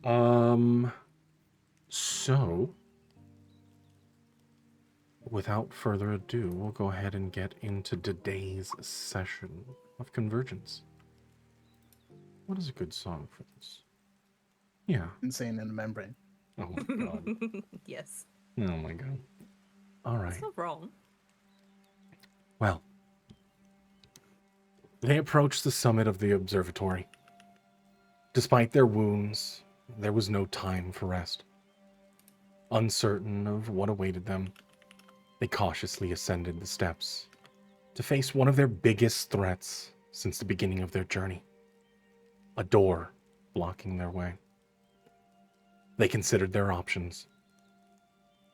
Um, so, without further ado, we'll go ahead and get into today's session of Convergence. What is a good song for this? Yeah. Insane in the membrane. Oh my god. Yes. Oh my god. All It's right. not wrong. Well, they approached the summit of the observatory. Despite their wounds, there was no time for rest. Uncertain of what awaited them, they cautiously ascended the steps to face one of their biggest threats since the beginning of their journey, a door blocking their way. They considered their options.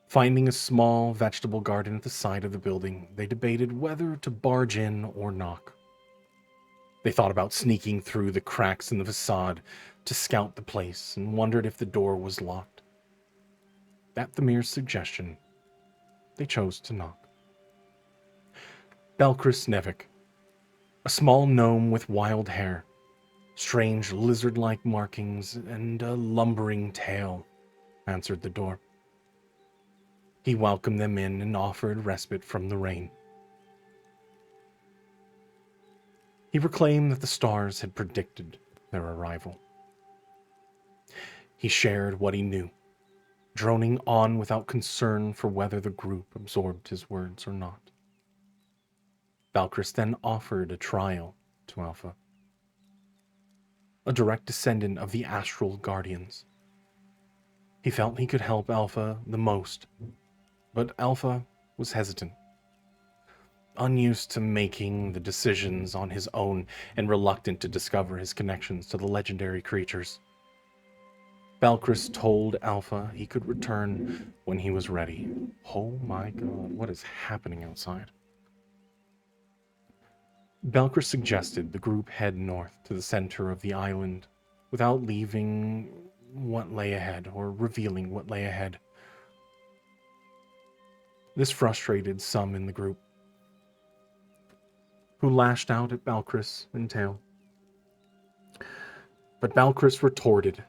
Finding a small vegetable garden at the side of the building, they debated whether to barge in or knock. They thought about sneaking through the cracks in the facade to scout the place and wondered if the door was locked. At the mere suggestion, they chose to knock. Belkris Nevik, a small gnome with wild hair, strange lizard-like markings, and a lumbering tail, answered the door. He welcomed them in and offered respite from the rain. He proclaimed that the stars had predicted their arrival. He shared what he knew, droning on without concern for whether the group absorbed his words or not. Valkris then offered a trial to Alpha, a direct descendant of the Astral Guardians. He felt he could help Alpha the most, but Alpha was hesitant, unused to making the decisions on his own and reluctant to discover his connections to the legendary creatures. Valkris told Alpha he could return when he was ready. Oh my god, what is happening outside? Belkris suggested the group head north to the center of the island without leaving what lay ahead or revealing what lay ahead. This frustrated some in the group, who lashed out at Balkris and Tail. But Balkris retorted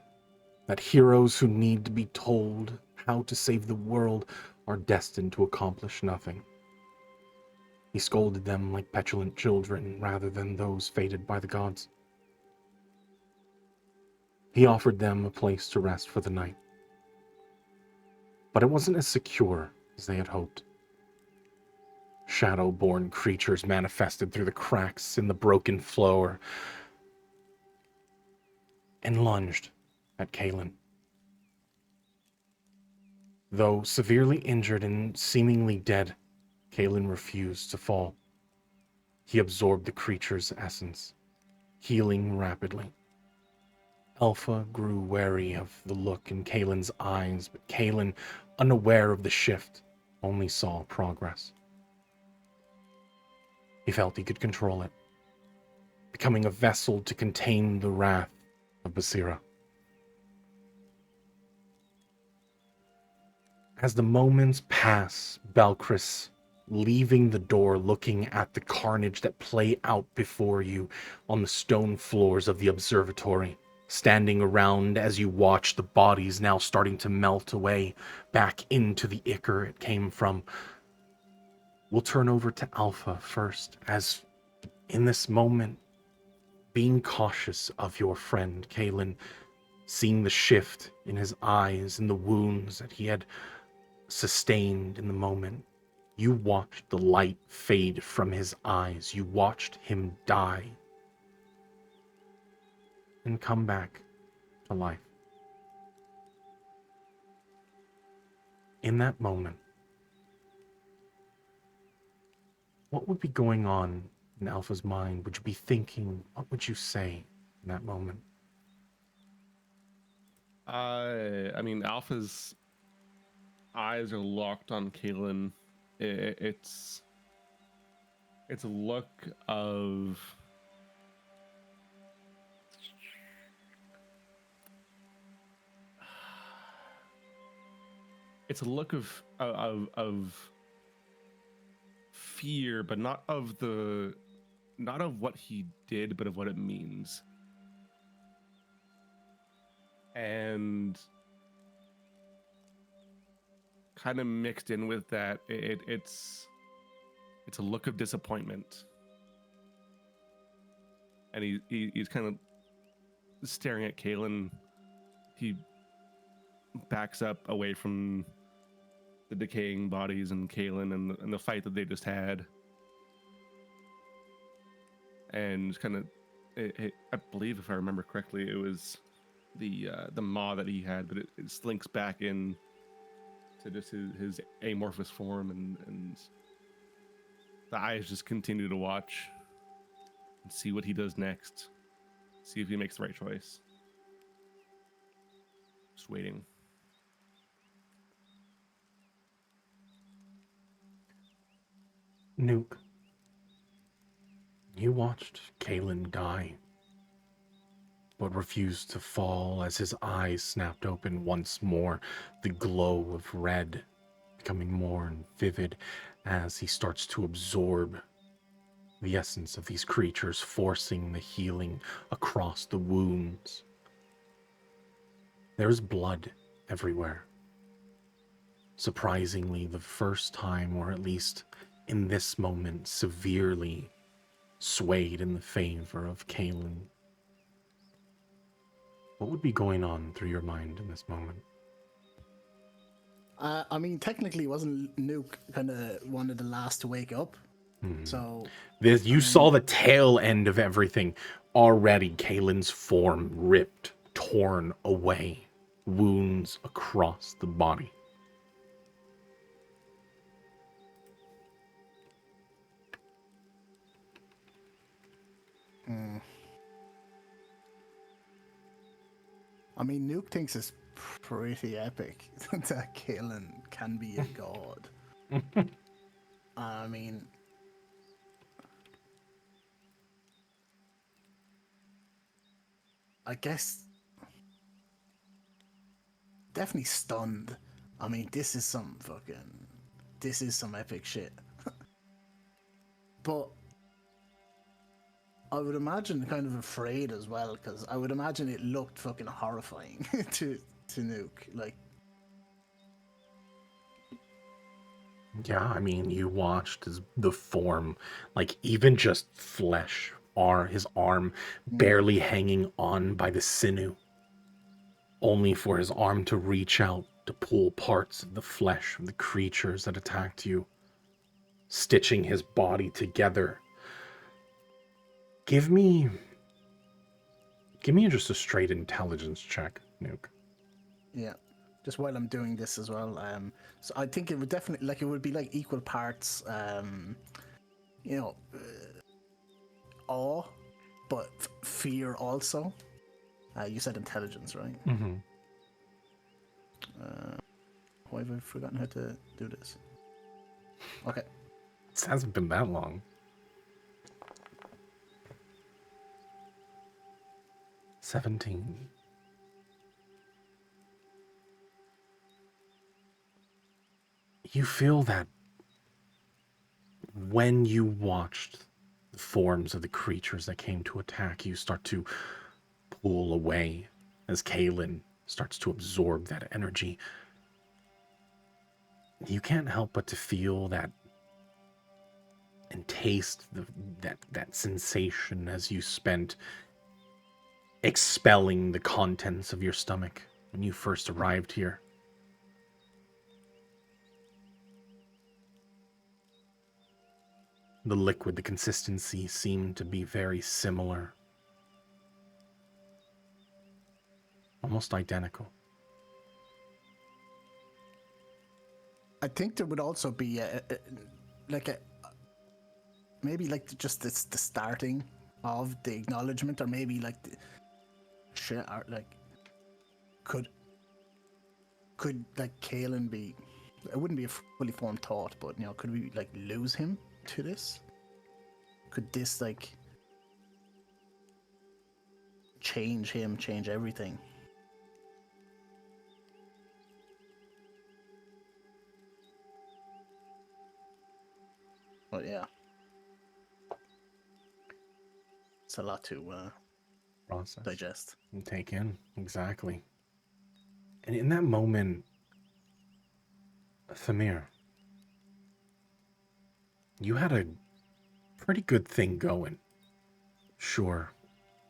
that heroes who need to be told how to save the world are destined to accomplish nothing. He scolded them like petulant children rather than those fated by the gods. He offered them a place to rest for the night. But it wasn't as secure as they had hoped. Shadow-born creatures manifested through the cracks in the broken floor and lunged at Kalen. Though severely injured and seemingly dead, Kalen refused to fall. He absorbed the creature's essence, healing rapidly. Alpha grew wary of the look in Kalen's eyes, but Kalen, unaware of the shift, only saw progress. He felt he could control it, becoming a vessel to contain the wrath of Basira. As the moments pass, Balkris, leaving the door looking at the carnage that play out before you on the stone floors of the observatory, standing around as you watch the bodies now starting to melt away back into the ichor it came from. We'll turn over to Alpha first, as in this moment, being cautious of your friend, Kalen, seeing the shift in his eyes and the wounds that he had sustained in the moment. You watched the light fade from his eyes. You watched him die and come back to life. In that moment, what would be going on in Alpha's mind? Would you be thinking? What would you say in that moment? I mean, Alpha's eyes are locked on Kalen. It's a look of of fear, but not of what he did, but of what it means. And kind of mixed in with that, it's a look of disappointment. And he's kind of staring at Kalen. He backs up away from the decaying bodies and Kalen and the fight that they just had. And kind of, I believe if I remember correctly, it was the maw that he had, but it slinks back in to just his amorphous form, and the eyes just continue to watch and see what he does next. See if he makes the right choice. Just waiting. Nuke, you watched Kalen die, but refused to fall as his eyes snapped open once more, the glow of red becoming more vivid as he starts to absorb the essence of these creatures, forcing the healing across the wounds. There is blood everywhere. Surprisingly, the first time, or at least in this moment, severely swayed in the favor of Kalen. What would be going on through your mind in this moment? I mean, technically, wasn't Nuke kind of one of the last to wake up? So You saw the tail end of everything. Already, Kalen's form ripped, torn away, wounds across the body. I mean, Nuke thinks it's pretty epic that Kalen can be a god. I mean, I guess definitely stunned. I mean, this is some epic shit. But I would imagine kind of afraid as well, because I would imagine it looked fucking horrifying to Nuke. Like, Yeah, I mean, you watched the form, like even just flesh, his arm barely hanging on by the sinew, only for his arm to reach out to pull parts of the flesh of the creatures that attacked you, stitching his body together. Give me just a straight intelligence check, Nuke. yeah. Just while I'm doing this as well, so I think it would definitely, like, it would be like equal parts, you know, awe, but fear also. You said intelligence, right? Mm-hmm. Why have I forgotten how to do this? Okay. This hasn't been that long. 17. You feel that when you watched the forms of the creatures that came to attack you start to pull away as Kalen starts to absorb that energy, you can't help but to feel that and taste that sensation as you spent expelling the contents of your stomach when you first arrived here. The liquid, the consistency seemed to be very similar. Almost identical. I think there would also be maybe like just the starting of the acknowledgement, or maybe like the shit, or like could like Kalen be? It wouldn't be a fully formed thought, but you know, could we like lose him to this? Could this like change him, change everything? But yeah, it's a lot to Process. digest. And take in. Exactly. And in that moment, Thamir, you had a pretty good thing going. Sure,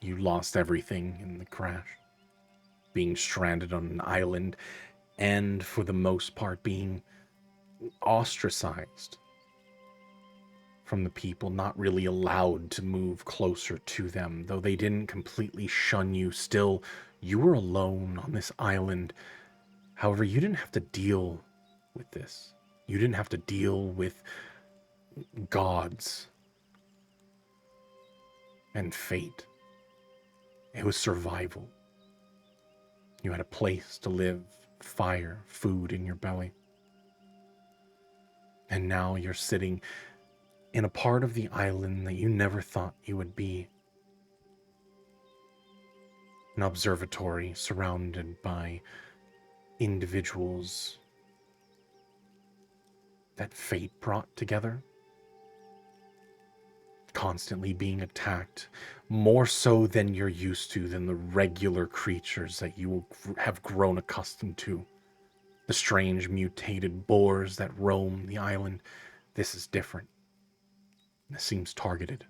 you lost everything in the crash, being stranded on an island, and for the most part being ostracized from the people, not really allowed to move closer to them. Though they didn't completely shun you, still, you were alone on this island. However, you didn't have to deal with this. You didn't have to deal with gods and fate. It was survival. You had a place to live, fire, food in your belly. And now you're sitting in a part of the island that you never thought you would be. An observatory surrounded by individuals that fate brought together, constantly being attacked, more so than you're used to, than the regular creatures that you have grown accustomed to. The strange mutated boars that roam the island. This is different. This seems targeted.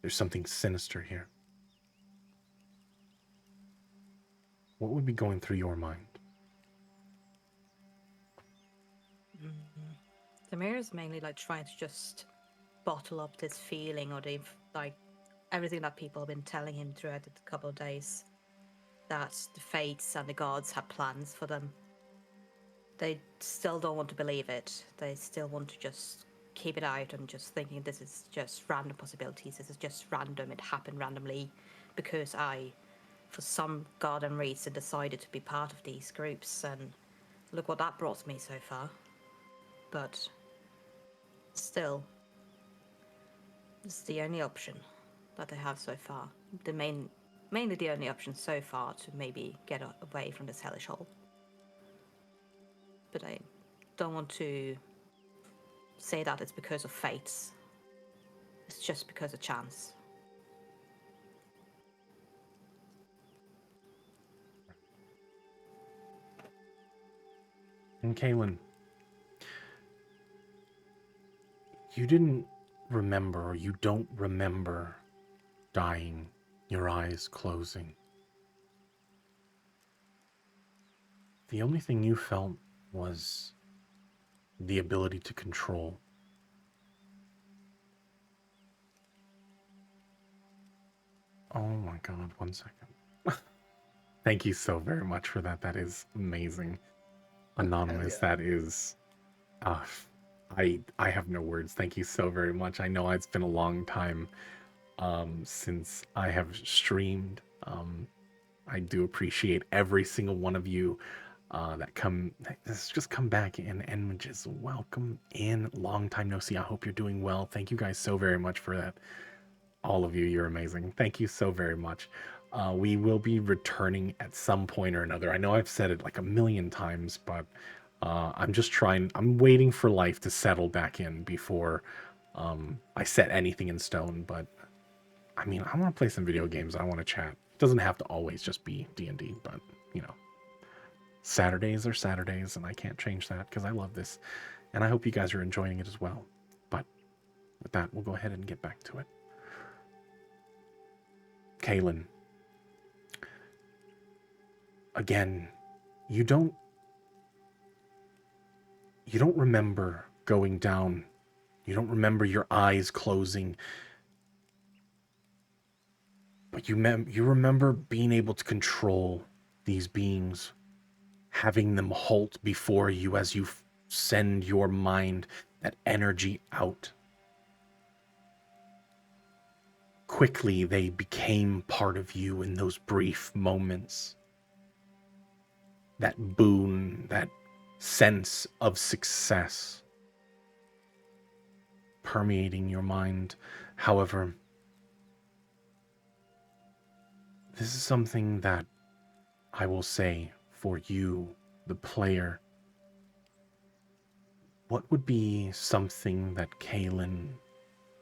There's something sinister here. What would be going through your mind? The mirror is mainly like trying to just bottle up this feeling, or they've like everything that people have been telling him throughout the couple of days, that the fates and the gods have plans for them. They still don't want to believe it. They still want to just keep it out and just thinking this is just random possibilities. This is just random. It happened randomly because I, for some goddamn reason, decided to be part of these groups, and look what that brought me so far. But still, it's the only option that they have so far. Mainly the only option so far to maybe get away from this hellish hole. But I don't want to say that it's because of fates. It's just because of chance. And Kaylin, you didn't remember, or you don't remember dying, your eyes closing. The only thing you felt was the ability to control. Oh my god, 1 second. Thank you so very much for that. That is amazing. Anonymous, yeah. that is... I have no words. Thank you so very much. I know it's been a long time since I have streamed. I do appreciate every single one of you that just come back and just welcome in. Long time no see. I hope you're doing well. Thank you guys so very much for that. All of you, you're amazing. Thank you so very much. We will be returning at some point or another. I know I've said it like a million times, but I'm waiting for life to settle back in before I set anything in stone. But I mean, I want to play some video games. I want to chat. It doesn't have to always just be D&D, but you know, Saturdays are Saturdays, and I can't change that because I love this. And I hope you guys are enjoying it as well. But with that, we'll go ahead and get back to it. Kaylin, again, you don't remember going down. You don't remember your eyes closing. But you remember being able to control these beings, having them halt before you as you send your mind, that energy out. Quickly, they became part of you in those brief moments. That boon, that sense of success permeating your mind. However, this is something that I will say for you, the player. What would be something that Kaylin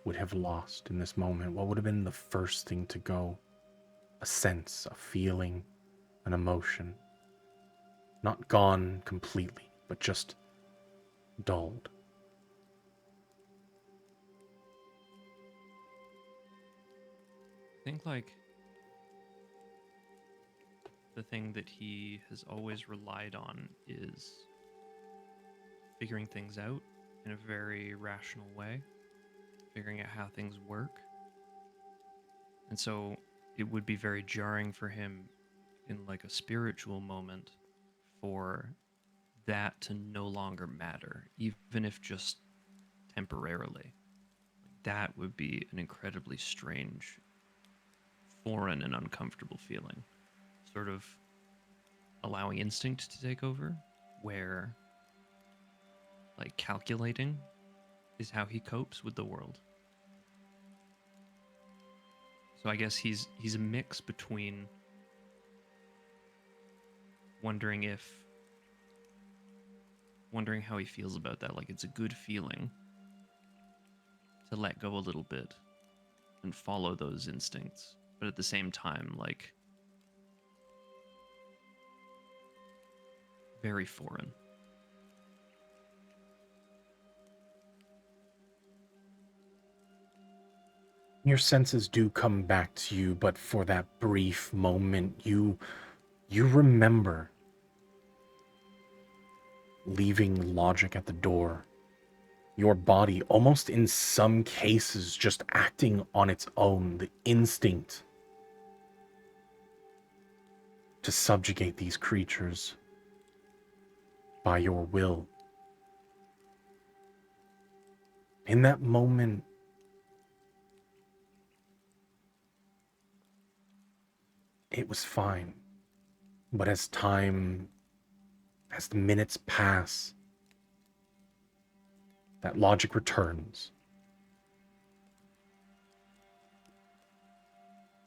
would have lost in this moment? What would have been the first thing to go? A sense, a feeling, an emotion. Not gone completely, but just dulled. I think like the thing that he has always relied on is figuring things out in a very rational way, figuring out how things work. And so it would be very jarring for him in like a spiritual moment for that to no longer matter, even if just temporarily. That would be an incredibly strange, foreign, and uncomfortable feeling. Sort of allowing instinct to take over, where like calculating is how he copes with the world. So I guess he's a mix between wondering how he feels about that. Like it's a good feeling to let go a little bit and follow those instincts, but at the same time, like very foreign. Your senses do come back to you, but for that brief moment, you remember leaving logic at the door. Your body, almost in some cases, just acting on its own, the instinct to subjugate these creatures by your will. In that moment, it was fine. But as the minutes pass, that logic returns.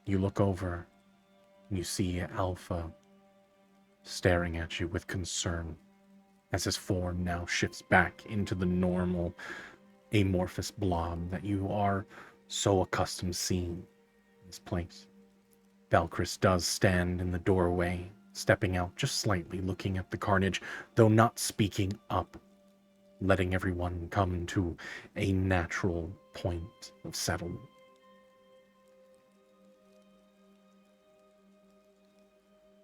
You look over and you see Alpha staring at you with concern as his form now shifts back into the normal amorphous blob that you are so accustomed seeing in this place. Valkyris does stand in the doorway, stepping out just slightly, looking at the carnage, though not speaking up, letting everyone come to a natural point of settlement.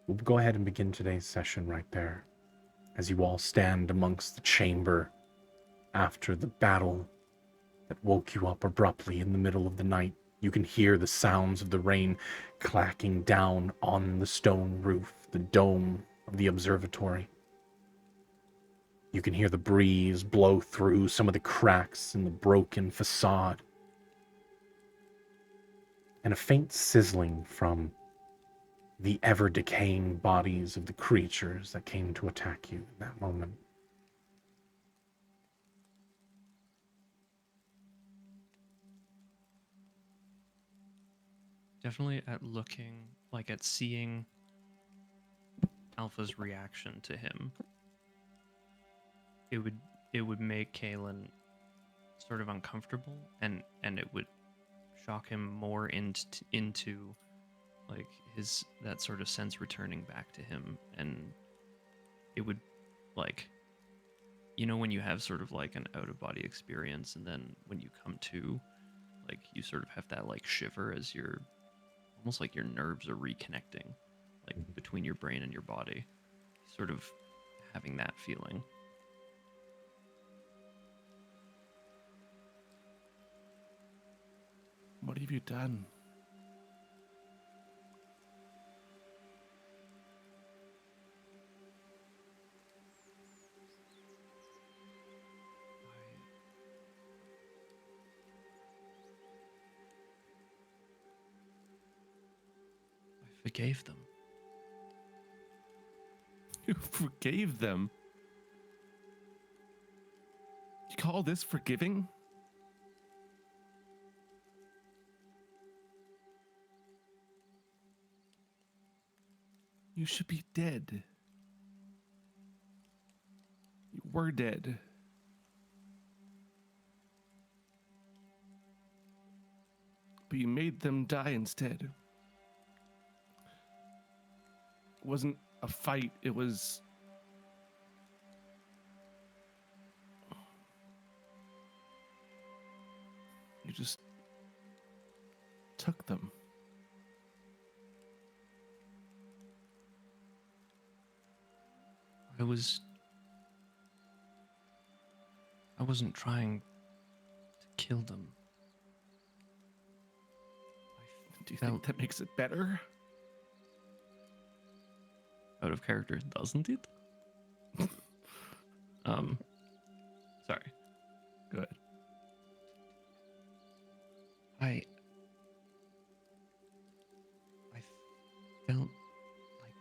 We'll go ahead and begin today's session right there, as you all stand amongst the chamber after the battle that woke you up abruptly in the middle of the night. You can hear the sounds of the rain clacking down on the stone roof, the dome of the observatory. You can hear the breeze blow through some of the cracks in the broken facade, and a faint sizzling from the ever-decaying bodies of the creatures that came to attack you in that moment. Definitely at seeing Alpha's reaction to him, it would make Kalen sort of uncomfortable, and it would shock him more into like that sort of sense returning back to him, and it would like, you know, when you have sort of like an out of body experience, and then when you come to, like, you sort of have that like shiver as you're almost like your nerves are reconnecting, like between your brain and your body, sort of having that feeling. What have you done? I forgave them. You forgave them? You call this forgiving? You should be dead. You were dead. But you made them die instead. It wasn't a fight, it was just took them. I wasn't trying to kill them. Do you think that makes it better? Out of character, doesn't it? Sorry. Go ahead. I felt like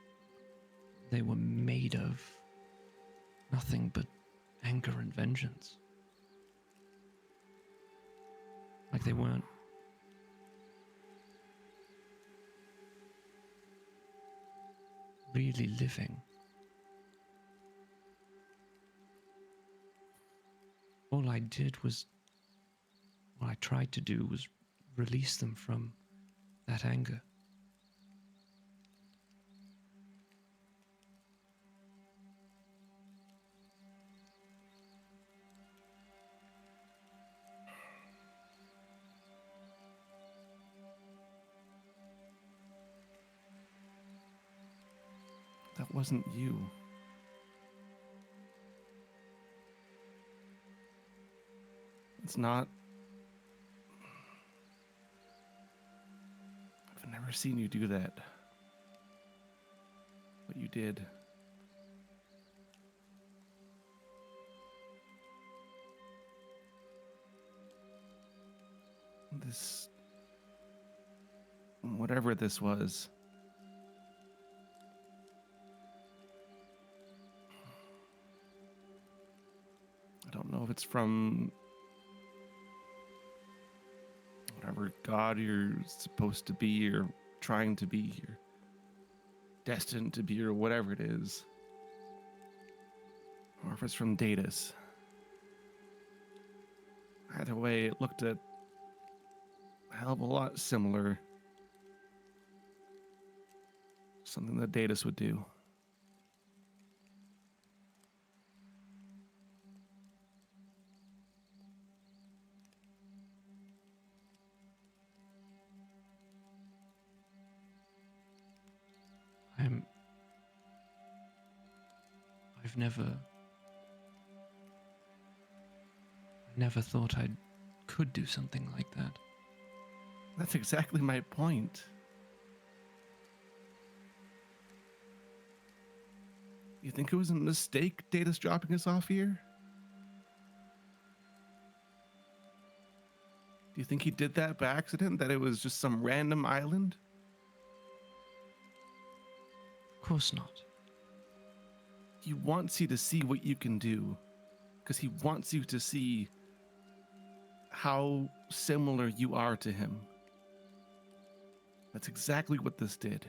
they were made of nothing but anger and vengeance. Like they weren't really living. All I tried to do was release them from that anger. That wasn't you. It's not. I've never seen you do that. What you did. This. Whatever this was. I don't know if it's from whatever god you're supposed to be or trying to be or destined to be or whatever it is. Or if it's from Datus. Either way, it looked a hell of a lot similar. Something that Datus would do. I've never thought I could do something like that. That's exactly my point. You think it was a mistake, Datus dropping us off here? Do you think he did that by accident? That it was just some random island? Of course not. He wants you to see what you can do. Because he wants you to see how similar you are to him. That's exactly what this did.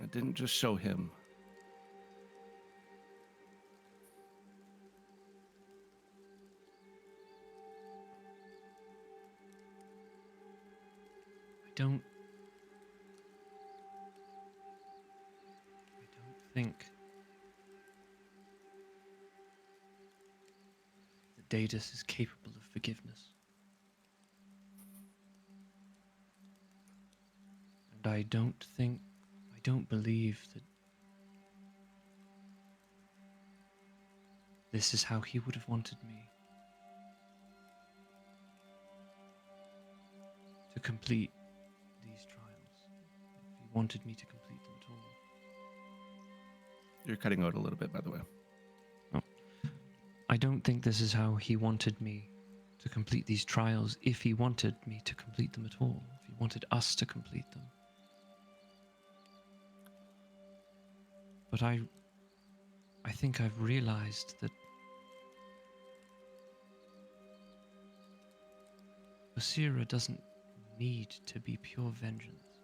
It didn't just show him. I don't think that Datus is capable of forgiveness. And I don't believe that this is how he would have wanted me to complete these trials. If he wanted me to complete them at all. You're cutting out a little bit, by the way. I don't think this is how he wanted me to complete these trials, if he wanted me to complete them at all, if he wanted us to complete them. But I think I've realized that Basira doesn't need to be pure vengeance.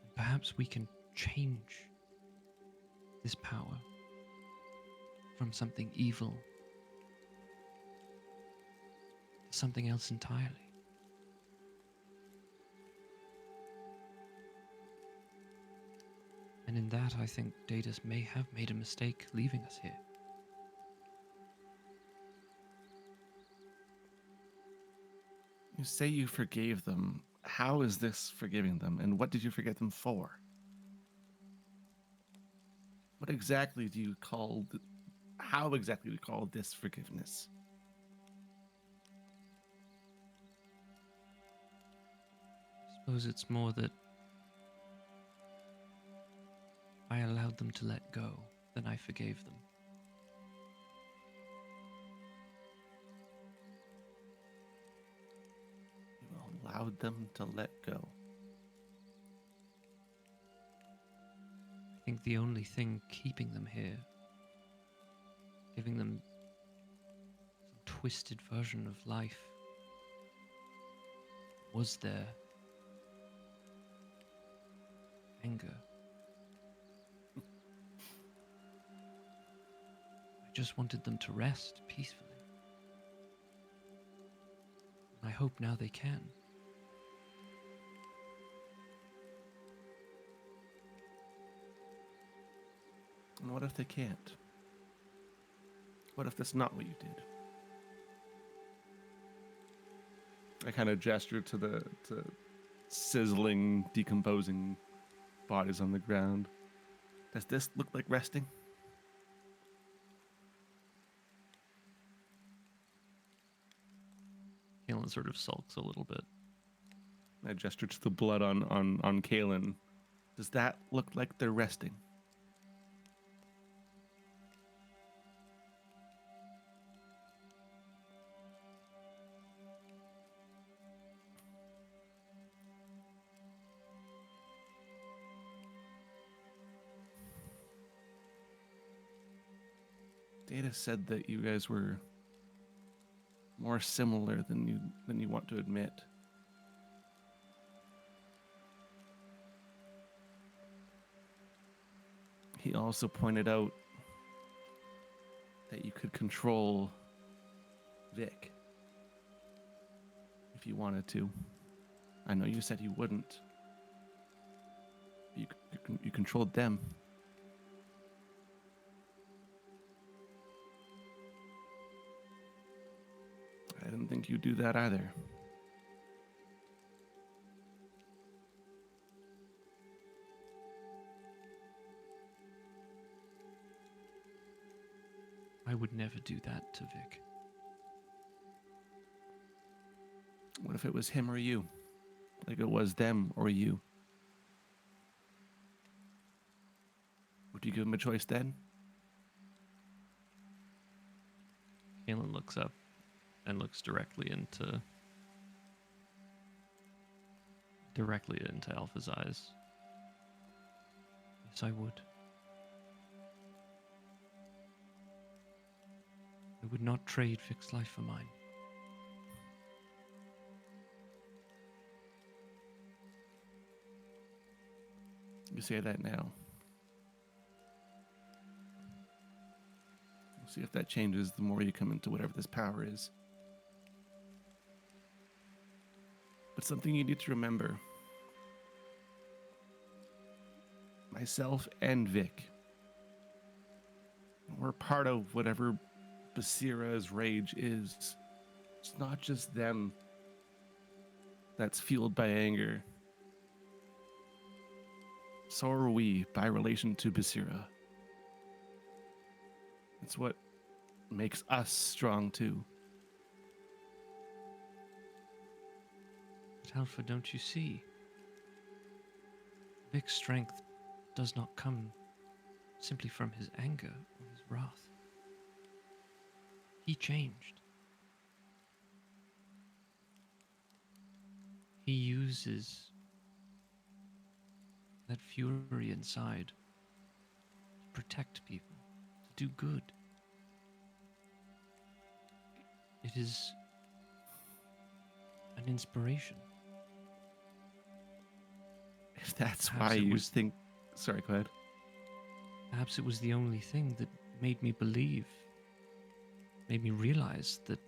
And perhaps we can change this power from something evil to something else entirely. And And in that, I think Datus may have made a mistake leaving us here. You say you forgave them. How is this forgiving them, and what did you forgive them for? What exactly do you call? How exactly do you call this forgiveness? I suppose it's more that I allowed them to let go than I forgave them. You allowed them to let go. I think the only thing keeping them here, giving them some twisted version of life, was their anger. I just wanted them to rest peacefully. And I hope now they can. And what if they can't? What if that's not what you did? I kind of gesture to the sizzling, decomposing bodies on the ground. Does this look like resting? Kalen sort of sulks a little bit. I gesture to the blood on Kalen. Does that look like they're resting? Data said that you guys were more similar than you want to admit. He also pointed out that you could control Vic if you wanted to. I know you said you wouldn't. You controlled them. I didn't think you'd do that either. I would never do that to Vic. What if it was him or you? Like it was them or you? Would you give him a choice then? Kalen looks up and looks directly into Alpha's eyes. Yes, I would. I would not trade Vic's life for mine. You say that now. We'll see if that changes the more you come into whatever this power is. But something you need to remember. Myself and Vic. We're part of whatever Basira's rage is. It's not just them that's fueled by anger. So are we by relation to Basira. It's what makes us strong too. But Alpha, don't you see? Vic's strength does not come simply from his anger or his wrath. He changed. He uses that fury inside to protect people, to do good. It is an inspiration. If that's Perhaps why it you was- think... Sorry, go ahead. Perhaps it was the only thing that made me believe, made me realize that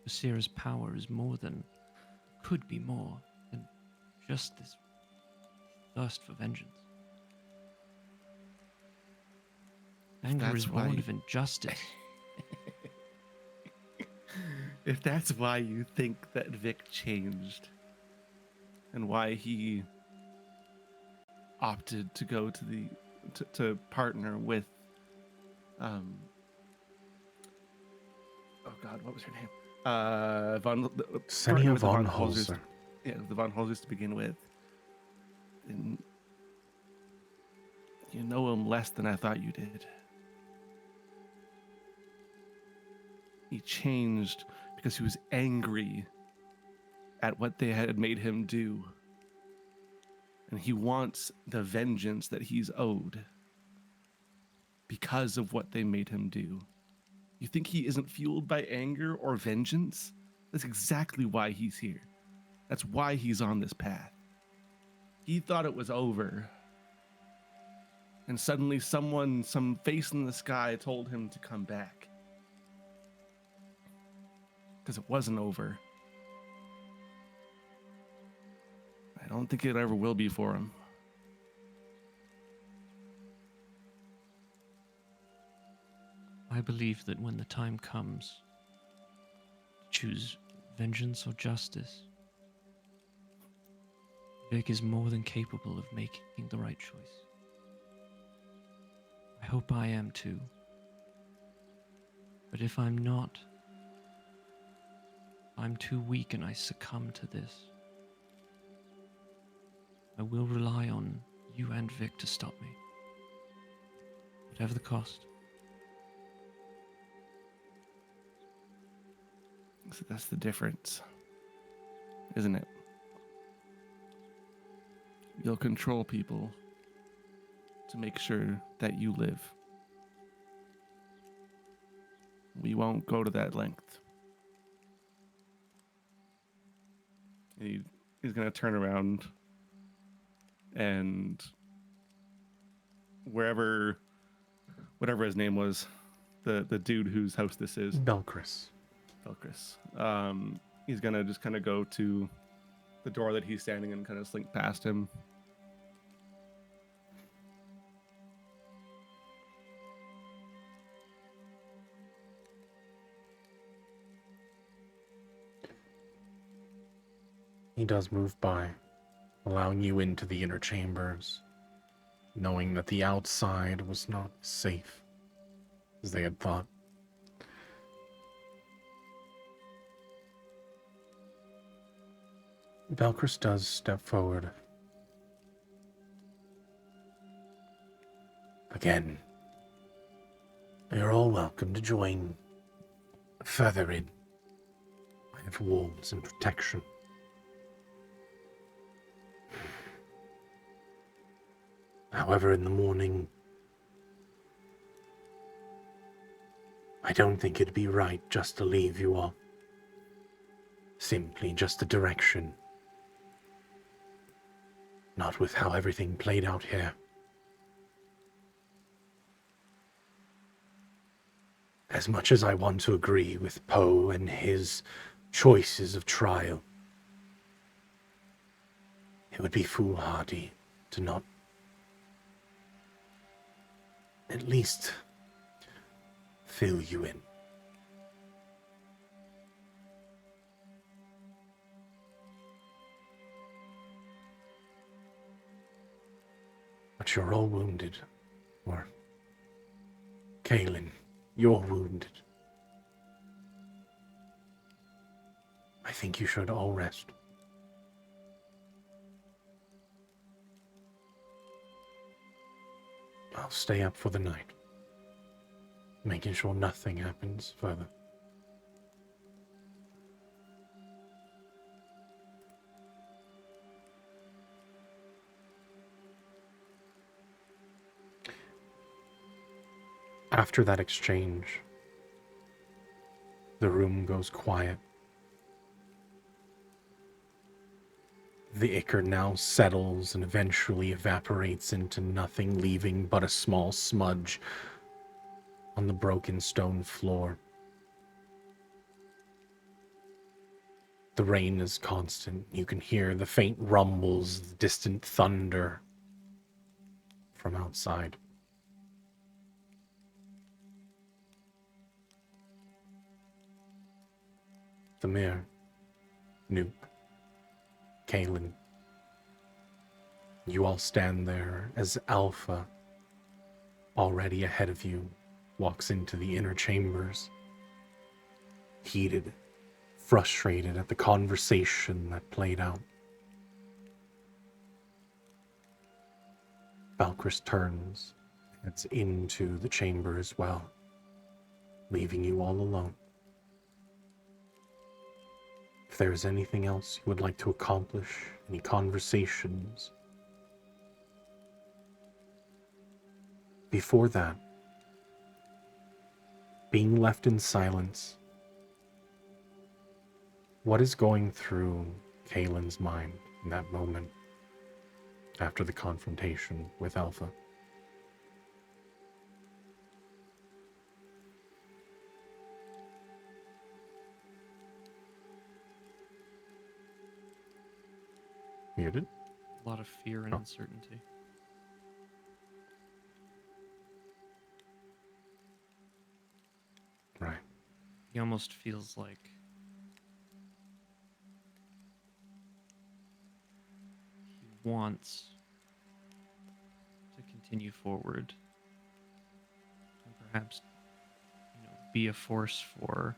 Basira's power is more than, could be more than just this thirst for vengeance. Anger that's is why born you- of injustice. If that's why you think that Vic changed, and why he opted to go to the to partner with oh god, what was her name? Partner Senia with the von Holzers. Holzer. Yeah, the Von Holzers to begin with. And you know him less than I thought you did. He changed because he was angry at what they had made him do. And he wants the vengeance that he's owed because of what they made him do. You think he isn't fueled by anger or vengeance? That's exactly why he's here. That's why he's on this path. He thought it was over. And suddenly some face in the sky told him to come back. Because it wasn't over. I don't think it ever will be for him. I believe that when the time comes to choose vengeance or justice, Vic is more than capable of making the right choice. I hope I am too. But if I'm not, I'm too weak and I succumb to this, I will rely on you and Vic to stop me. Whatever the cost. So that's the difference, isn't it? You'll control people to make sure that you live. We won't go to that length. He's going to turn around and whatever his name was, the dude whose house this is, Belchris. Felkris. He's gonna just kind of go to the door that he's standing in and kind of slink past him. He does move by, allowing you into the inner chambers, knowing that the outside was not safe as they had thought. Belchris does step forward. Again, you're all welcome to join further in. I have walls and protection. However, in the morning, I don't think it'd be right just to leave you all. Simply just a direction. Not with how everything played out here. As much as I want to agree with Poe and his choices of trial, it would be foolhardy to not at least fill you in. But you're all wounded. Or, Kaelin, you're wounded. I think you should all rest. I'll stay up for the night, making sure nothing happens further. After that exchange, the room goes quiet. The ichor now settles and eventually evaporates into nothing, leaving but a small smudge on the broken stone floor. The rain is constant. You can hear the faint rumbles, the distant thunder from outside. Thamir, Nuke, Kalen. You all stand there as Alpha, already ahead of you, walks into the inner chambers, heated, frustrated at the conversation that played out. Valkyris turns, heads into the chamber as well, leaving you all alone. If there is anything else you would like to accomplish, any conversations, before that, being left in silence, what is going through Kalen's mind in that moment after the confrontation with Alpha? Muted? A lot of fear and Oh. uncertainty. Right. He almost feels like he wants to continue forward and perhaps, be a force for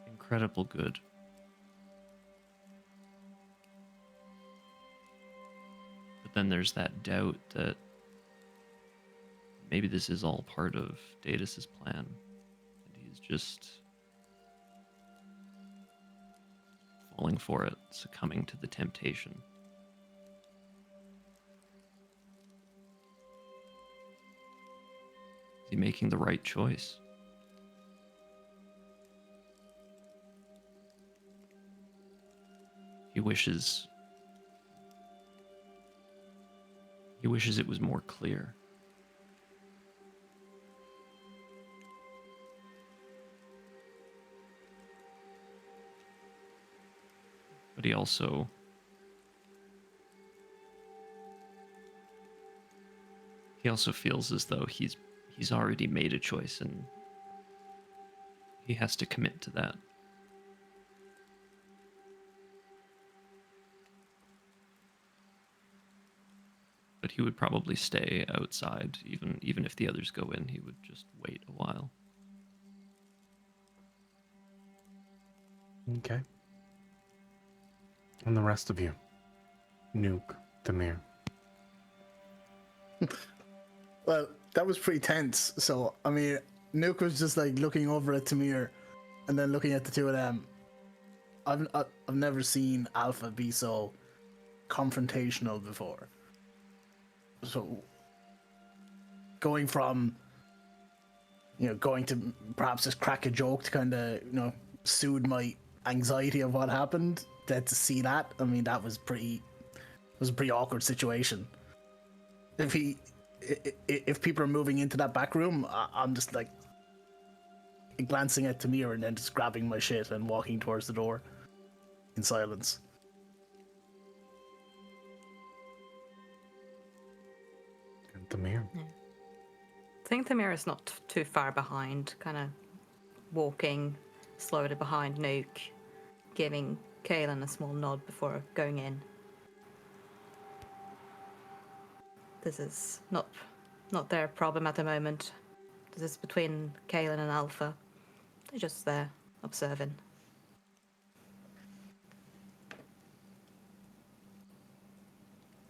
incredible good. But then there's that doubt that maybe this is all part of Daedus's plan, and he's just falling for it, succumbing to the temptation. Is he making the right choice? He wishes it was more clear. But he also feels as though he's already made a choice and he has to commit to that. But he would probably stay outside, even if the others go in, he would just wait a while. Okay. And the rest of you? Nuke, Thamir. Well, that was pretty tense. So, I mean, Nuke was just like looking over at Tamir and then looking at the two of them. I've never seen Alpha be so confrontational before. So, going from, going to perhaps just crack a joke to kind of, soothe my anxiety of what happened, then to see that, I mean, that was a pretty awkward situation. If people are moving into that back room, I'm just like glancing at Tamir and then just grabbing my shit and walking towards the door in silence. And Thamir. I think the mirror's not too far behind, kind of walking slowly behind Nuke, giving Kaelin a small nod before going in. This is not their problem at the moment. This is between Kaelin and Alpha. They're just there, observing.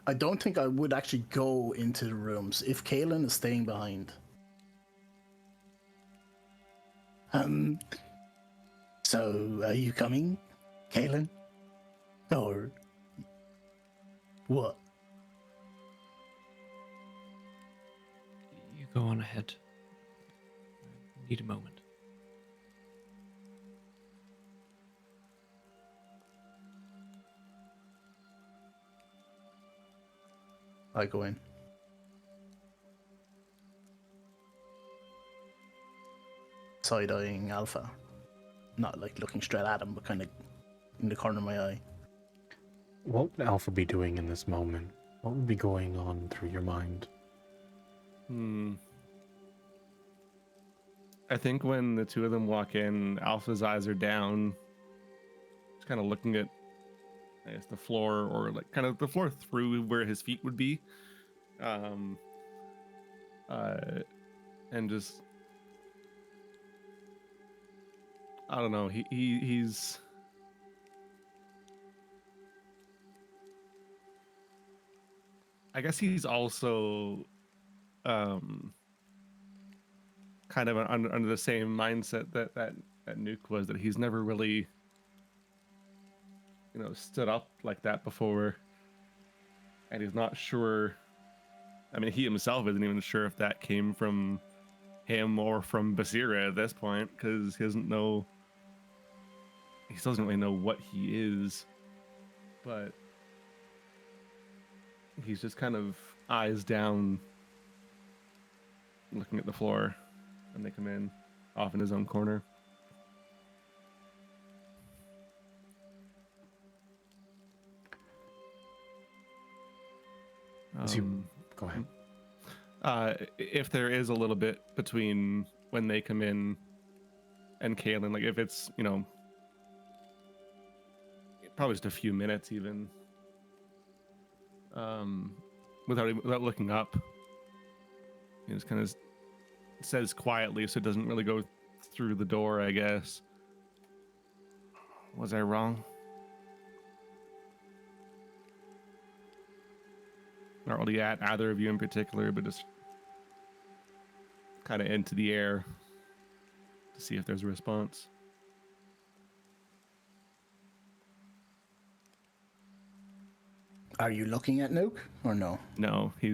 I don't think I would actually go into the rooms if Kaelin is staying behind. So are you coming, Kaelin? Or what? You go on ahead. I need a moment. I go in. Side-eyeing Alpha. Not like looking straight at him, but kind of in the corner of my eye. What would Alpha be doing in this moment? What would be going on through your mind? I think when the two of them walk in, Alpha's eyes are down, just kind of looking at, I guess, the floor, or like kind of the floor through where his feet would be, um, and just, I don't know. He's. I guess he's also, um, kind of under the same mindset that Nuke was, that he's never really, stood up like that before, and he's not sure. I mean, he himself isn't even sure if that came from him or from Basira at this point, because he doesn't know. He still doesn't really know what he is, but he's just kind of eyes down, looking at the floor, and they come in, off in his own corner. Go ahead. If there is a little bit between when they come in and Kaylin, like if it's, probably just a few minutes even, without looking up, he just kind of says quietly, so it doesn't really go through the door, I guess. Was I wrong? Not really at either of you in particular, but just kind of into the air to see if there's a response. Are you looking at Nuke or no? No, he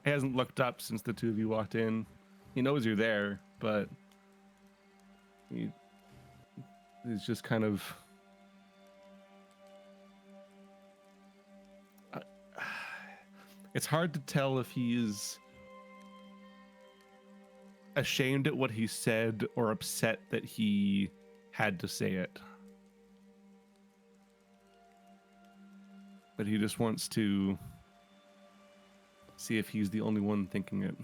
hasn't looked up since the two of you walked in. He knows you're there, but he's just kind of. It's hard to tell if he's ashamed at what he said or upset that he had to say it. But he just wants to see if he's the only one thinking it.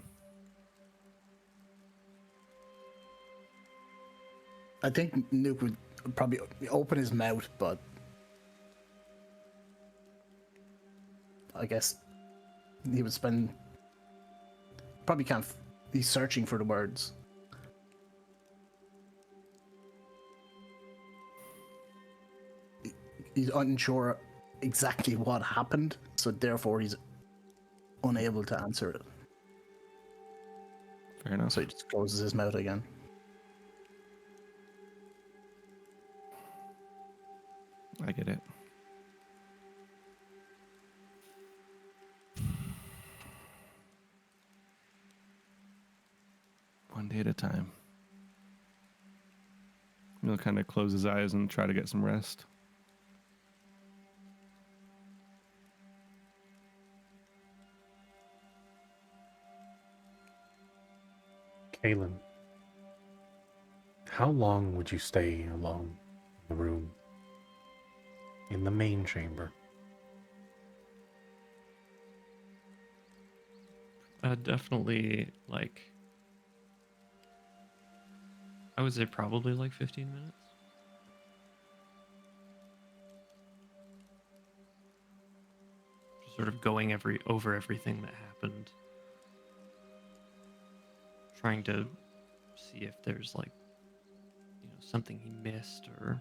I think Nuke would probably open his mouth, but I guess he would spend. Probably can't. He's searching for the words. He's unsure exactly what happened, so therefore he's unable to answer it. Fair enough. So he just closes his mouth again. I get it. One day at a time. He'll kind of close his eyes and try to get some rest. Kaylin, how long would you stay alone in the room? In the main chamber? Definitely, like, I would say probably like 15 minutes. Just sort of going over everything that happened. Trying to see if there's like, something he missed, or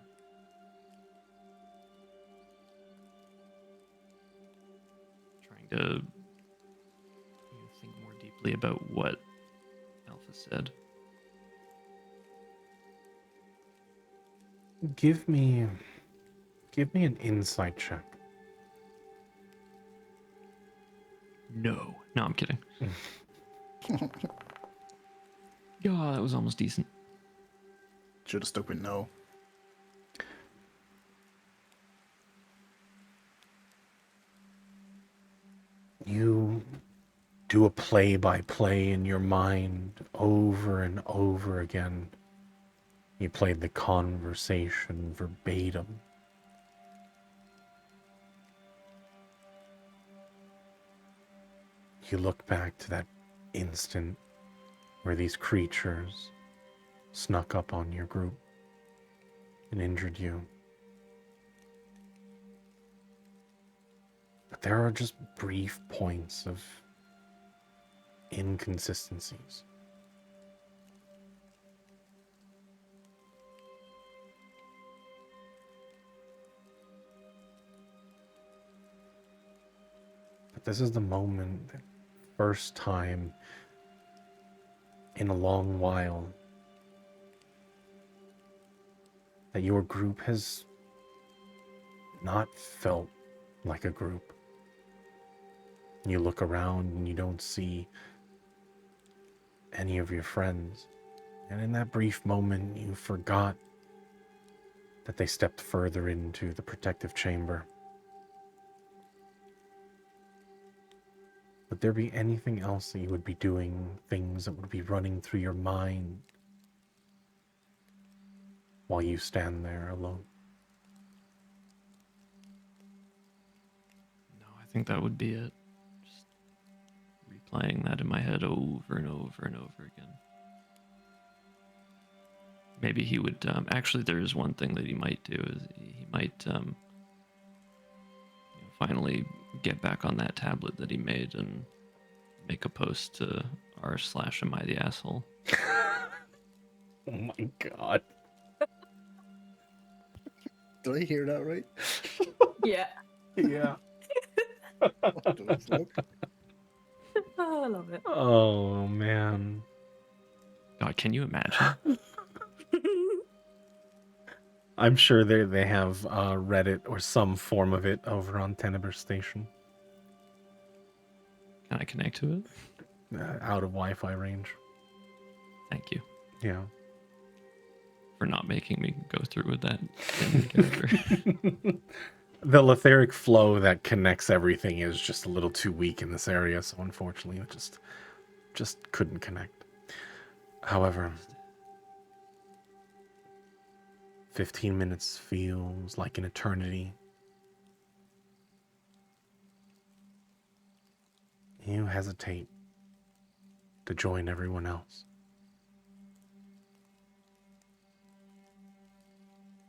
trying to think more deeply about what Alpha said. Give me an insight check. No, I'm kidding. Yeah, that was almost decent. Should have stuck with no. You do a play-by-play in your mind over and over again. You played the conversation verbatim. You look back to that instant where these creatures snuck up on your group and injured you. But there are just brief points of inconsistencies. But this is the moment, the first time in a long while, that your group has not felt like a group. You look around and you don't see any of your friends. And in that brief moment, you forgot that they stepped further into the protective chamber. Would there be anything else that you would be doing, things that would be running through your mind while you stand there alone? No, I think that would be it. Just replaying that in my head over and over and over again. Maybe he would. Actually, there is one thing that he might do. Is he might finally get back on that tablet that he made and make a post to r/am I the asshole. Oh my god. Did I hear that right? Yeah. Yeah. What the fuck? Oh, I love it. Oh man. God, can you imagine? I'm sure they have Reddit or some form of it over on Teneber Station. Can I connect to it? Out of Wi-Fi range. Thank you Yeah. for not making me go through with that character. The letheric flow that connects everything is just a little too weak in this area, so unfortunately it just couldn't connect. However, 15 minutes feels like an eternity. You hesitate to join everyone else.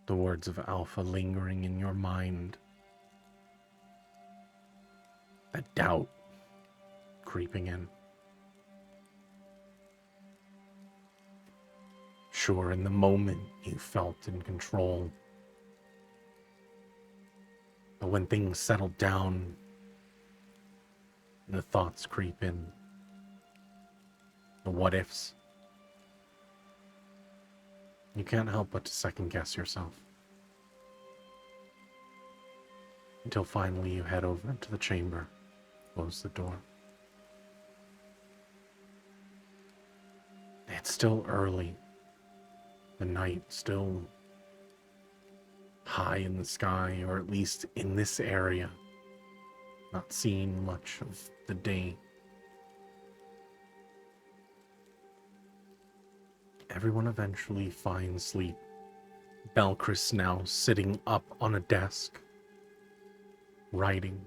The words of Alpha lingering in your mind. That doubt creeping in. Sure, in the moment you felt in control. But when things settle down, the thoughts creep in. The what ifs. You can't help but to second guess yourself. Until finally you head over to the chamber, close the door. It's still early. The night still high in the sky, or at least in this area. Not seeing much of the day. Everyone eventually finds sleep. Belchris now sitting up on a desk, writing,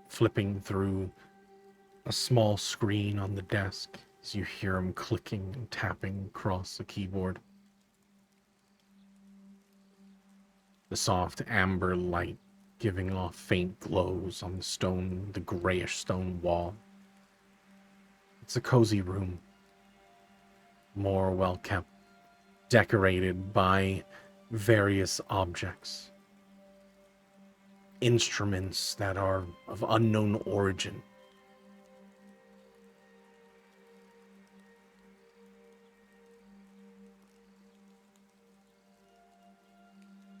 flipping through a small screen on the desk as you hear him clicking and tapping across the keyboard. The soft amber light giving off faint glows on the grayish stone wall. It's a cozy room, more well kept, decorated by various objects, instruments that are of unknown origin.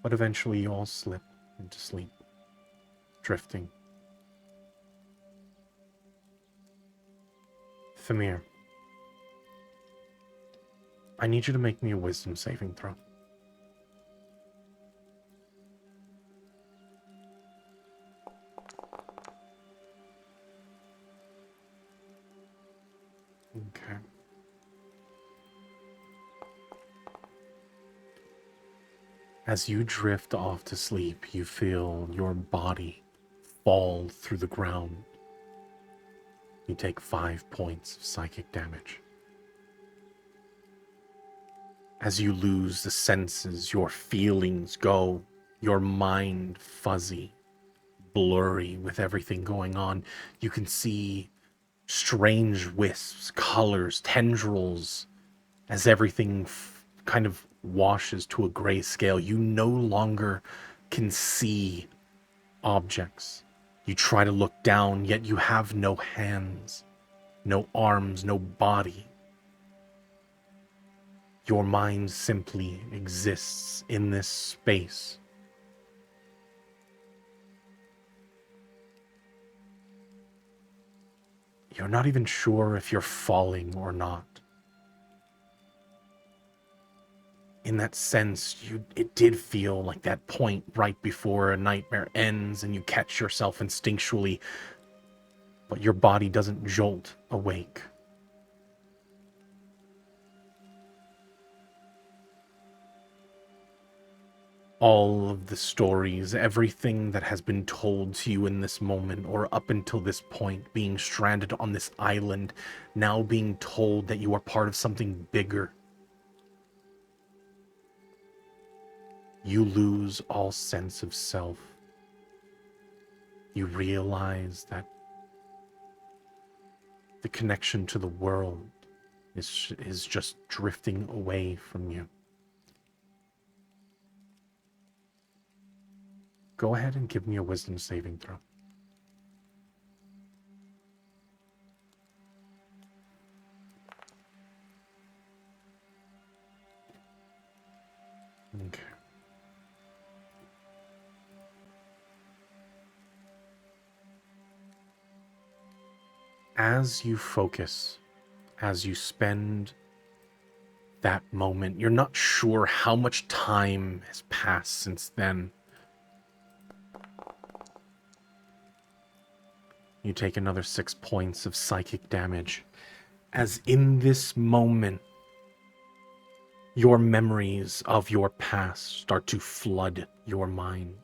But eventually you all slip into sleep, drifting. Thamir, I need you to make me a wisdom saving throw. Okay. As you drift off to sleep, you feel your body fall through the ground. You take 5 points of psychic damage. As you lose the senses, your feelings go, your mind fuzzy, blurry with everything going on. You can see strange wisps, colors, tendrils, as everything kind of washes to a gray scale. You no longer can see objects. You try to look down, yet you have no hands, no arms, no body. Your mind simply exists in this space. You're not even sure if you're falling or not. In that sense, it did feel like that point right before a nightmare ends and you catch yourself instinctually, but your body doesn't jolt awake. All of the stories, everything that has been told to you in this moment or up until this point, being stranded on this island, now being told that you are part of something bigger. You lose all sense of self. You realize that the connection to the world is just drifting away from you. Go ahead and give me a wisdom saving throw. Okay. As you focus, as you spend that moment, you're not sure how much time has passed since then. You take another 6 points of psychic damage, as in this moment, your memories of your past start to flood your mind.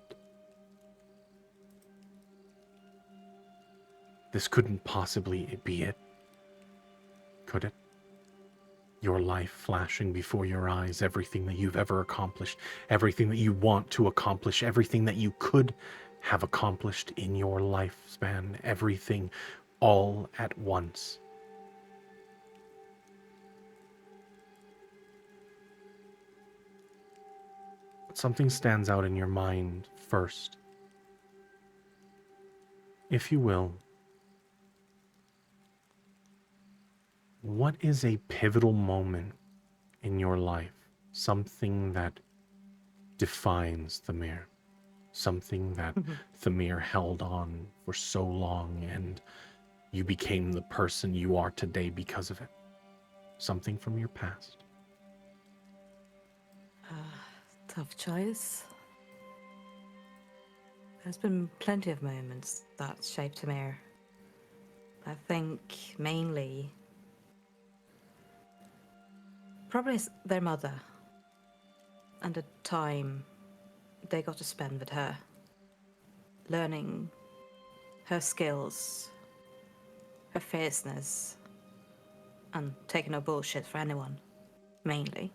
This couldn't possibly be it, could it? Your life flashing before your eyes, everything that you've ever accomplished, everything that you want to accomplish, everything that you could have accomplished in your lifespan, everything all at once. But something stands out in your mind first. If you will, what is a pivotal moment in your life? Something that defines Thamir. Something that Thamir held on for so long and you became the person you are today because of it. Something from your past. Tough choice. There's been plenty of moments that shaped Tamir. I think mainly probably their mother and the time they got to spend with her, learning her skills, her fierceness, and taking no bullshit for anyone, mainly.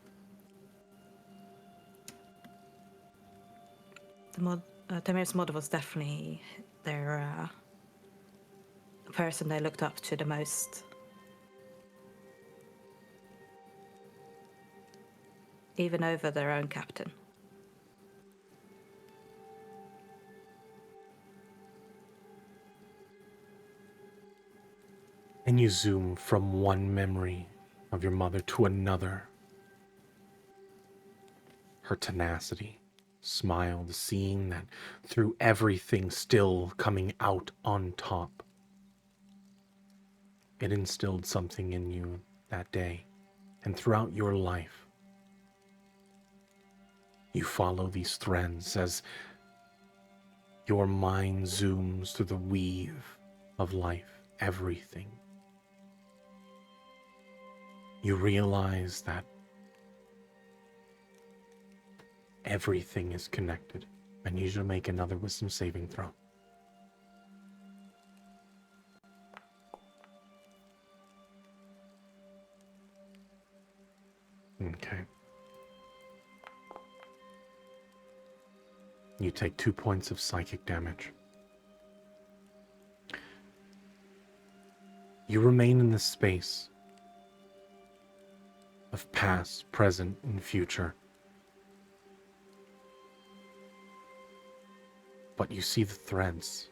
Tamir's mother was definitely their person they looked up to the most. Even over their own captain. And you zoom from one memory of your mother to another. Her tenacity, smile, the seeing that through everything still coming out on top. It instilled something in you that day and throughout your life. You follow these threads as your mind zooms through the weave of life, everything. You realize that everything is connected. I need you to make another wisdom saving throw. Okay. You take 2 points of psychic damage. You remain in this space of past, present, and future. But you see the threads.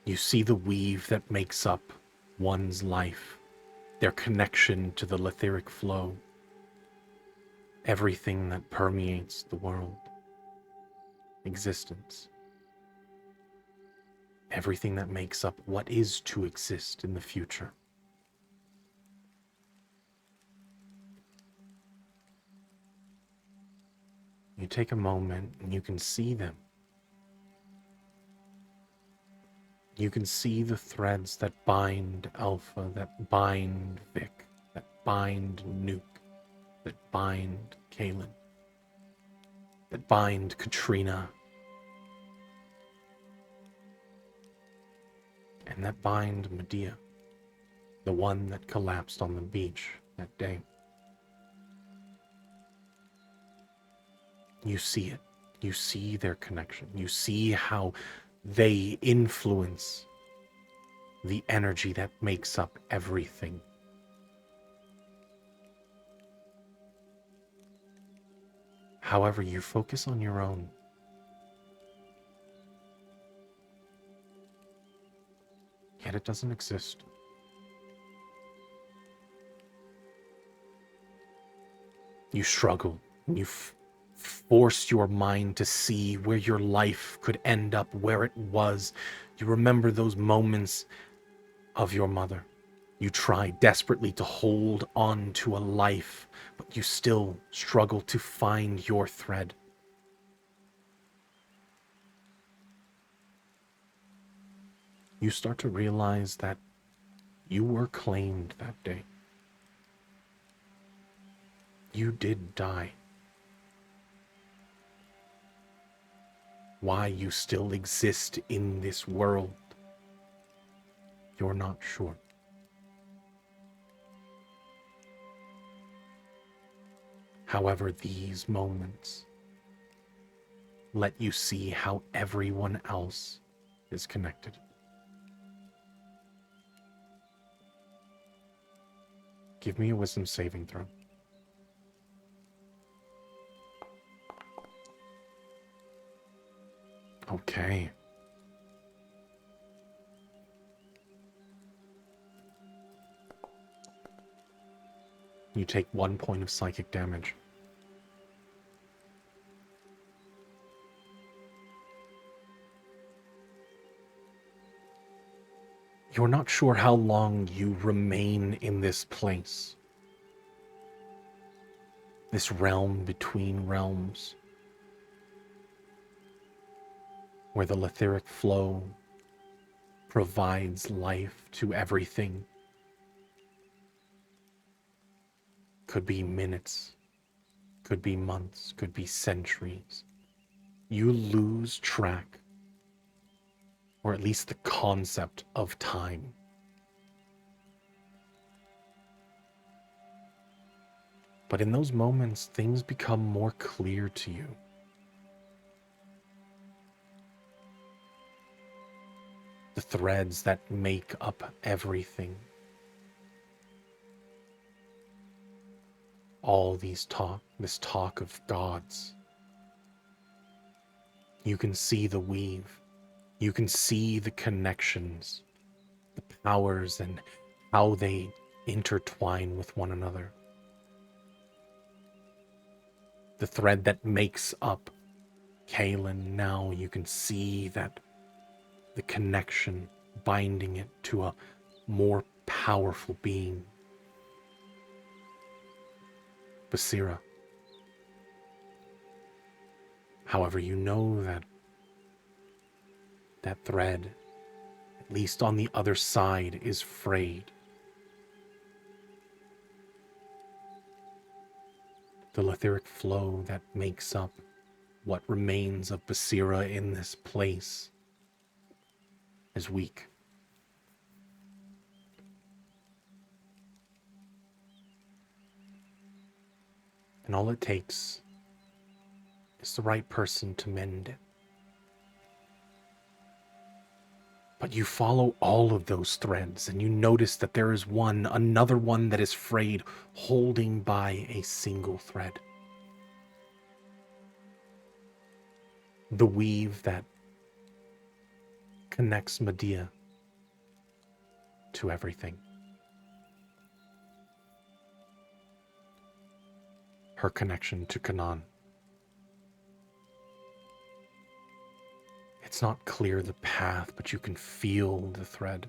You see the weave that makes up one's life, their connection to the etheric flow, everything that permeates the world, existence, everything that makes up what is to exist in the future. You take a moment and you can see them. You can see the threads that bind Alpha, that bind Vic, that bind Nuke, that bind Kalen, that bind Katrina, and that bind Medea, the one that collapsed on the beach that day. You see it. You see their connection. You see how they influence the energy that makes up everything. However, you focus on your own. Yet it doesn't exist. You struggle. You force your mind to see where your life could end up, where it was. You remember those moments of your mother. You try desperately to hold on to a life, but you still struggle to find your thread. You start to realize that you were claimed that day. You did die. Why you still exist in this world, you're not sure. However, these moments let you see how everyone else is connected. Give me a wisdom saving throw. Okay. You take 1 point of psychic damage. You're not sure how long you remain in this place. This realm between realms, where the etheric flow provides life to everything. Could be minutes, could be months, could be centuries. You lose track, or at least the concept of time. But in those moments, things become more clear to you. The threads that make up everything. All this talk of gods. You can see the weave. You can see the connections, the powers, and how they intertwine with one another. The thread that makes up Kalen, now you can see that the connection binding it to a more powerful being. Basira. However, you know that that thread, at least on the other side, is frayed. The etheric flow that makes up what remains of Basira in this place is weak. And all it takes is the right person to mend it. But you follow all of those threads and you notice that there is another one that is frayed, holding by a single thread. The weave that connects Medea to everything. Her connection to Canaan. It's not clear the path, but you can feel the thread.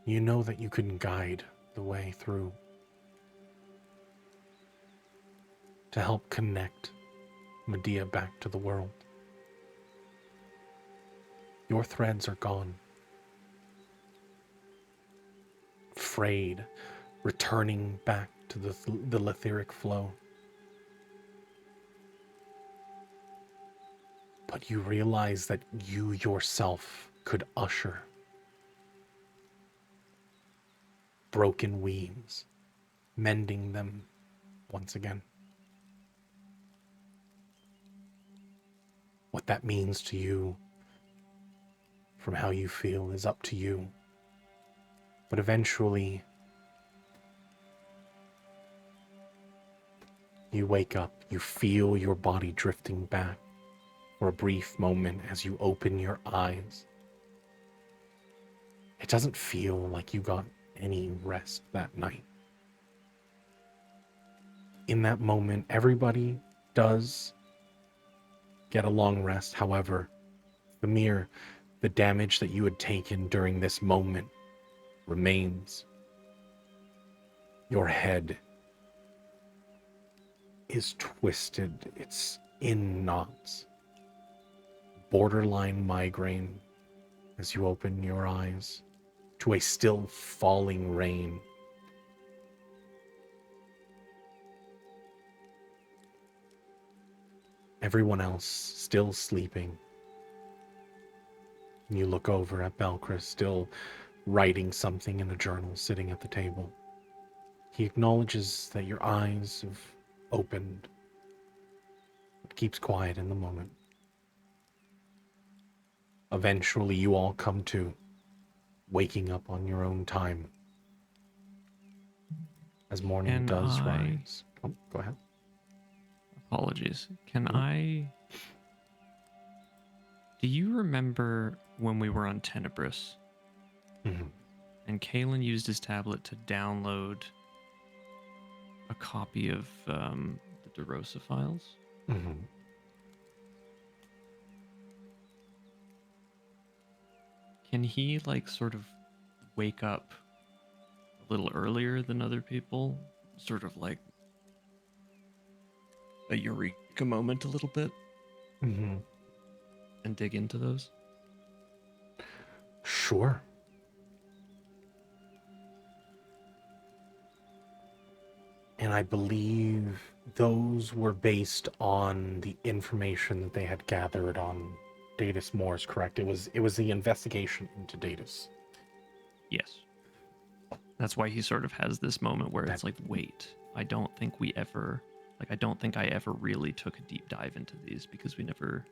You know that you can guide the way through to help connect Medea back to the world. Your threads are gone. Frayed, returning back to the letheric flow. But you realize that you yourself could usher broken weaves, mending them once again. What that means to you, from how you feel, is up to you. But eventually, you wake up, you feel your body drifting back for a brief moment as you open your eyes. It doesn't feel like you got any rest that night. In that moment, everybody does get a long rest. However, the damage that you had taken during this moment remains. Your head is twisted. It's in knots. Borderline migraine as you open your eyes to a still falling rain. Everyone else still sleeping. You look over at Balcris, still writing something in a journal, sitting at the table. He acknowledges that your eyes have opened, but keeps quiet in the moment. Eventually, you all come to, waking up on your own time as morning does rise. Oh, go ahead. Apologies. Can No. Do you remember when we were on Tenebris Mm-hmm. and Kalen used his tablet to download a copy of the DeRosa files? Mm-hmm. Can he sort of wake up a little earlier than other people? Sort of like a eureka moment a little bit Mm-hmm. and dig into those? Sure. And I believe those were based on the information that they had gathered on Datus Morse, correct? It was the investigation into Datus. Yes. That's why he sort of has this moment where it's like, wait, I don't think I ever really took a deep dive into these because we never,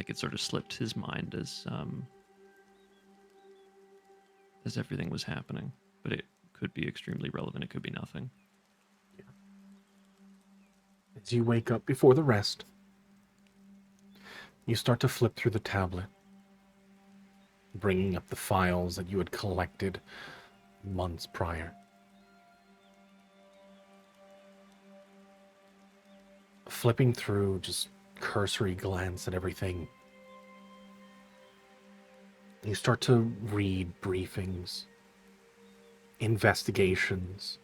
it sort of slipped his mind as everything was happening. But it could be extremely relevant. It could be nothing. As you wake up before the rest, you start to flip through the tablet, bringing up the files that you had collected months prior. Flipping through, just cursory glance at everything. You start to read briefings, investigations.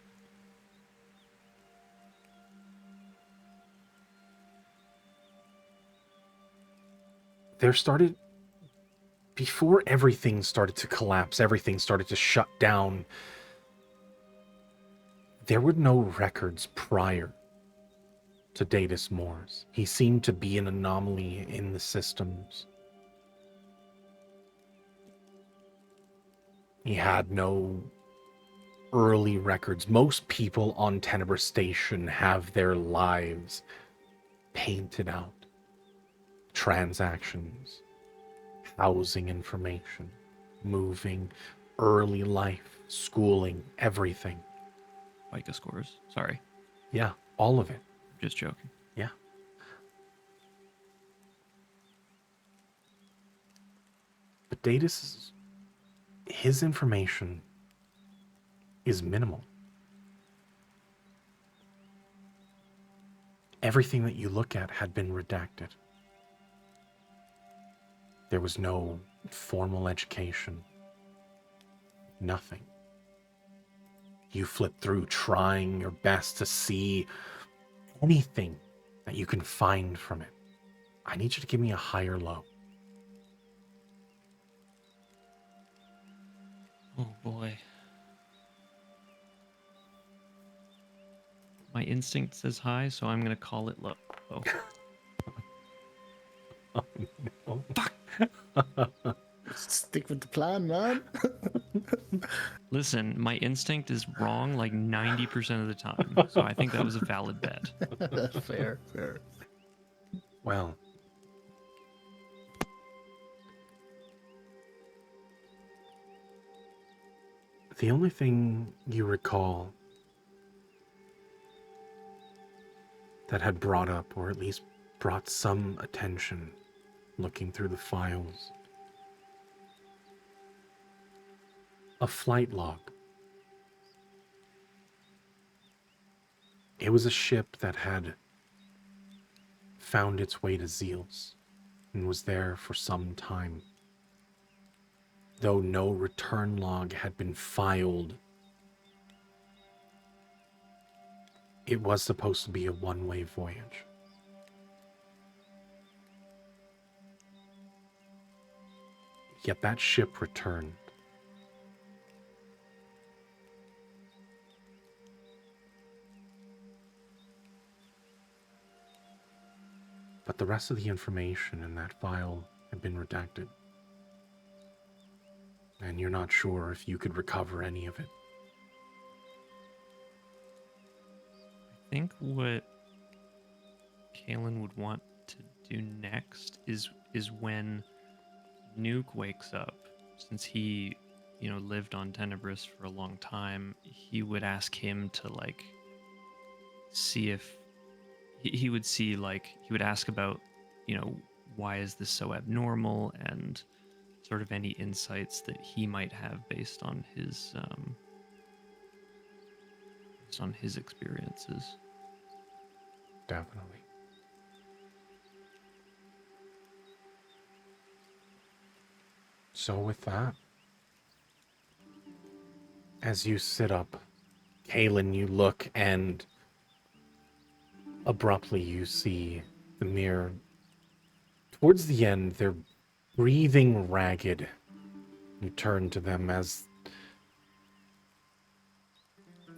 Before everything started to collapse, everything started to shut down, there were no records prior to Datus Morse. He seemed to be an anomaly in the systems. He had no early records. Most people on Tenebrae Station have their lives painted out. Transactions, housing information, moving, early life, schooling, everything. FICA scores. Sorry, Yeah, all of it. just joking. Yeah. But Datus, his information is minimal. Everything that you look at had been redacted. There was no formal education. Nothing. You flip through trying your best to see anything that you can find from it. I need you to give me a high or low. Oh boy. My instinct says high, so I'm gonna call it low. Oh, no. Fuck. Stick with the plan, man. Listen, my instinct is wrong like 90% of the time, so I think that was a valid bet. Fair, fair. Well, the only thing you recall that had brought up, or at least brought some attention looking through the files, a flight log. It was a ship that had found its way to Zeals and was there for some time. Though no return log had been filed, it was supposed to be a one-way voyage. Yet that ship returned. But the rest of the information in that file had been redacted. And you're not sure if you could recover any of it. I think what Kalen would want to do next is when Nuke wakes up, since he, lived on Tenebris for a long time, he would ask him to like see if he would see he would ask about, why is this so abnormal, and sort of any insights that he might have based on his experiences. Definitely. So with that, as you sit up, Kalen, you look and abruptly you see the mirror. Towards the end, they're breathing ragged. You turn to them as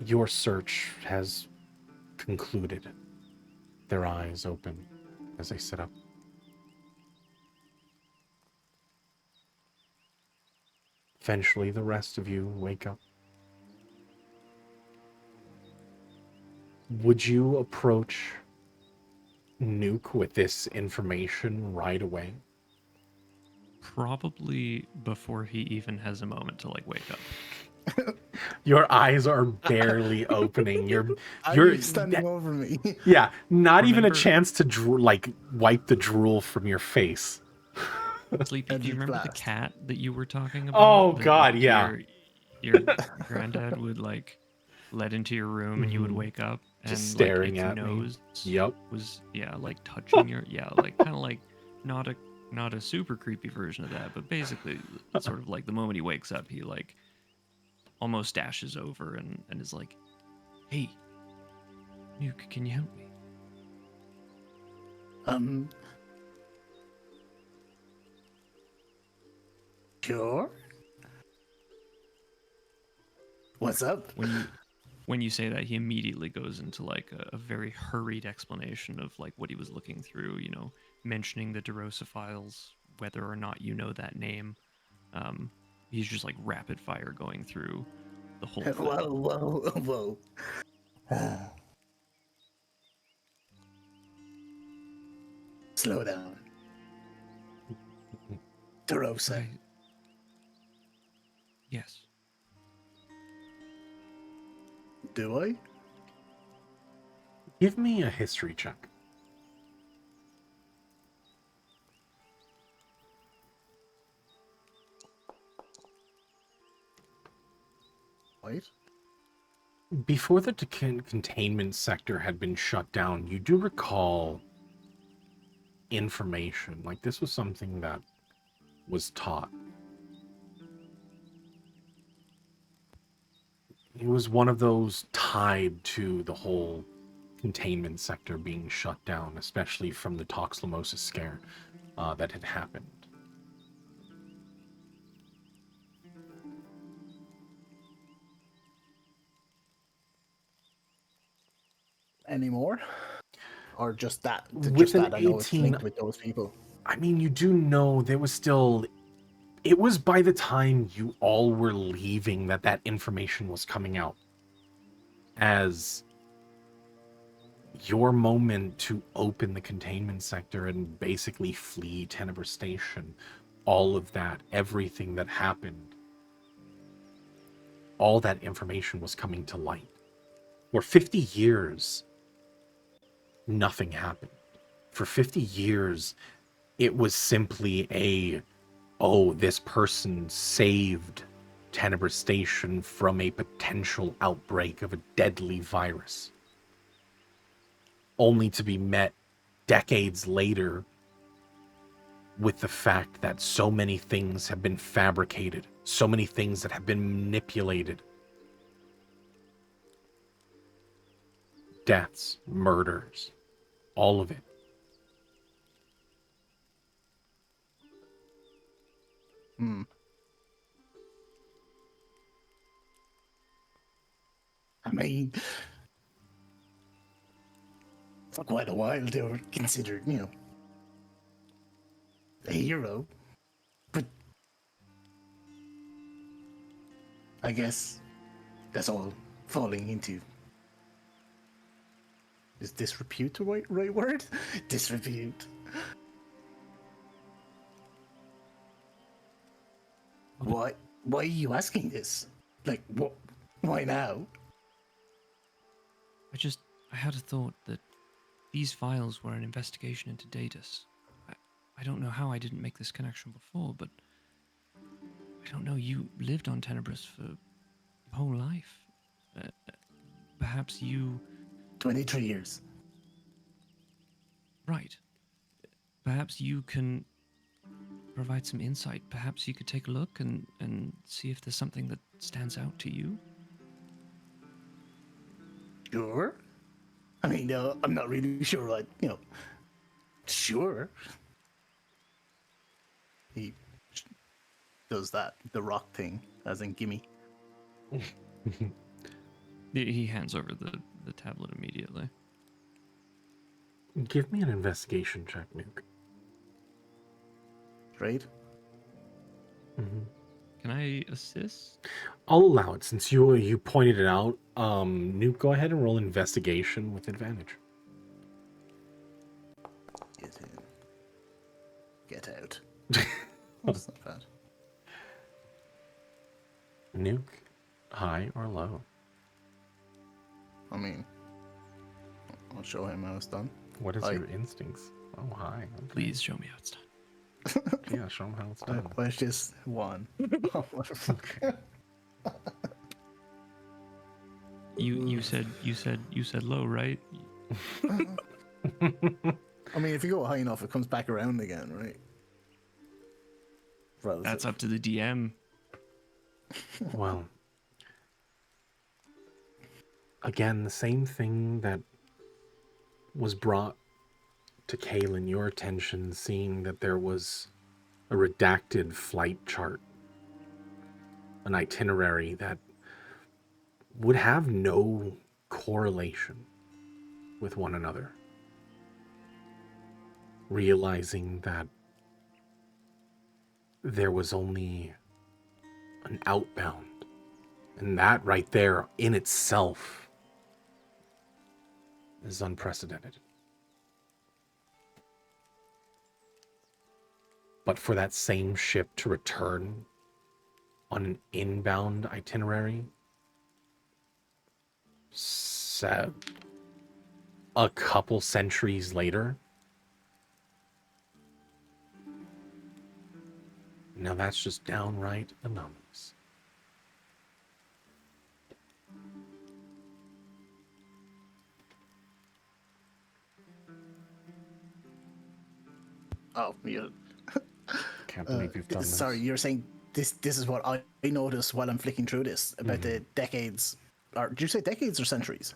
your search has concluded. Their eyes open as they sit up. Eventually, the rest of you wake up. Would you approach Nuke with this information right away? Probably before he even has a moment to wake up. Your eyes are barely opening. Are You're you standing over me? yeah, not even a Remember- chance to wipe the drool from your face. Sleepy, do you Eldritch remember the Blast. cat that you were talking about? Oh, that, God, yeah. Your granddad would let into your room, and you would Mhm. wake up and Just staring its at me. nose Yep. was touching your kind of not a super creepy version of that, but basically sort of the moment he wakes up, he almost dashes over and is like, "Hey, Nuke, can you help me?" Sure. What's up? When you say that, he immediately goes into a very hurried explanation of what he was looking through, mentioning the DeRosa files, whether or not you know that name, He's just like rapid fire going through the whole thing. Whoa. Slow down. Derosa. I- Yes. Do I? Give me a history check. Wait. Before the containment sector had been shut down, you do recall information. Like, this was something that was taught. It was one of those tied to the whole containment sector being shut down, especially from the Toxlamosis scare that had happened. Anymore? Or just that? With Just an that I know it's 18 linked with those people. I mean, you do know there was still... It was by the time you all were leaving that information was coming out. As your moment to open the containment sector and basically flee Tenebrae Station, all of that, everything that happened, all that information was coming to light. For 50 years, nothing happened. For 50 years, it was simply oh, this person saved Tenebrae Station from a potential outbreak of a deadly virus. Only to be met decades later with the fact that so many things have been fabricated, so many things that have been manipulated. Deaths, murders, all of it. I mean, for quite a while they were considered, a hero. But I guess that's all falling into... Is disrepute the right word? Disrepute. Why are you asking this? Like, what? Why now? I had a thought that these files were an investigation into Datus. I don't know how I didn't make this connection before, but I don't know, you lived on Tenebris for your whole life. Perhaps you... 23 years. Right. Perhaps you can provide some insight. Perhaps you could take a look and see if there's something that stands out to you. Sure. I mean, I'm not really sure what, sure. He does that, the rock thing, as in gimme. He hands over the tablet immediately. Give me an investigation check, Nuke. Right? Can I assist? I'll allow it since you pointed it out. Nuke, go ahead and roll investigation with advantage. Get in. Get out. That's not bad. Nuke, high or low? I mean, I'll show him how it's done. What is High. your instincts? Oh, high. Okay. Please show me how it's done. Yeah, show him how it's done. Where's just one? Oh, motherfucker. You said low, right? I mean, if you go high enough, it comes back around again, right? Relative. That's up to the DM. Well, again, the same thing that was brought to Kaylin, your attention, seeing that there was a redacted flight chart, an itinerary that would have no correlation with one another. Realizing that there was only an outbound. And that right there in itself is unprecedented. But for that same ship to return on an inbound itinerary, a couple centuries later, now that's just downright anomalous. Oh, yeah. Can't believe you've done this. Sorry, you're saying this is what I noticed while I'm flicking through this about the decades, or did you say decades or centuries?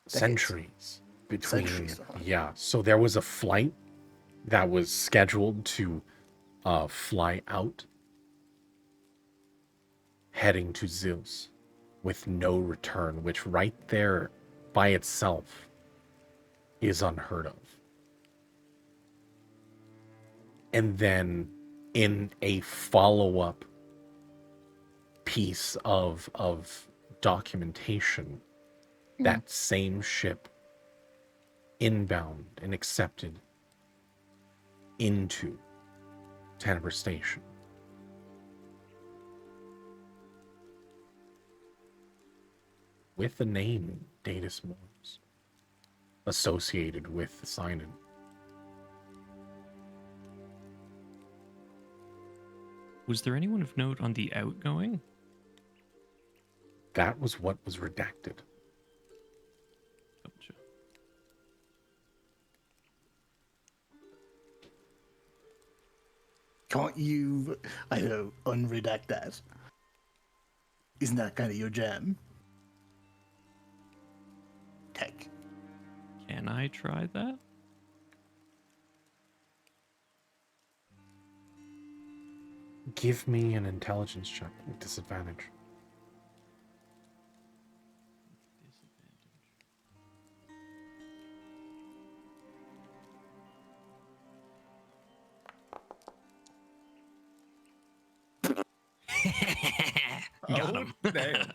Centuries between. Centuries. Yeah, so there was a flight that was scheduled to fly out, heading to Zeus, with no return, which right there by itself is unheard of. And then in a follow-up piece of documentation, that same ship inbound and accepted into Tenebris Station. With the name Datus Mors associated with the sign-in. Was there anyone of note on the outgoing? That was what was redacted. Gotcha. Can't you, I don't know, unredact that? Isn't that kind of your jam? Tech. Can I try that? Give me an intelligence check with disadvantage. Got him. Damn.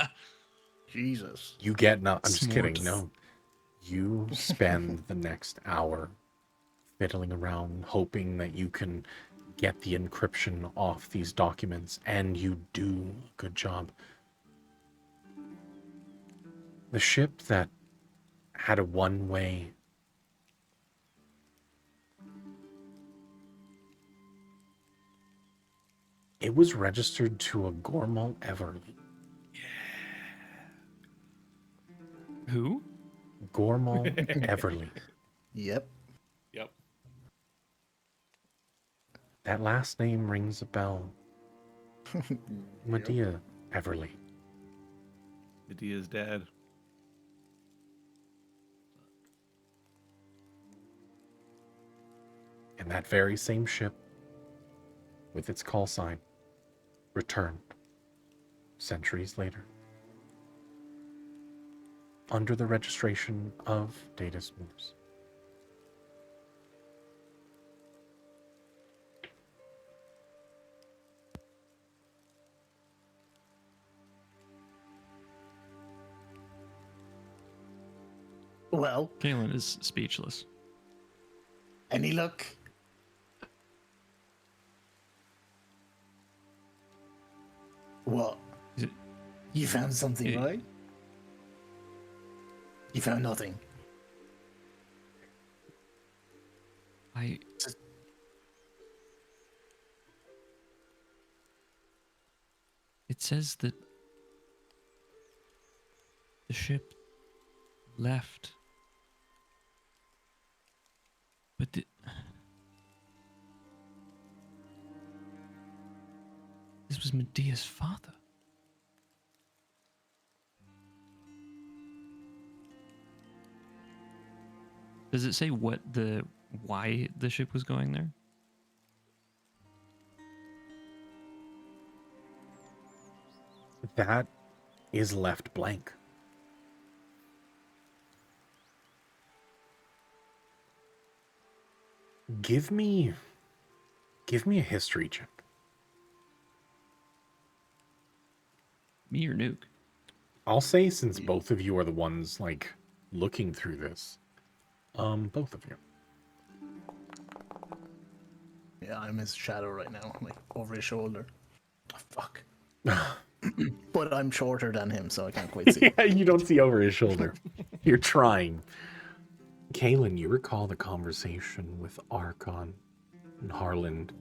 Jesus. You get no. I'm just kidding. S'mores. No, you spend the next hour fiddling around, hoping that you can get the encryption off these documents, and you do a good job. The ship that had a one-way it was registered to a Gormal Everly. Who? Gormal Everly. Yep. Yep. That last name rings a bell. Medea Everly. Medea's dad. And that very same ship, with its call sign, returned centuries later under the registration of Datus Mors. Well, Galen is speechless. any luck? What? Is it- You found something, Yeah. right? You found nothing. I. It says that the ship left, but this was Medea's father. Does it say why the ship was going there? That is left blank. Give me a history check. Me or Nuke? I'll say, since both of you are the ones like looking through this, both of you. Yeah, I'm his shadow right now, like over his shoulder. Oh, fuck. But I'm shorter than him, so I can't quite see. Yeah, you don't see over his shoulder. You're trying. Kaylin, you recall the conversation with Archon and Harland.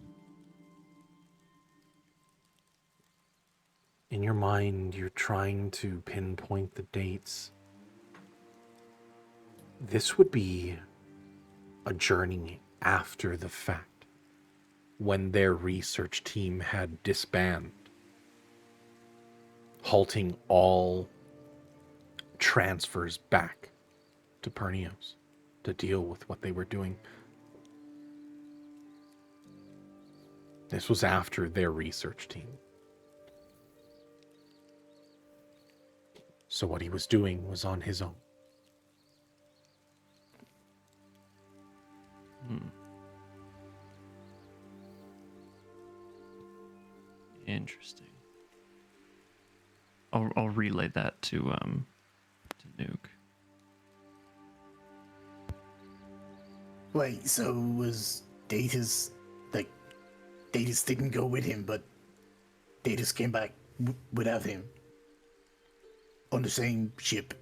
In your mind, you're trying to pinpoint the dates. This would be a journey after the fact, when their research team had disbanded, halting all transfers back to Pernios to deal with what they were doing. This was after their research team. So what he was doing was on his own. Interesting. I'll relay that to Nuke. Wait, so was Data's, like, Data's didn't go with him, but Data's came back without him? On the same ship?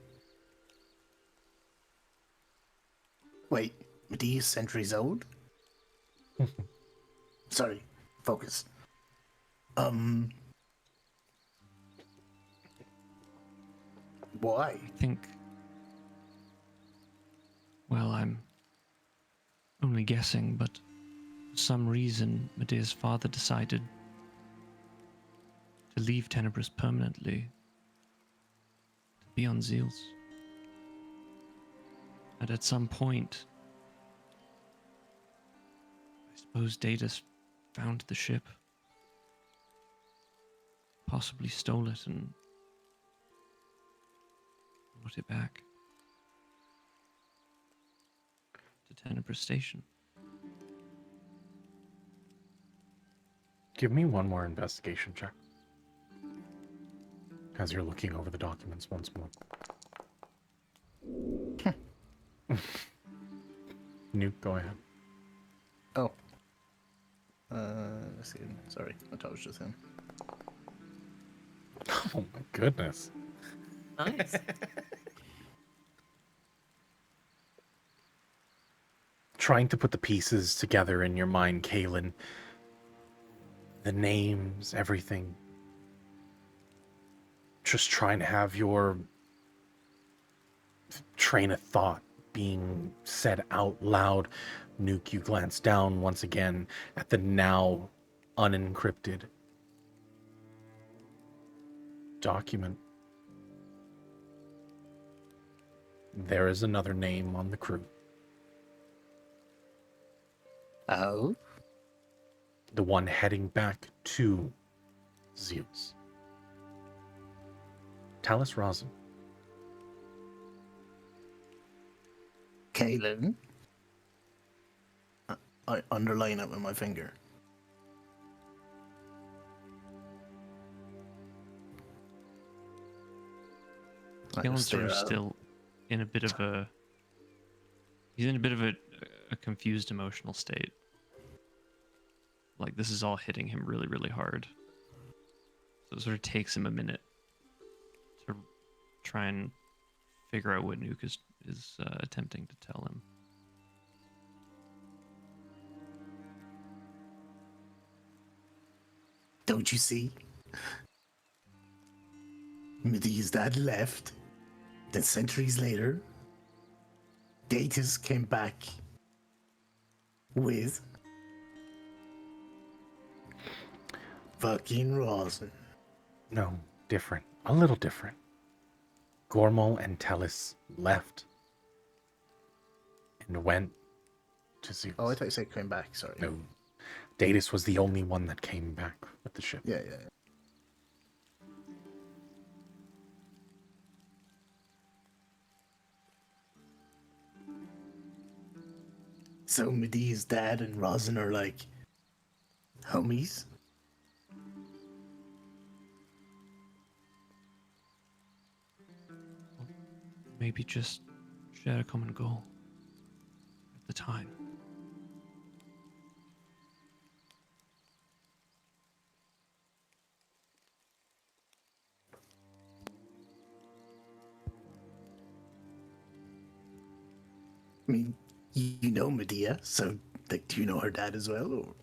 Wait, Medea's centuries old? Sorry, focus. Why? I think. Well, I'm only guessing, but for some reason, Medea's father decided to leave Tenebris permanently, to be on Zeals. And at some point, I suppose Datus found the ship, possibly stole it and brought it back to Tenebris Station. Give me one more investigation check, as you're looking over the documents once more. Nuke, go ahead. Oh. Let's see. Sorry, I thought it was just him. Oh my goodness. Nice. Trying to put the pieces together in your mind, Kaylin. The names, everything. Just trying to have your train of thought being said out loud. Nuke, you glance down once again at the now unencrypted document. There is another name on the crew. Oh? The one heading back to Zeus. Talus Rosin. Kaylin? I underline it with my finger. Kaelin's sort of still in a bit of a... He's in a bit of a confused emotional state. Like, this is all hitting him really, really hard. So it sort of takes him a minute to try and figure out what Nuke is attempting to tell him. Don't you see? Medea's dad left. Then centuries later, Datus came back with fucking Rosin. No, different. A little different. Gormal and Tellus left and went to Zeus. Oh, I thought you said came back, sorry. No. Datus was the only one that came back with the ship. Yeah. So Medea's dad and Rosin are like homies? Maybe just share a common goal at the time. I mean, you know Medea, so like, do you know her dad as well?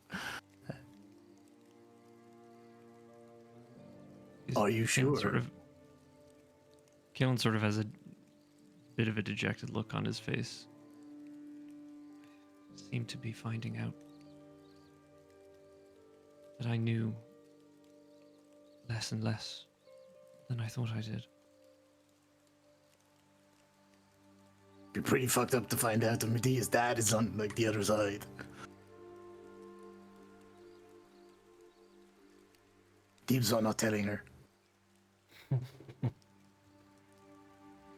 Or are you Kalen sure? Kalen sort of has a bit of a dejected look on his face. Seemed to be finding out that I knew less and less than I thought I did. Be pretty fucked up to find out that Medea's dad is on like the other side. Deeps are not telling her. Of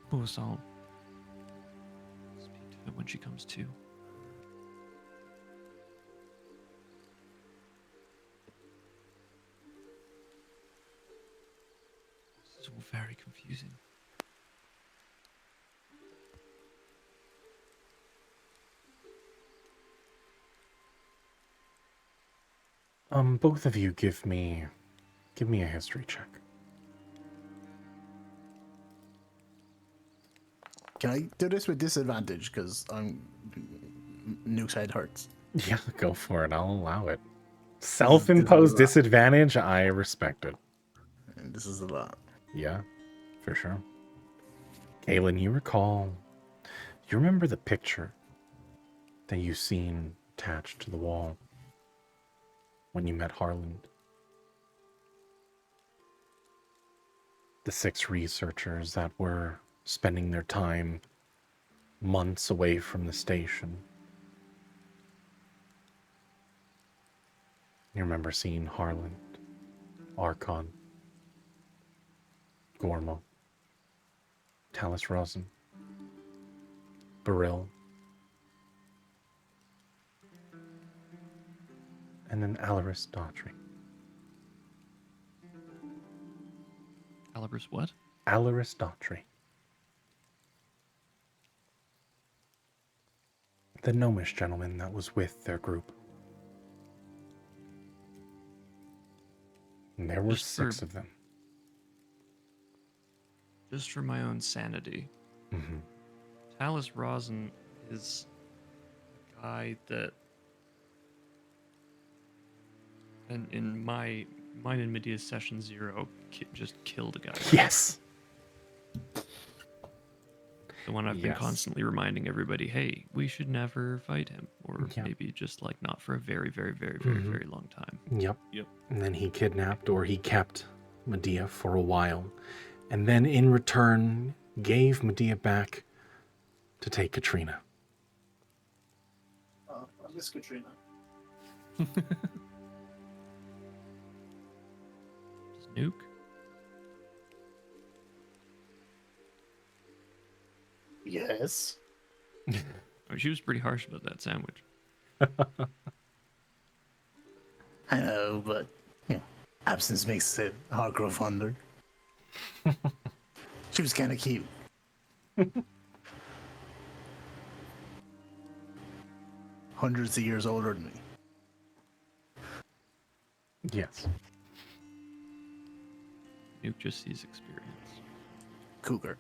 course, I'll speak to her when she comes to. This is all very confusing. Both of you give me a history check. Can I do this with disadvantage? Because I'm Nuke's head hurts. Yeah, go for it. I'll allow it. This is Self-imposed a lot. disadvantage, I respect it. And this is a lot. Yeah, for sure. Kaylin, you remember the picture that you seen attached to the wall when you met Harland? The 6 researchers that were spending their time months away from the station. You remember seeing Harland, Archon, Gormo, Talus Rosin, Beryl, and then Alaris Daughtry. Caliber's what? Alaris Daughtry. The gnomish gentleman that was with their group. And there were Just 6 for- of them. Just for my own sanity, Mm-hmm. Talus Rosin is a guy that, and in mine and Medea's session 0, just killed a guy. Yes. The one I've been Yes. constantly reminding everybody, hey, we should never fight him, or Yeah. maybe just like not for a very, very, very, very, Mhm. very long time. Yep. Yep. And then he kidnapped, or he kept Medea for a while. And then in return, gave Medea back to take Katrina. Oh, I miss Katrina. Does Nuke? Yes. Oh, she was pretty harsh about that sandwich. I know, but absence makes it hard grow fonder. She was kind of cute. Hundreds of years older than me. Yes. Nuke just sees experience. Cougar.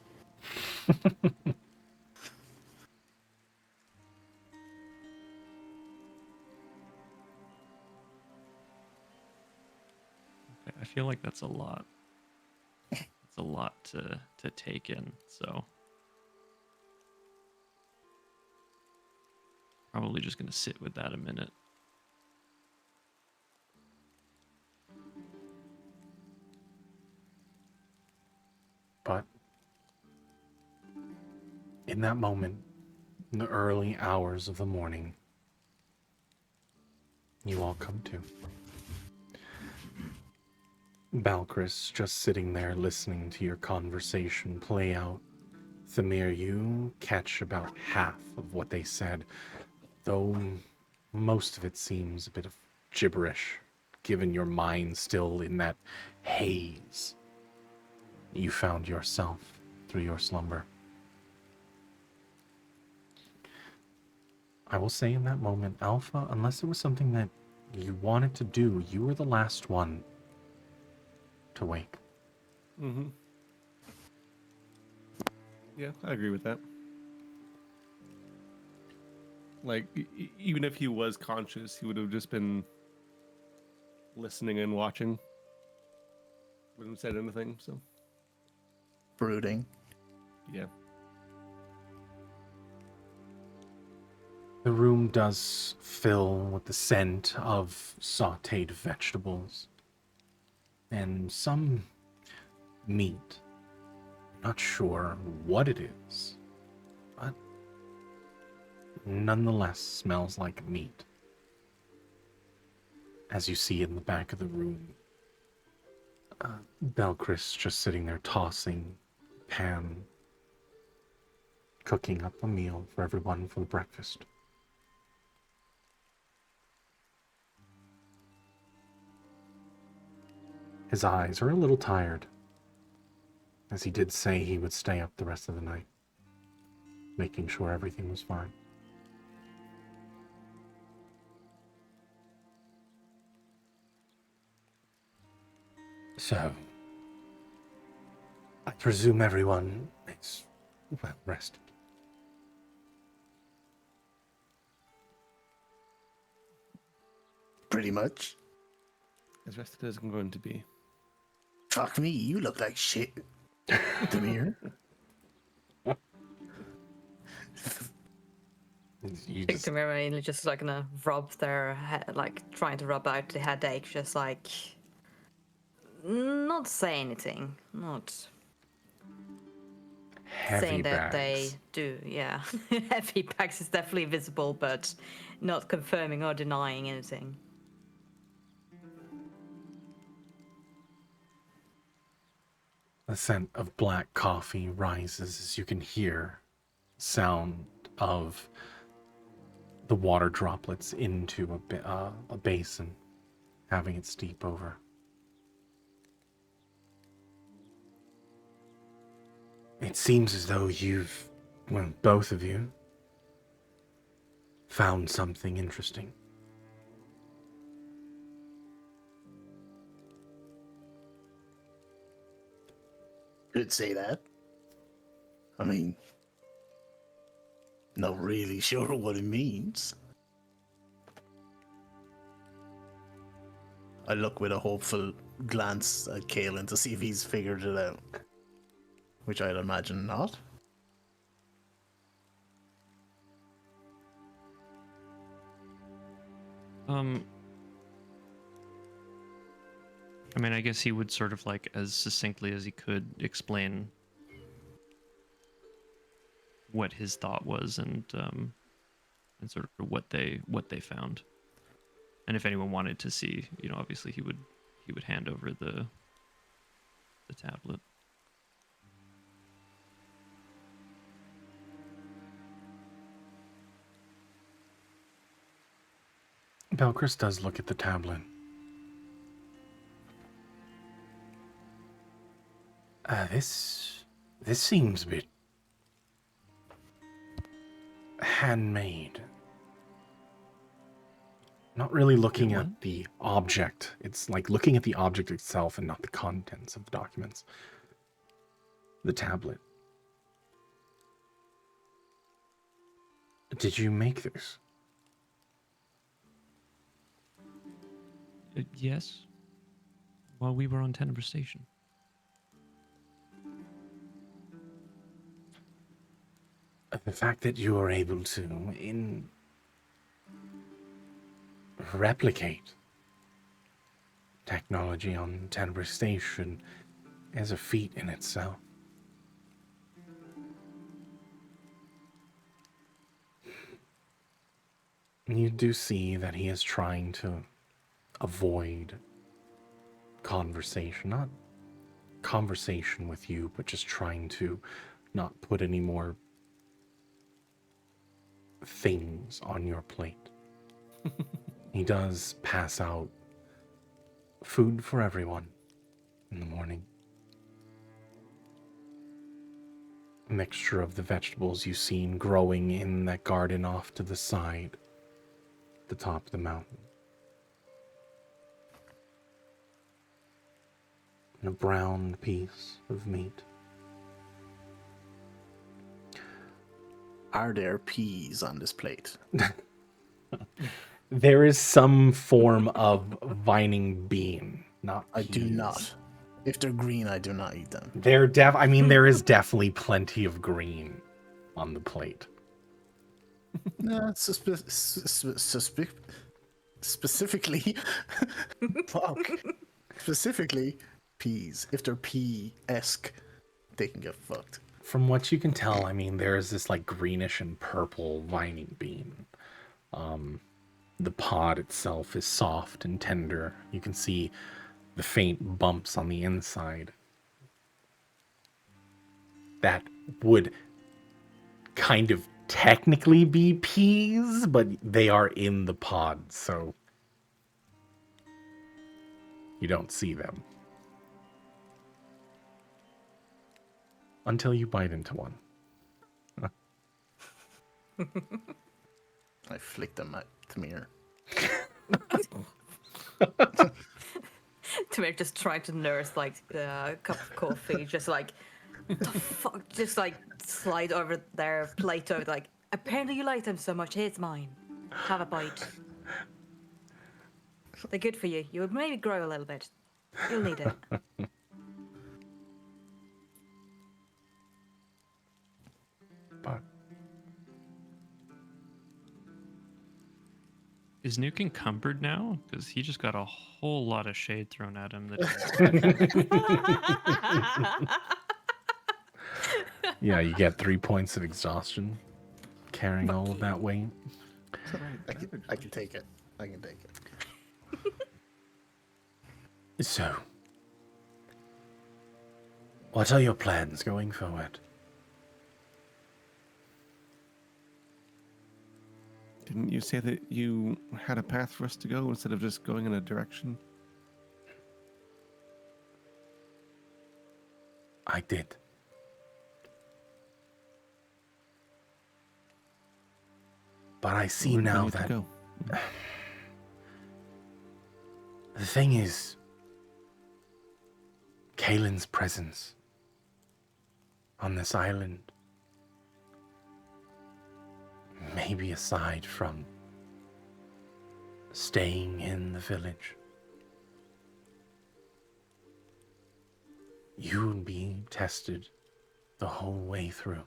Okay, I feel like that's a lot. It's a lot to take in, so probably just gonna sit with that a minute. But in that moment, in the early hours of the morning, you all come to. Balkris just sitting there listening to your conversation play out. Thamir, you catch about half of what they said, though most of it seems a bit of gibberish, given your mind still in that haze you found yourself through your slumber. I will say in that moment, Alpha, unless it was something that you wanted to do, you were the last one to wake. Mm-hmm. Yeah, I agree with that. Like, even if he was conscious, he would have just been listening and watching. Wouldn't have said anything, so. Brooding. Yeah. The room does fill with the scent of sauteed vegetables and some meat. Not sure what it is, but nonetheless smells like meat. As you see in the back of the room, Belchris just sitting there tossing pan, cooking up a meal for everyone for breakfast. His eyes are a little tired, as he did say he would stay up the rest of the night, making sure everything was fine. So, I presume everyone is well rested. Pretty much. As rested as I'm going to be. Fuck me, you look like shit. Demir. You Think just, to me mainly just like gonna rub their head, like trying to rub out the headache, just like not say anything, not heavy saying that bags. they do. Yeah, heavy bags is definitely visible, but not confirming or denying anything. The scent of black coffee rises as you can hear sound of the water droplets into a basin, having it steep over. It seems as though you've, well, both of you, found something interesting. Could say that. I mean, not really sure what it means. I look with a hopeful glance at Kalen to see if he's figured it out. Which I'd imagine not. I mean, I guess he would sort of like as succinctly as he could explain what his thought was and sort of what they found. And if anyone wanted to see, you know, obviously he would hand over the tablet. Belchris does look at the tablet. This seems a bit handmade. Not really looking at the object. It's like looking at the object itself and not the contents of the documents. The tablet. Did you make this? Yes. While we were on Tenebris Station. The fact that you are able to replicate technology on Tenebris Station is a feat in itself. You do see that he is trying to avoid conversation, not conversation with you, but just trying to not put any more things on your plate. He does pass out food for everyone in the morning. mixture of the vegetables you've seen growing in that garden off to the side, the top of the mountain. And a brown piece of meat. Are there peas on this plate? There is some form of vining bean, not I do peas. not. If they're green, I do not eat them. There is definitely plenty of green on the plate. No, specifically, fuck. Specifically, peas. If they're pea-esque, they can get fucked. From what you can tell, I mean, there is this like greenish and purple vining bean. The pod itself is soft and tender. You can see the faint bumps on the inside. That would kind of technically be peas, but they are in the pod, so you don't see them. Until you bite into one. I flick them at Tamir. Tamir just trying to nurse like a cup of coffee, just like the fuck, just like slide over their plate over. Like, apparently you like them so much. Here's mine. Have a bite. They're good for you. You would maybe grow a little bit. You'll need it. But Is Nuke encumbered now? Because he just got a whole lot of shade thrown at him. yeah, you get 3 points of exhaustion carrying all of that weight. I can take it. I can take it. So, what are your plans going forward? Didn't you say that you had a path for us to go instead of just going in a direction? I did. But I see Where do we now need to that go? the thing is, Kalen's presence on this island, maybe aside from staying in the village, you will be tested the whole way through.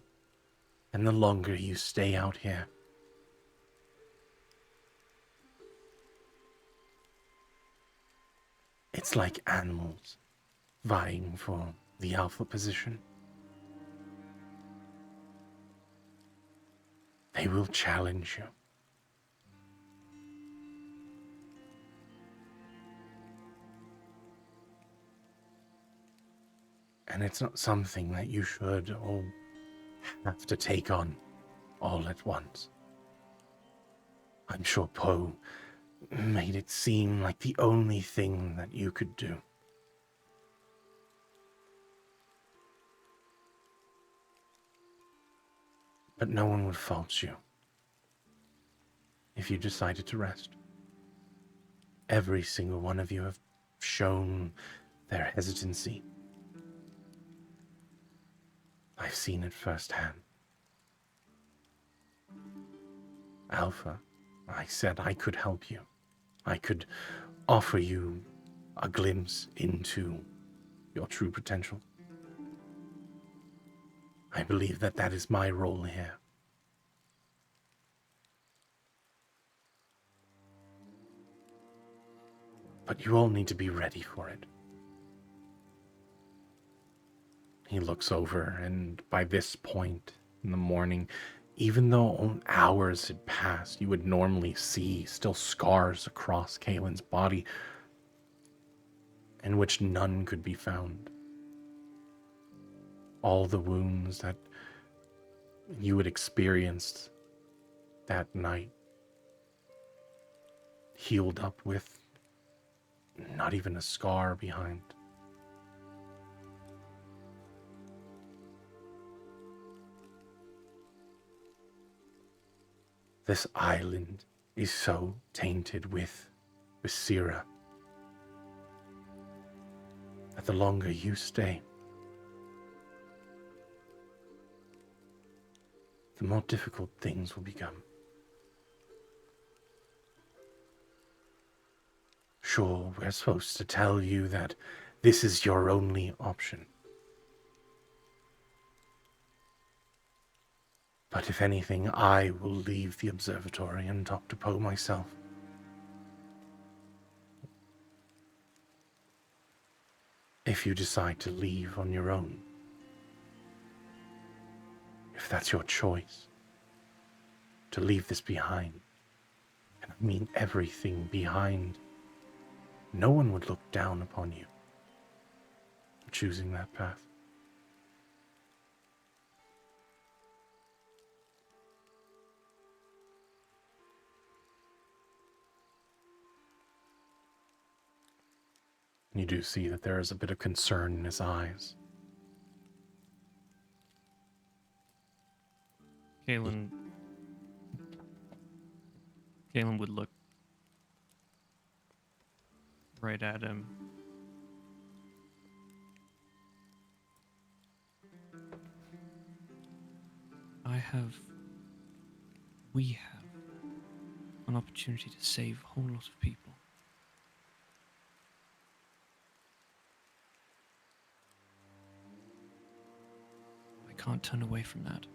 And the longer you stay out here, it's like animals vying for the alpha position. They will challenge you. And it's not something that you should or have to take on all at once. I'm sure Poe made it seem like the only thing that you could do. But no one would fault you if you decided to rest. Every single one of you have shown their hesitancy. I've seen it firsthand. Alpha, I said I could help you. I could offer you a glimpse into your true potential. I believe that that is my role here. But you all need to be ready for it. He looks over, and by this point in the morning, even though hours had passed, you would normally see still scars across Kalen's body, in which none could be found. All the wounds that you had experienced that night healed up with not even a scar behind. This island is so tainted with Sira that the longer you stay, the more difficult things will become. Sure, we're supposed to tell you that this is your only option. But if anything, I will leave the observatory and talk to Poe myself. If you decide to leave on your own, if that's your choice, to leave this behind, and I mean everything behind, no one would look down upon you for choosing that path. You do see that there is a bit of concern in his eyes. Kalen would look right at him. We have an opportunity to save a whole lot of people. I can't turn away from that.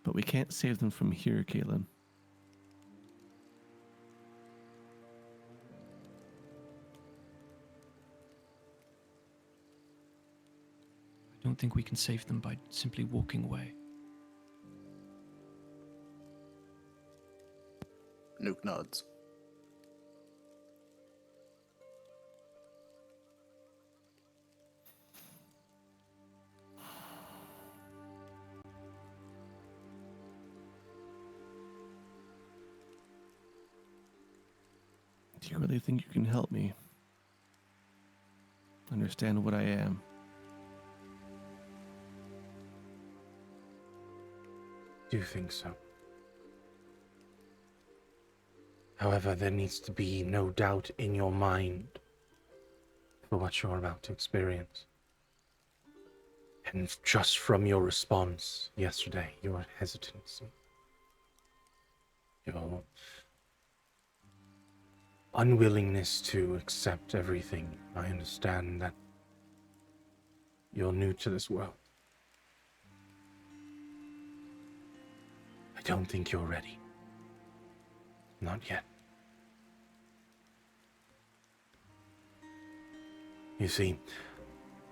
But we can't save them from here, Kalen. I don't think we can save them by simply walking away. Nuke nods. Do you really think you can help me understand what I am? Do think so. However, there needs to be no doubt in your mind for what you're about to experience. And just from your response yesterday, your hesitancy, your unwillingness to accept everything, I understand that you're new to this world. I don't think you're ready. Not yet. You see,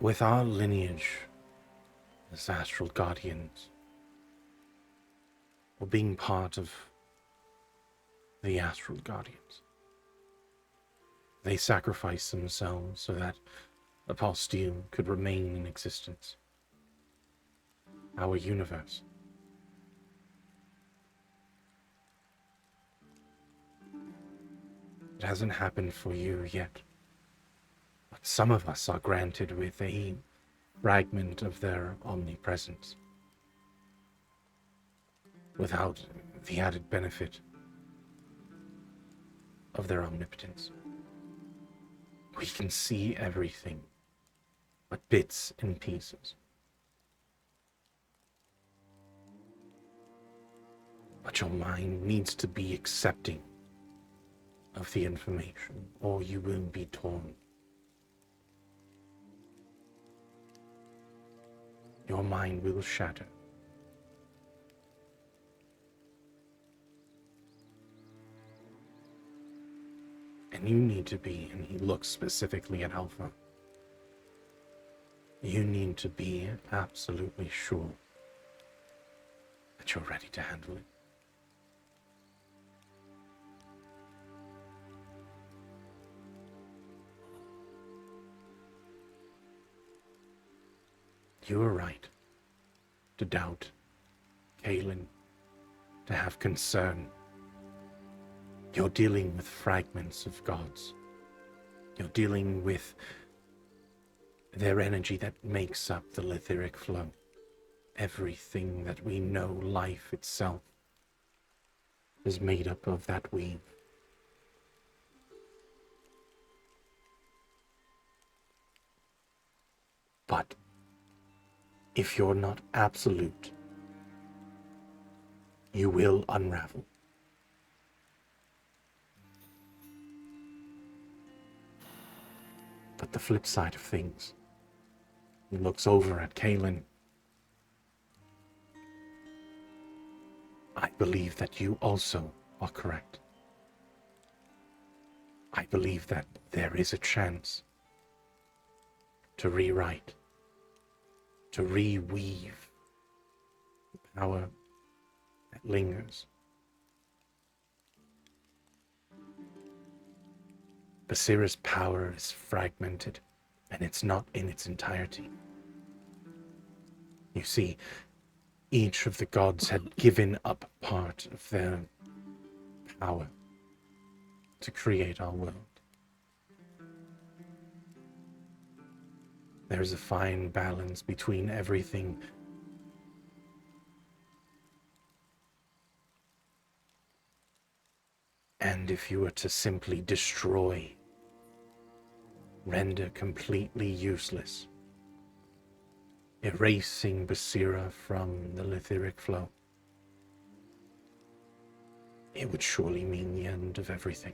with our lineage as astral guardians, or being part of the astral guardians, they sacrificed themselves so that Apostille could remain in existence. Our universe. It hasn't happened for you yet. But some of us are granted with a fragment of their omnipresence, without the added benefit of their omnipotence. We can see everything, but bits and pieces. But your mind needs to be accepting of the information, or you will be torn. Your mind will shatter. And you need to be, and he looks specifically at Alpha, you need to be absolutely sure that you're ready to handle it. You were right to doubt, Kalen, to have concern. You're dealing with fragments of gods. You're dealing with their energy that makes up the Letheric flow. everything that we know, life itself, is made up of that weave. But if you're not absolute, you will unravel. But the flip side of things, he looks over at Kaelin. I believe that you also are correct. I believe that there is a chance to rewrite, to reweave the power that lingers. Basira's power is fragmented, and it's not in its entirety. You see, each of the gods had given up part of their power to create our world. There's a fine balance between everything. And if you were to simply destroy, render completely useless, erasing Basira from the Letheric flow, it would surely mean the end of everything.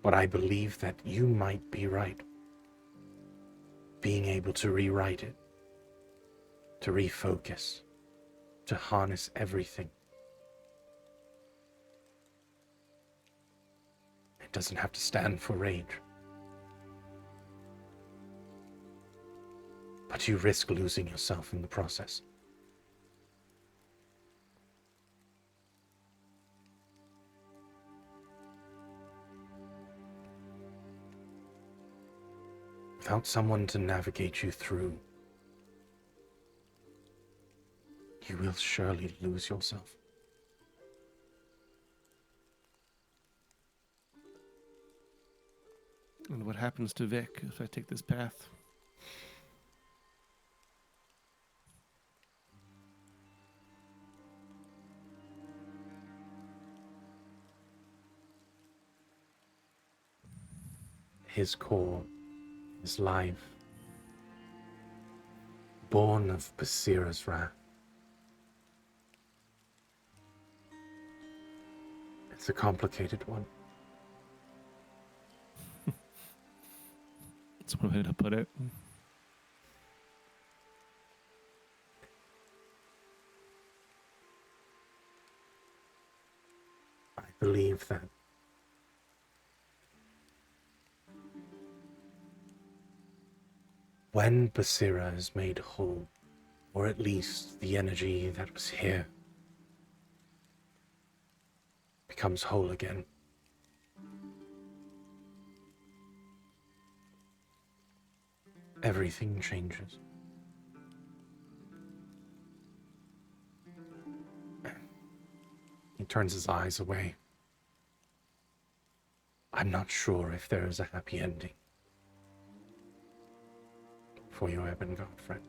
But I believe that you might be right. Being able to rewrite it, to refocus, to harness everything. It doesn't have to stand for rage. But you risk losing yourself in the process. Without someone to navigate you through, you will surely lose yourself. And what happens to Vic if I take this path? His core, his life, born of Basira's wrath. It's a complicated one. That's one way to put it. I believe that when Basira is made whole, or at least the energy that was here becomes whole again, everything changes. He turns his eyes away. I'm not sure if there is a happy ending for your Ebon God friend.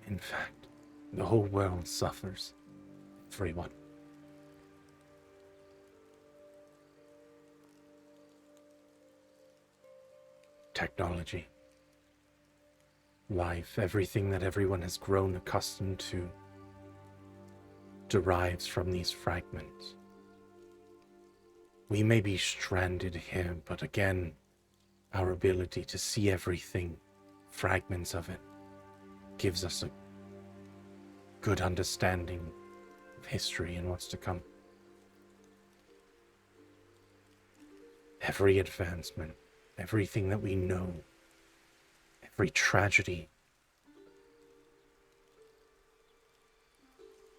In fact, the whole world suffers. Everyone. Technology, life, everything that everyone has grown accustomed to derives from these fragments. We may be stranded here, but again, our ability to see everything, fragments of it, gives us a good understanding of history and what's to come. Every advancement, everything that we know, every tragedy,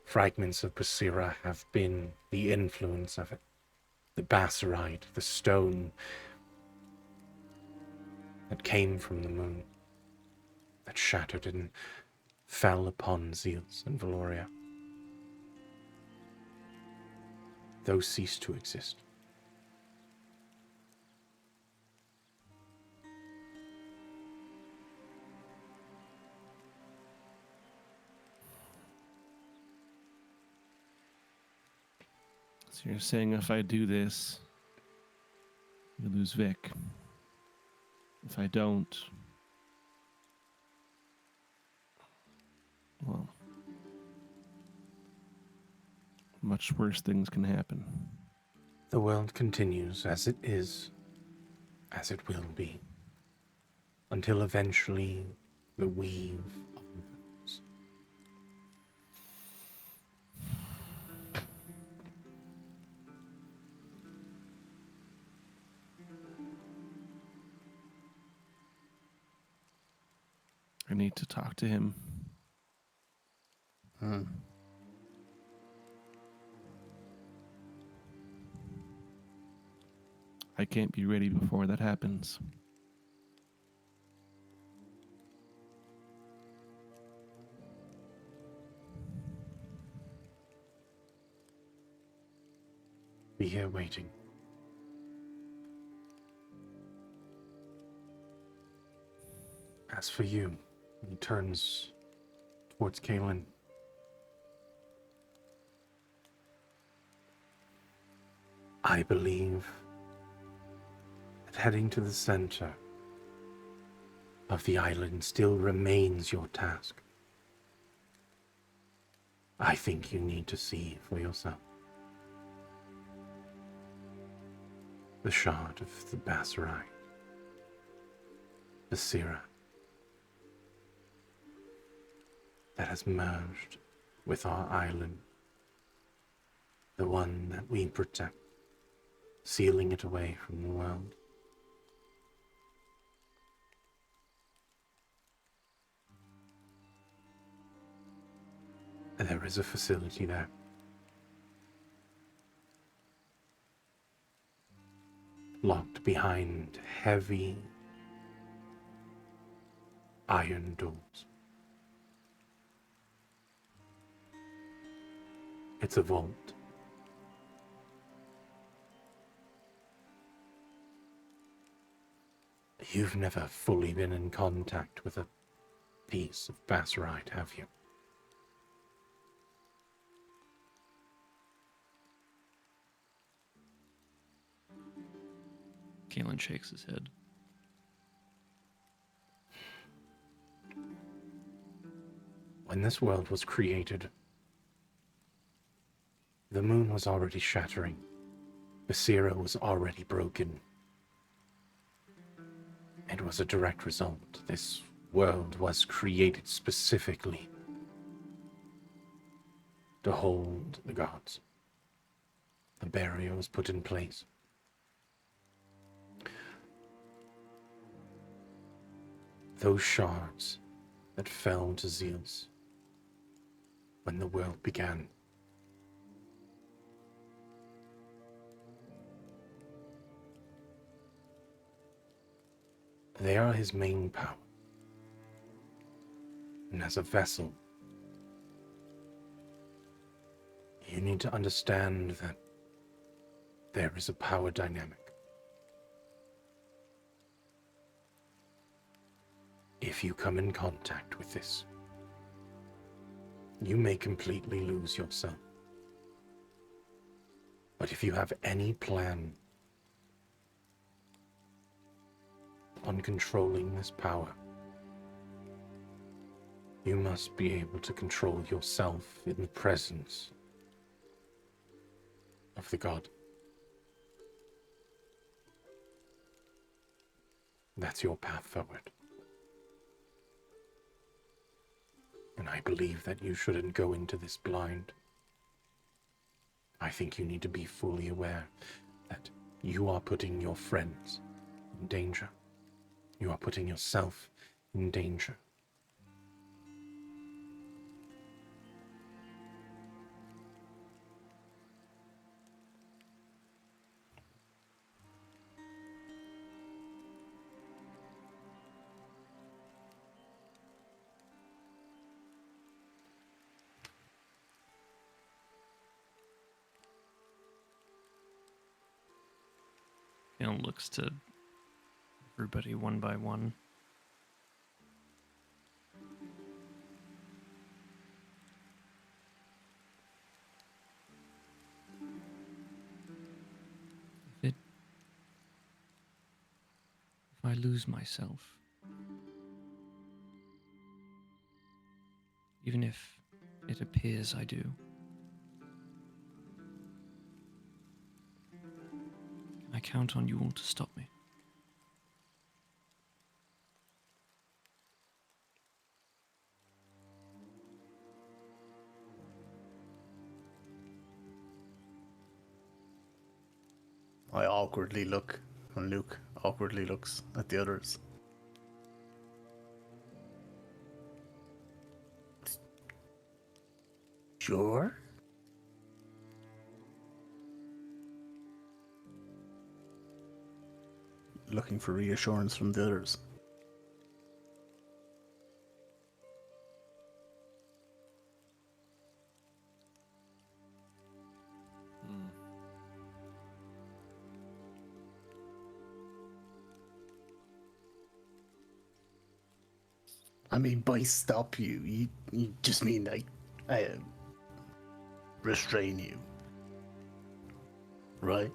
fragments of Basira have been the influence of it. The basarite, the stone, that came from the moon, that shattered and fell upon Zeals and Valoria. Those ceased to exist. So you're saying if I do this, you lose Vic. If I don't, well, much worse things can happen. The world continues as it is, as it will be, until eventually the weave unfolds. I need to talk to him. I can't be ready before that happens. Be here waiting. As for you, he turns towards Kaelin. I believe that heading to the center of the island still remains your task. I think you need to see for yourself. The shard of the Bassarai, the Sira, that has merged with our island, the one that we protect, sealing it away from the world. There is a facility there. Locked behind heavy iron doors. It's a vault. You've never fully been in contact with a piece of Basserite, have you? Kaelin shakes his head. When this world was created, the moon was already shattering. Basira was already broken. It was a direct result. This world was created specifically to hold the gods. A barrier was put in place. Those shards that fell to Zeals when the world began. They are his main power. And as a vessel, you need to understand that there is a power dynamic. If you come in contact with this, you may completely lose yourself. But if you have any plan on controlling this power, you must be able to control yourself in the presence of the god. That's your path forward. And I believe that you shouldn't go into this blind. I think you need to be fully aware that you are putting your friends in danger. You are putting yourself in danger. Kalen looks to everybody one by one. If I lose myself, even if it appears I do, can I count on you all to stop me? I awkwardly look, and Luke awkwardly looks at the others. Sure? Looking for reassurance from the others. I mean, by stop you just mean like, restrain you, right?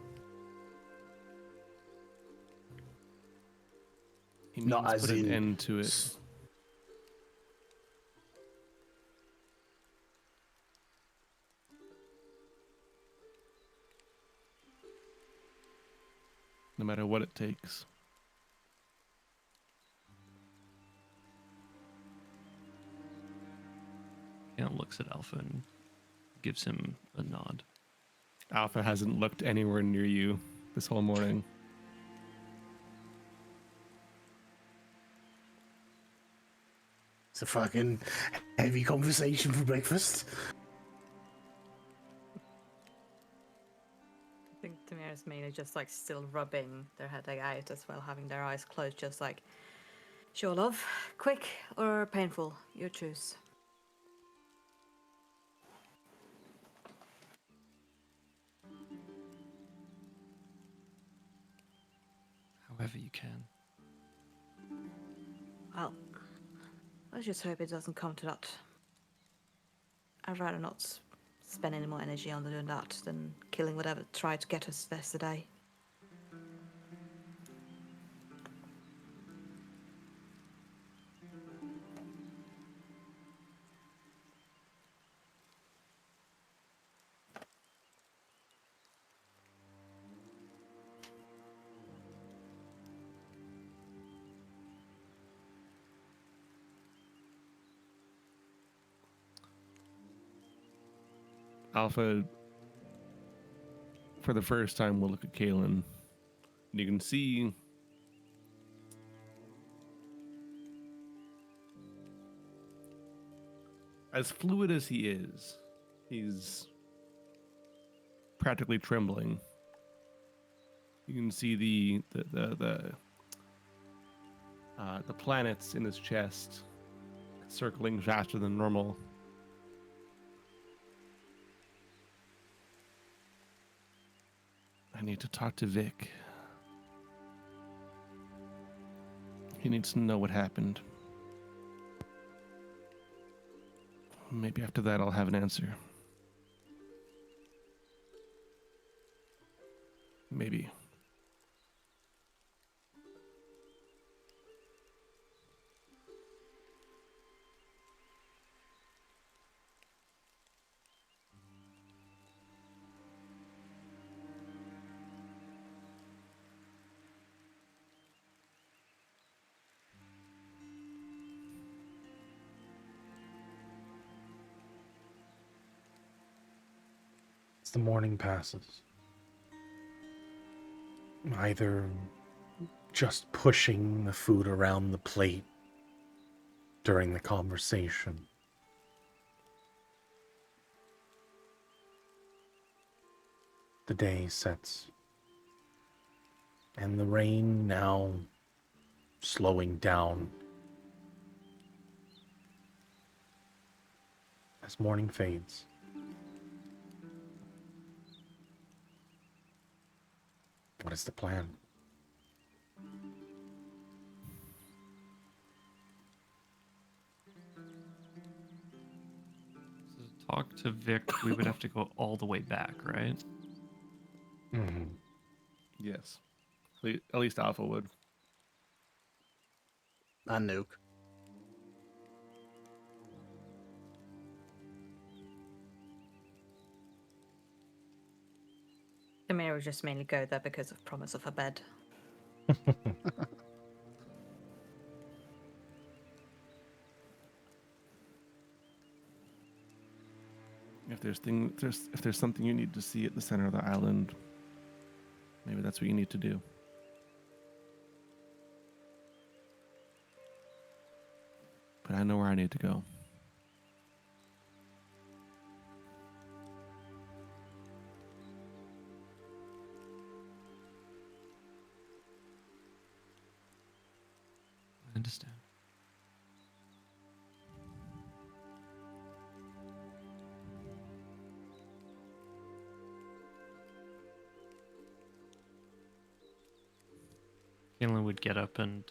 He means Not as put an in end to it. No matter what it takes. Kalen looks at Alpha and gives him a nod. Alpha hasn't looked anywhere near you this whole morning. It's a fucking heavy conversation for breakfast. I think Tamira's mainly just like still rubbing their headache out as well, having their eyes closed, just like, sure, love, quick or painful, you choose. However you can. Well, let's just hope it doesn't come to that. I'd rather not spend any more energy on doing that than killing whatever tried to get us yesterday. Alpha, for the first time, will look at Kalen. And you can see as fluid as he is, he's practically trembling. You can see the planets in his chest circling faster than normal. I need to talk to Vic. He needs to know what happened. Maybe after that I'll have an answer. Maybe. As the morning passes, either just pushing the food around the plate during the conversation, the day sets, and the rain now slowing down as morning fades. What is the plan? talk to Vic, we would have to go all the way back, right? Hmm. Yes. At least Alpha would. And Nuke. Tamir would just mainly go there because of promise of a bed. If there's something you need to see at the center of the island, maybe that's what you need to do. But I know where I need to go. I understand. Caitlin would get up and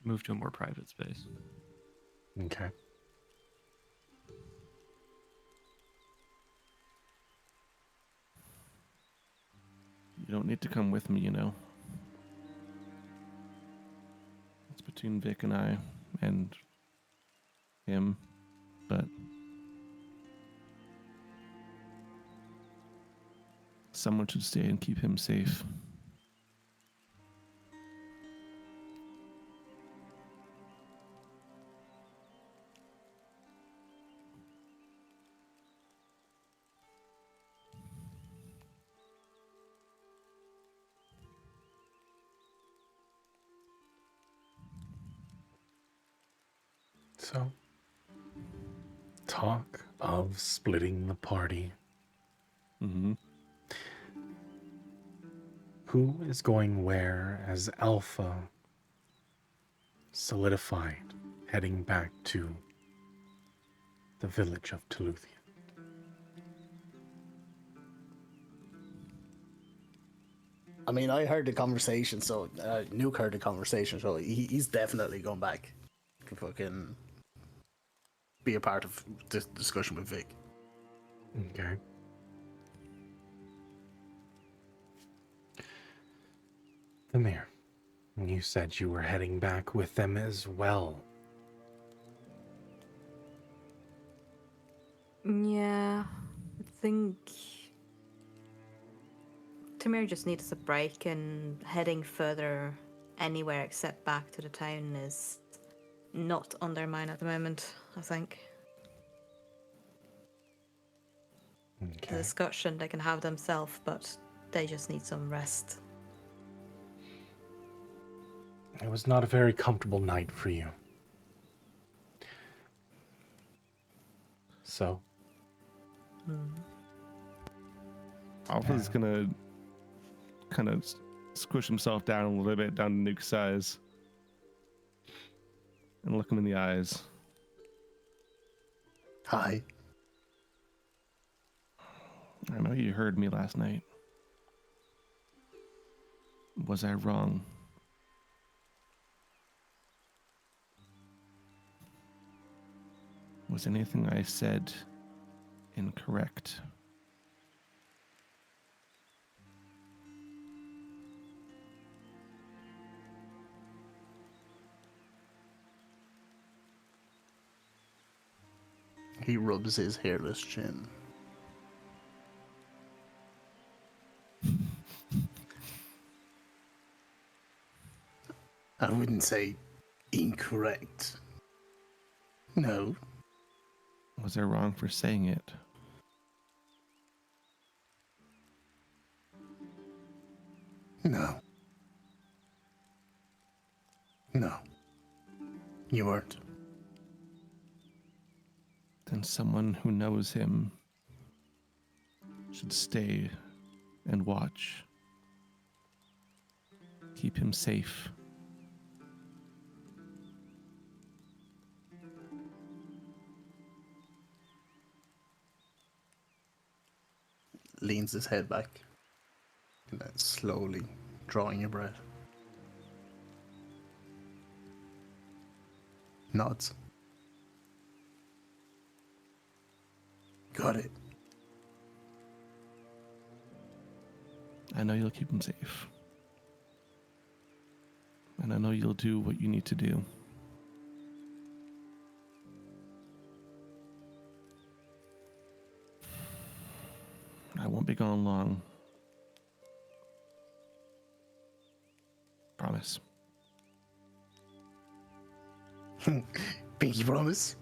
move to a more private space. Okay. You don't need to come with me, you know. It's between Vic and I and him, but someone should stay and keep him safe. So, talk of splitting the party. Mm-hmm. Who is going where as Alpha solidified, heading back to the village of Teluthia? I mean, I heard the conversation, so Nuke heard the conversation, so he's definitely going back to fucking be a part of this discussion with Vic. Okay. Amir, you said you were heading back with them as well. Yeah, I think Tamir just needs a break, and heading further anywhere except back to the town is not on their mind at the moment, I think. The Okay. discussion they can have themselves, but they just need some rest. It was not a very comfortable night for you. So, Alpha's Yeah. gonna kind of squish himself down a little bit, down to Nuke's size, and look him in the eyes. Hi. I know you heard me last night. Was I wrong? Was anything I said incorrect? He rubs his hairless chin. I wouldn't say incorrect. No. Was I wrong for saying it? No. No. You weren't. Then someone who knows him should stay and watch. Keep him safe. Leans his head back. And then slowly drawing a breath. Nods. Got it. I know you'll keep him safe. And I know you'll do what you need to do. I won't be gone long. Promise. Pinky promise.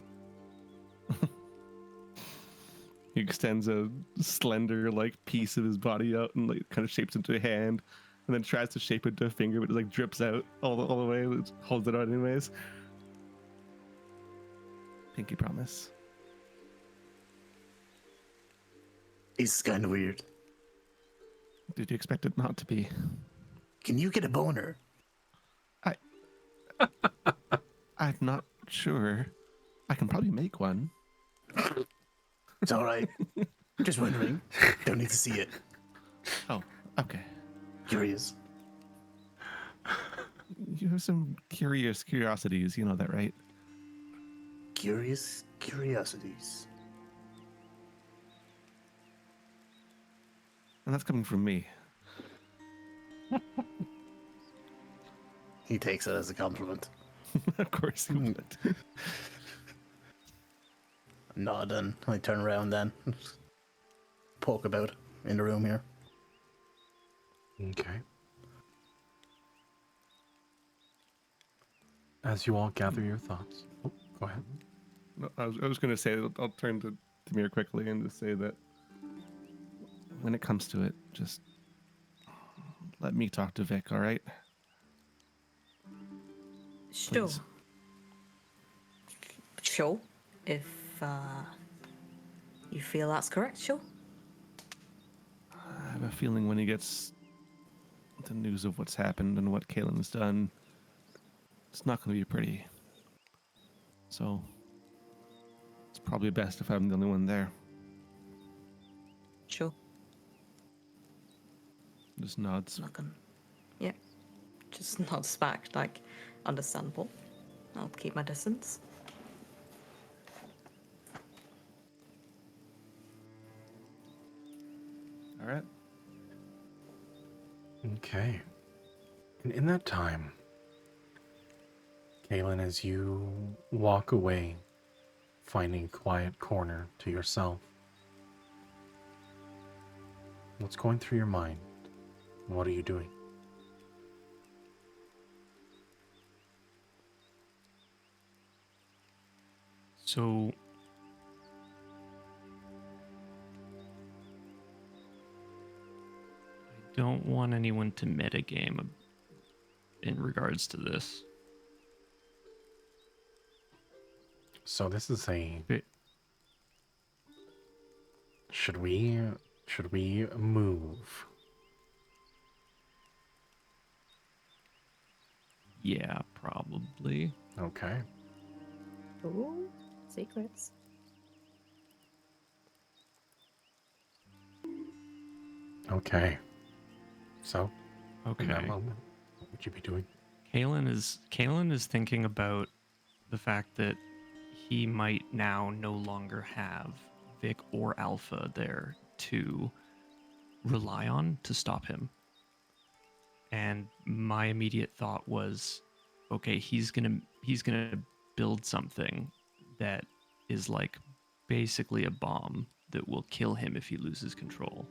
He extends a slender, like, piece of his body out and, like, kind of shapes into a hand, and then tries to shape it into a finger, but it, like, drips out all the way. It holds it out anyways. Pinky promise. It's kind of weird. Did you expect it not to be? Can you get a boner? I'm not sure. I can probably make one. It's all right. Just wondering. Don't need to see it. Oh, okay. Curious. You have some curiosities, you know that, right? Curious curiosities. And that's coming from me. He takes it as a compliment. Of course you would. Nod and I turn around then. Poke about in the room here. Okay. As you all gather your thoughts. Oh, go ahead. No, I was going to say, I'll turn to Tamir quickly and just say that when it comes to it, just let me talk to Vic, all right? Sure. Please. Sure. If you feel that's correct, sure. I have a feeling when he gets the news of what's happened and what Kaylin's done, it's not going to be pretty. So it's probably best if I'm the only one there. Sure. Just nods. Not gonna. Yeah. Just nods back, like, understandable. I'll keep my distance. All right. Okay. And in that time, Kaylin, as you walk away, finding a quiet corner to yourself, what's going through your mind? What are you doing? So I don't want anyone to metagame in regards to this. So this is a... But Should we move? yeah, probably. Okay. Ooh, secrets. Okay. So, Okay. in that moment, what would you be doing? Kalen is thinking about the fact that he might now no longer have Vic or Alpha there to rely on to stop him. And my immediate thought was, okay, he's gonna build something that is like basically a bomb that will kill him if he loses control.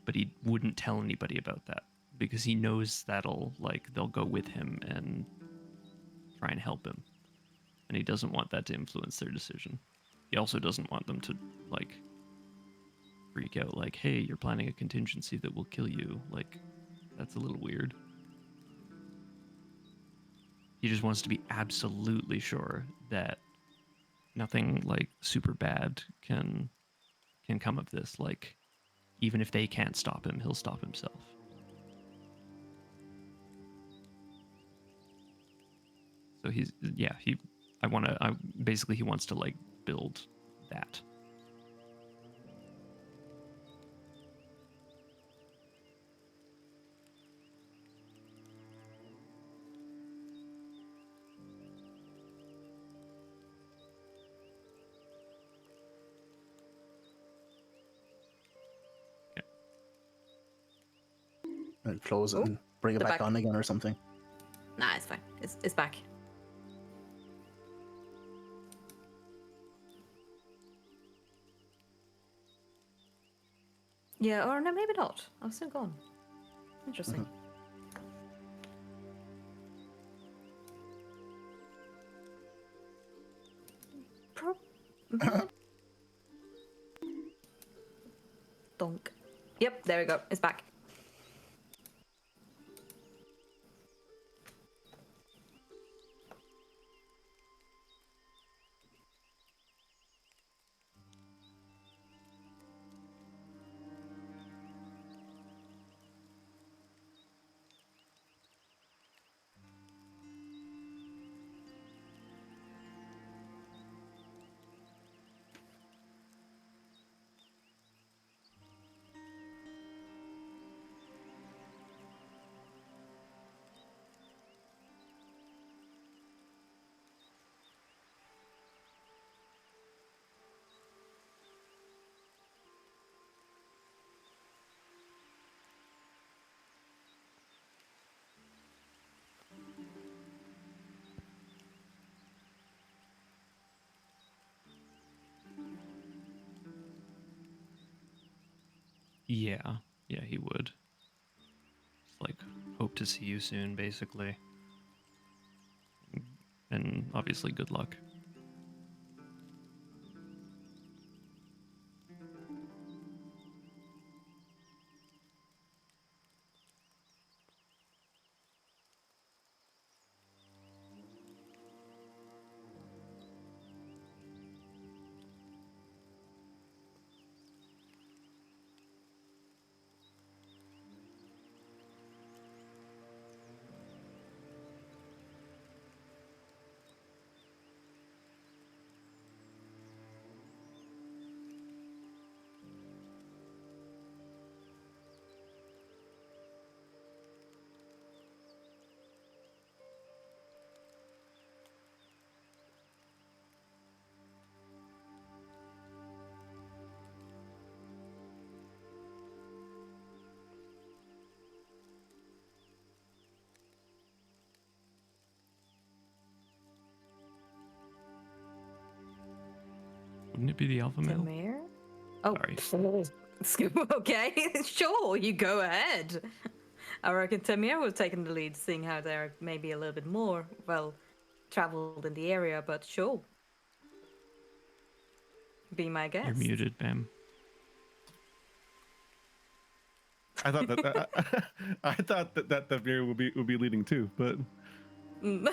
But he wouldn't tell anybody about that because he knows that'll, like, they'll go with him and try and help him. And he doesn't want that to influence their decision. He also doesn't want them to, like, freak out, like, hey, you're planning a contingency that will kill you. Like, that's a little weird. He just wants to be absolutely sure that nothing, like, super bad can come of this. Like, even if they can't stop him, he'll stop himself. So he basically he wants to, like, build that. I'd close it Oh, and bring it the back back. on again or something. Nah, it's fine. It's back. Yeah, or no, maybe not. I'm still gone. Interesting. Pro- Donk. Yep, there we go. It's back. Yeah, yeah, he would. Just like, hope to see you soon, basically. And obviously, good luck. Wouldn't it be the alpha male? Tamir? Oh, Sorry. Scoop. Okay, sure, you go ahead. I reckon Tamir was taking the lead, seeing how they're maybe a little bit more well traveled in the area, but sure. Be my guest. You're muted, Bam. I thought that I thought that the mirror would be leading too, but because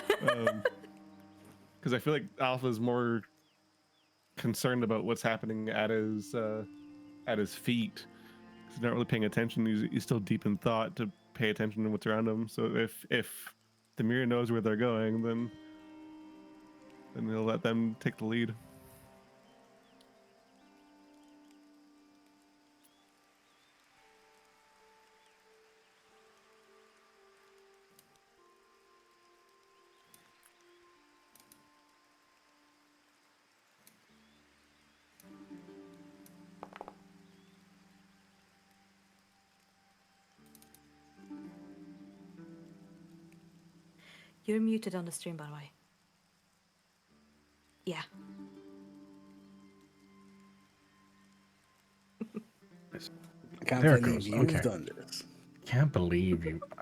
I feel like Alpha's more concerned about what's happening at his feet. He's not really paying attention. He's still deep in thought to pay attention to what's around him. So if the mirror knows where they're going, then he'll let them take the lead. You're muted on the stream, by the way. Yeah. I can't There it believe goes. you've Okay. done this. I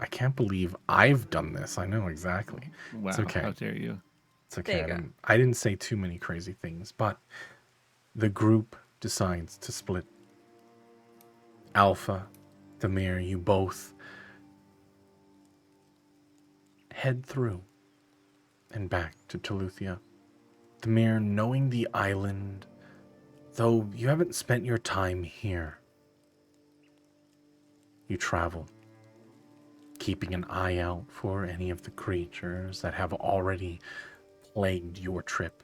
can't believe I've done this. I know exactly. Wow! It's okay. How dare you? It's okay. There you go. I didn't say too many crazy things, but the group decides to split. Alpha, Demir, you both head through and back to Teluthia. Demir, knowing the island, though you haven't spent your time here, you travel, keeping an eye out for any of the creatures that have already plagued your trip.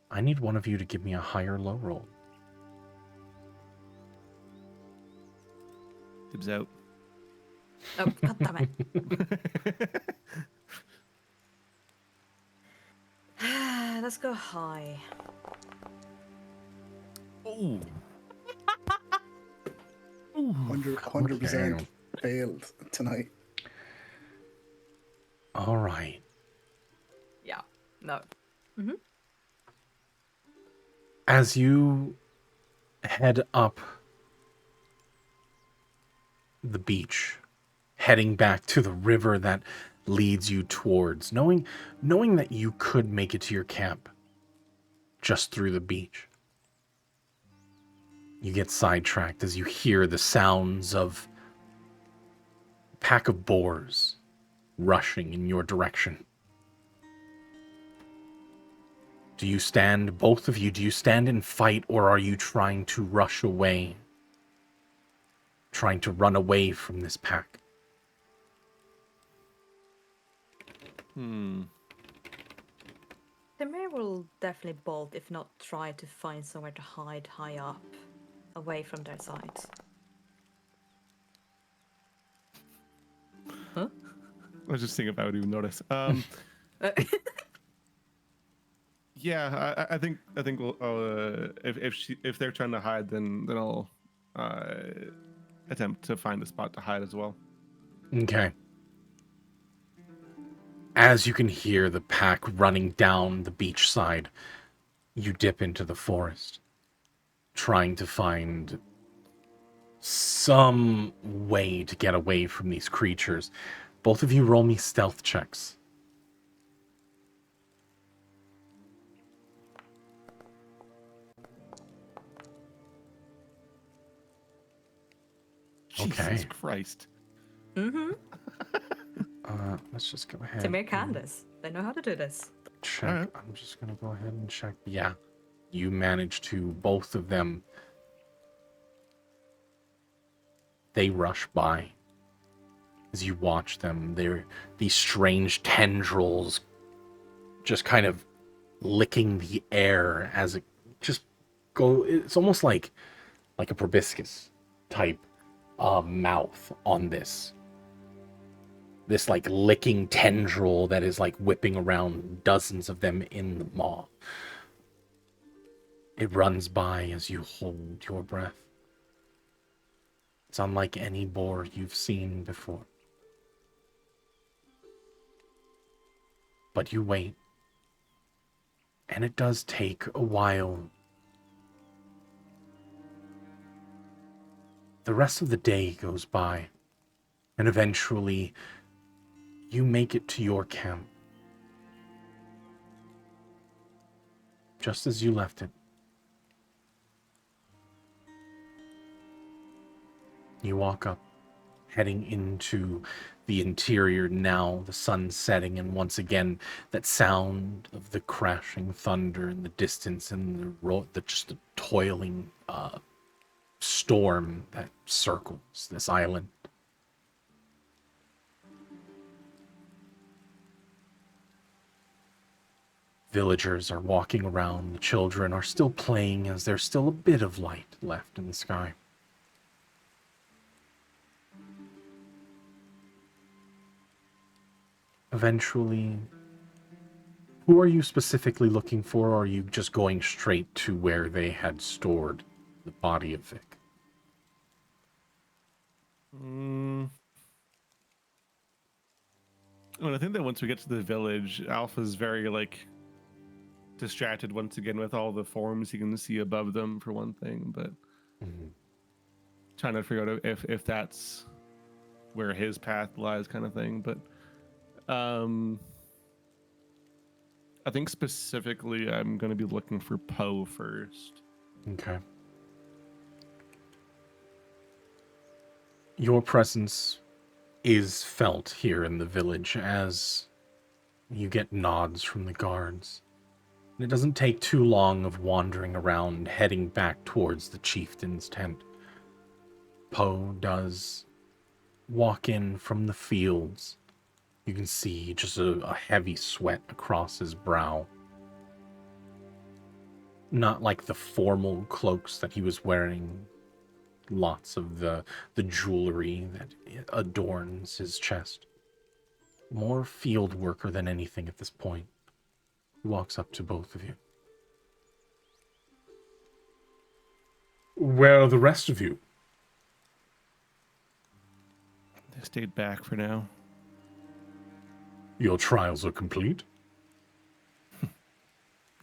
I need one of you to give me a high or low roll. Dibs out. Oh, god damn it. Let's go high. Oh. 100% Okay. failed tonight. All right. Yeah. No. As you head up the beach, heading back to the river that leads you towards, knowing that you could make it to your camp just through the beach, you get sidetracked as you hear the sounds of a pack of boars rushing in your direction. Do you stand, both of you, do you stand and fight, or are you trying to rush away? Trying to run away from this pack? Tamir will definitely bolt, if not try to find somewhere to hide high up, away from their sight. Huh? I was just thinking if I would even notice. Yeah, I think we'll, if they're trying to hide, then I'll attempt to find a spot to hide as well. Okay. As you can hear the pack running down the beach side, you dip into the forest, trying to find some way to get away from these creatures. Both of you roll me stealth checks. Okay. Jesus Christ. Mm-hmm. Let's just go ahead. Tamir and can this. They know how to do this. check. Alright. I'm just gonna go ahead and check. Yeah, you managed to, both of them. They rush by. As you watch them, they're these strange tendrils just kind of licking the air as it just go. It's almost like a proboscis type mouth on this like licking tendril that is like whipping around, dozens of them in the maw. It runs by as you hold your breath. It's unlike any boar you've seen before. But you wait. And it does take a while. The rest of the day goes by, and eventually you make it to your camp. Just as you left it. You walk up, heading into the interior now, the sun setting, and once again, that sound of the crashing thunder in the distance and just the toiling storm that circles this island. Villagers are walking around, the children are still playing as there's still a bit of light left in the sky. Eventually, who are you specifically looking for, or are you just going straight to where they had stored the body of Vic? Well, I think that once we get to the village, Alpha's very distracted once again with all the forms he can see above them for one thing, but trying to figure out if that's where his path lies, kind of thing. But I think specifically I'm going to be looking for Poe first. Okay. Your presence is felt here in the village as you get nods from the guards. And it doesn't take too long of wandering around, heading back towards the chieftain's tent. Poe does walk in from the fields. You can see just a heavy sweat across his brow. Not like the formal cloaks that he was wearing. Lots of the jewelry that adorns his chest. More field worker than anything at this point. He walks up to both of you. Where are the rest of you? They stayed back for now. Your trials are complete?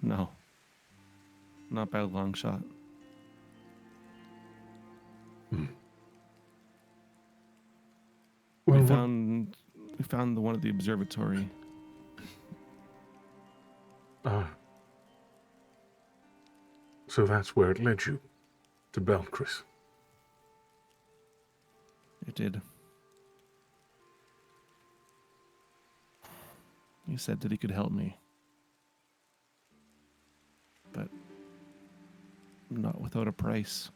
No. Not by a long shot. Well, We found the one at the observatory. So that's where it led you, to Belchris. It did. He said that he could help me. But not without a price.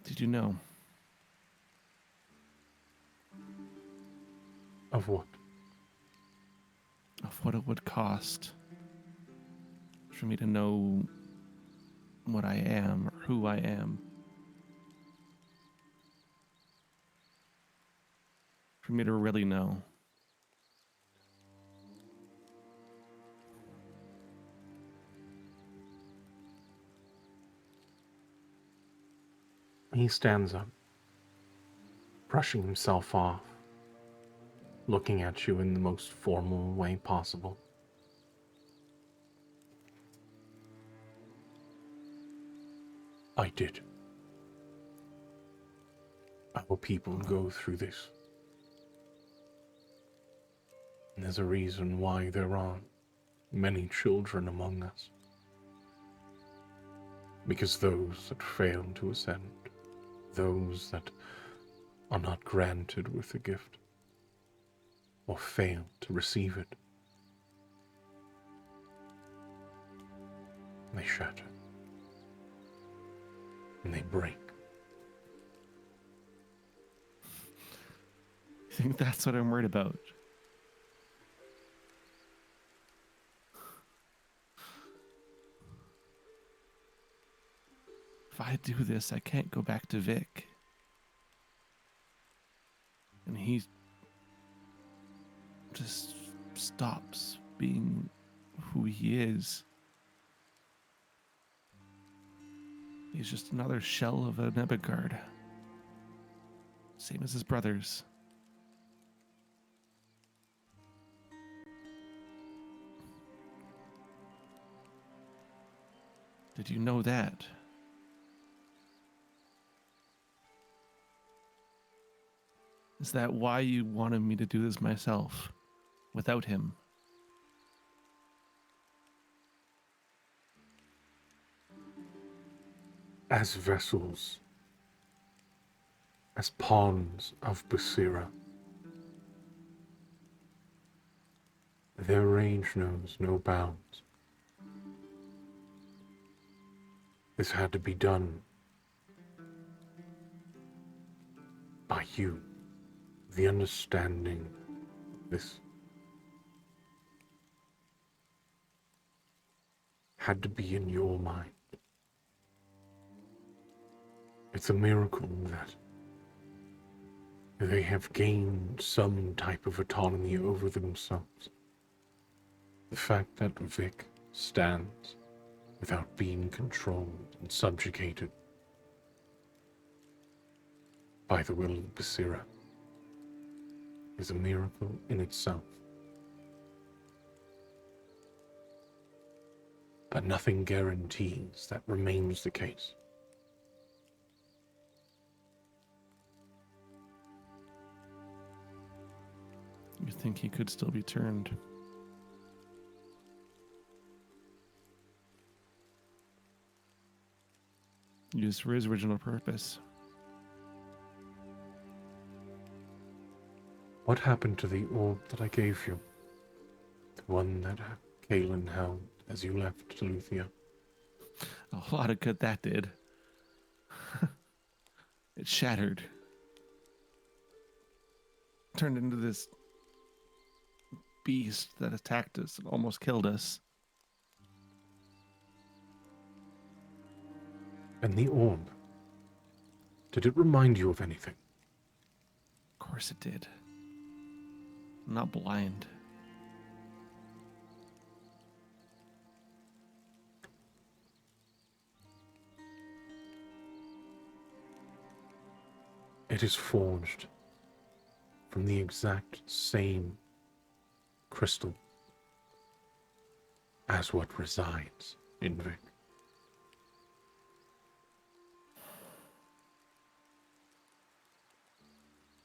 Did you know? Of what? Of what it would cost for me to know what I am or who I am. For me to really know. He stands up, brushing himself off, looking at you in the most formal way possible. I did. Our people go through this. And there's a reason why there are many children among us. Because those that fail to ascend, those that are not granted with the gift, or fail to receive it, they shatter. And they break. I think that's what I'm worried about. If I do this, I can't go back to Vic. And he just stops being who he is. He's just another shell of an Ebigard. Same as his brothers. Did you know that? Is that why you wanted me to do this myself, without him? As vessels, as pawns of Basira, their range knows no bounds. This had to be done by you. The understanding of this had to be in your mind. It's a miracle that they have gained some type of autonomy over themselves. The fact that Vic stands without being controlled and subjugated by the will of Basira is a miracle in itself. But nothing guarantees that remains the case. You think he could still be turned? Used for his original purpose. What happened to the orb that I gave you? The one that Kalen held as you left Luthia? A lot of good that did. It shattered. Turned into this beast that attacked us and almost killed us. And the orb, did it remind you of anything? Of course it did. I'm not blind. It is forged from the exact same crystal as what resides in Vic.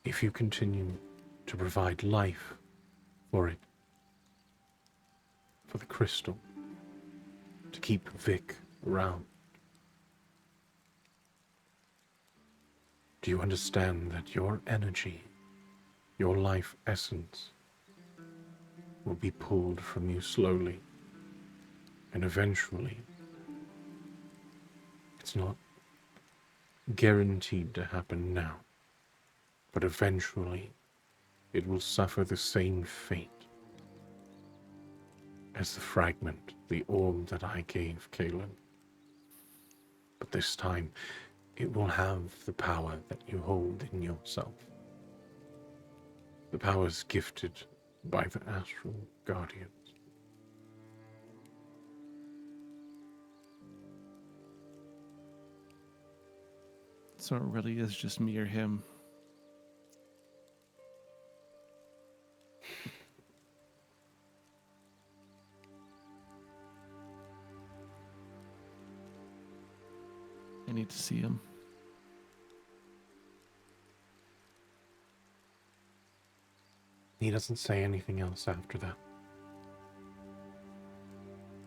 If you continue to provide life for it, for the crystal, to keep Vic around, do you understand that your energy, your life essence, will be pulled from you slowly, and eventually, it's not guaranteed to happen now, but eventually it will suffer the same fate as the fragment, the orb that I gave Kaelin. But this time, it will have the power that you hold in yourself. The powers gifted by the Astral Guardians. So it really is just me or him. I need to see him. He doesn't say anything else after that.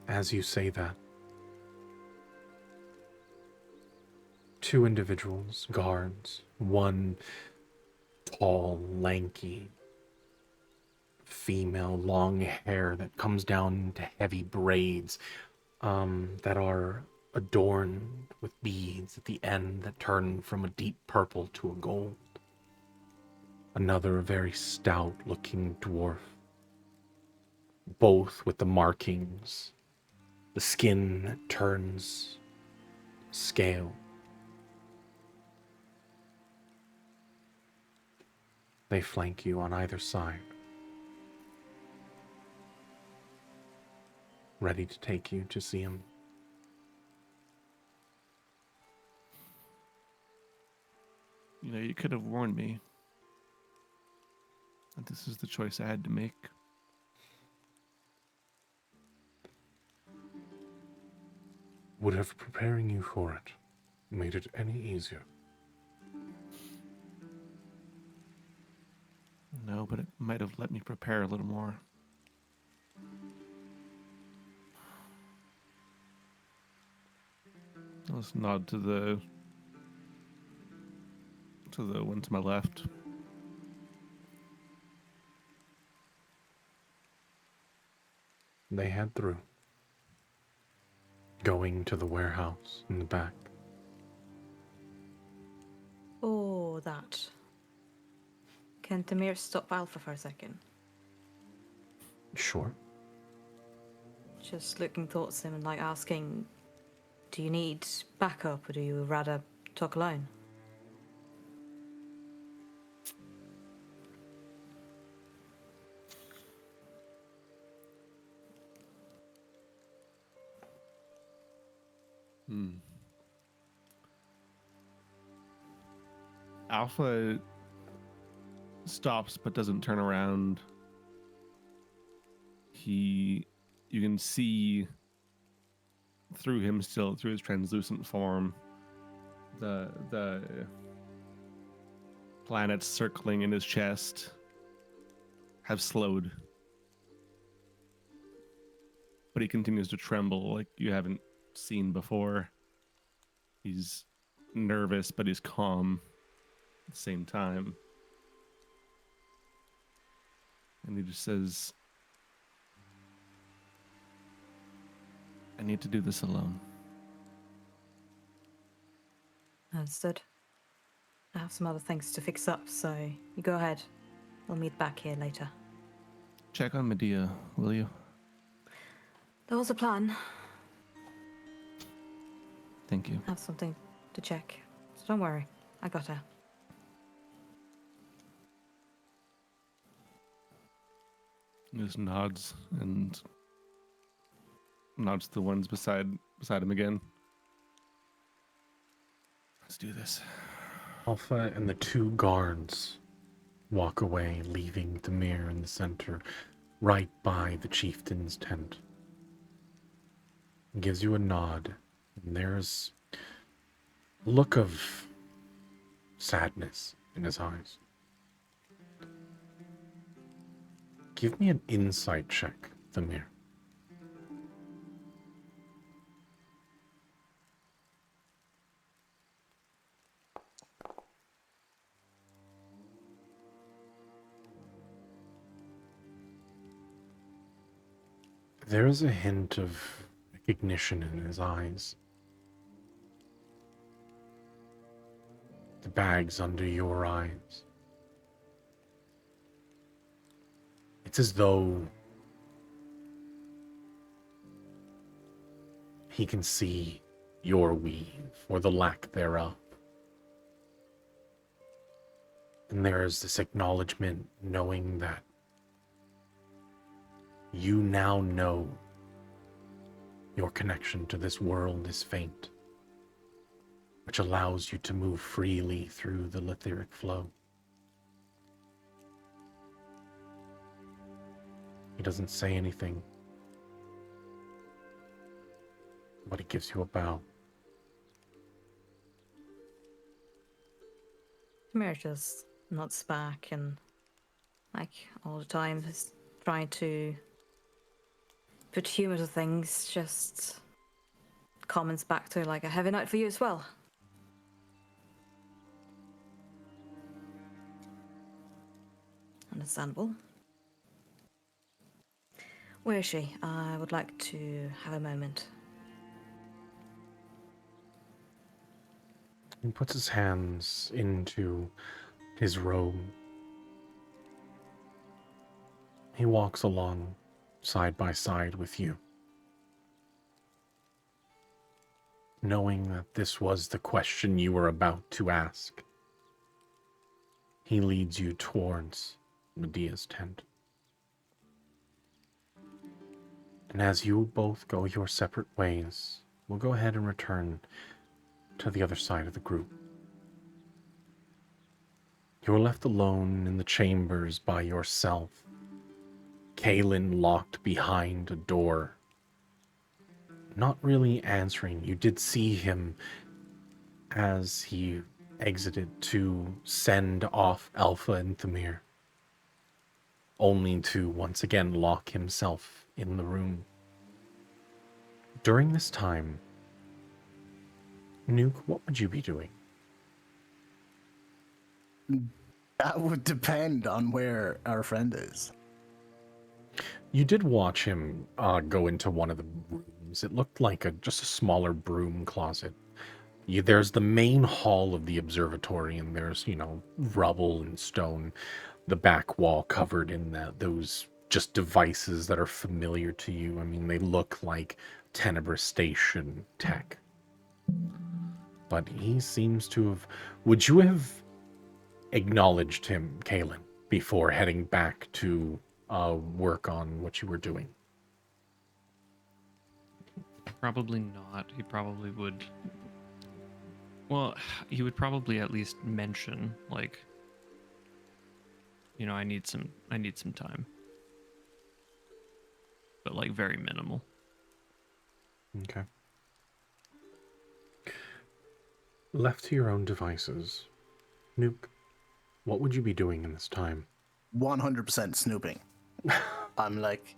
As you say that, two individuals, guards, one tall, lanky female, long hair that comes down into heavy braids that are adorned with beads at the end that turn from a deep purple to a gold. Another very stout-looking dwarf, both with the markings, the skin that turns scale. They flank you on either side, ready to take you to see him. You know, you could have warned me that this is the choice I had to make. Would have preparing you for it made it any easier? No, but it might have let me prepare a little more. Let's nod to the one to my left. They head through, going to the warehouse in the back. Oh, that. Can Tamir stop Alpha for a second? Sure. Just looking towards him and like asking, do you need backup or do you rather talk alone? Alpha stops but doesn't turn around. You can see through him still, through his translucent form, the planets circling in his chest have slowed. But he continues to tremble like you haven't seen before. He's nervous, but he's calm at the same time. And he just says, I need to do this alone. Understood. I have some other things to fix up, so you go ahead. We'll meet back here later. Check on Medea, will you? There was a plan. Thank you. I have something to check. So don't worry. I got her. He just nods and nods to the ones beside him again. Let's do this. Alpha and the two guards walk away, leaving Demir in the center, right by the chieftain's tent. He gives you a nod, and there's a look of sadness in his eyes. Give me an insight check, Demir. There is a hint of recognition in his eyes. The bags under your eyes. It's as though he can see your weave, or the lack thereof. And there is this acknowledgement, knowing that you now know your connection to this world is faint, which allows you to move freely through the letheric flow. He doesn't say anything, but he gives you a bow. Mir just nods back and, like all the time, is trying to put humor to things, just comments back to like a heavy night for you as well. Understandable. Where is she? I would like to have a moment. He puts his hands into his robe. He walks along side by side with you, knowing that this was the question you were about to ask. He leads you towards Medea's tent. And as you both go your separate ways, we'll go ahead and return to the other side of the group. You are left alone in the chambers by yourself. Kaelin locked behind a door, not really answering. You did see him as he exited to send off Alpha and Thamir, only to once again lock himself in the room. During this time, Nuke, what would you be doing? That would depend on where our friend is. You did watch him go into one of the rooms. It looked like just a smaller broom closet. There's the main hall of the observatory, and there's, rubble and stone. The back wall covered in those just devices that are familiar to you. I mean, they look like Tenebrae Station tech. But he seems to have... Would you have acknowledged him, Kaelin, before heading back to work on what you were doing? Probably not. He probably would. Well, he would probably at least mention, like, I need some time. But like very minimal. Okay. Left to your own devices, Nuke, what would you be doing in this time? 100% snooping. I'm like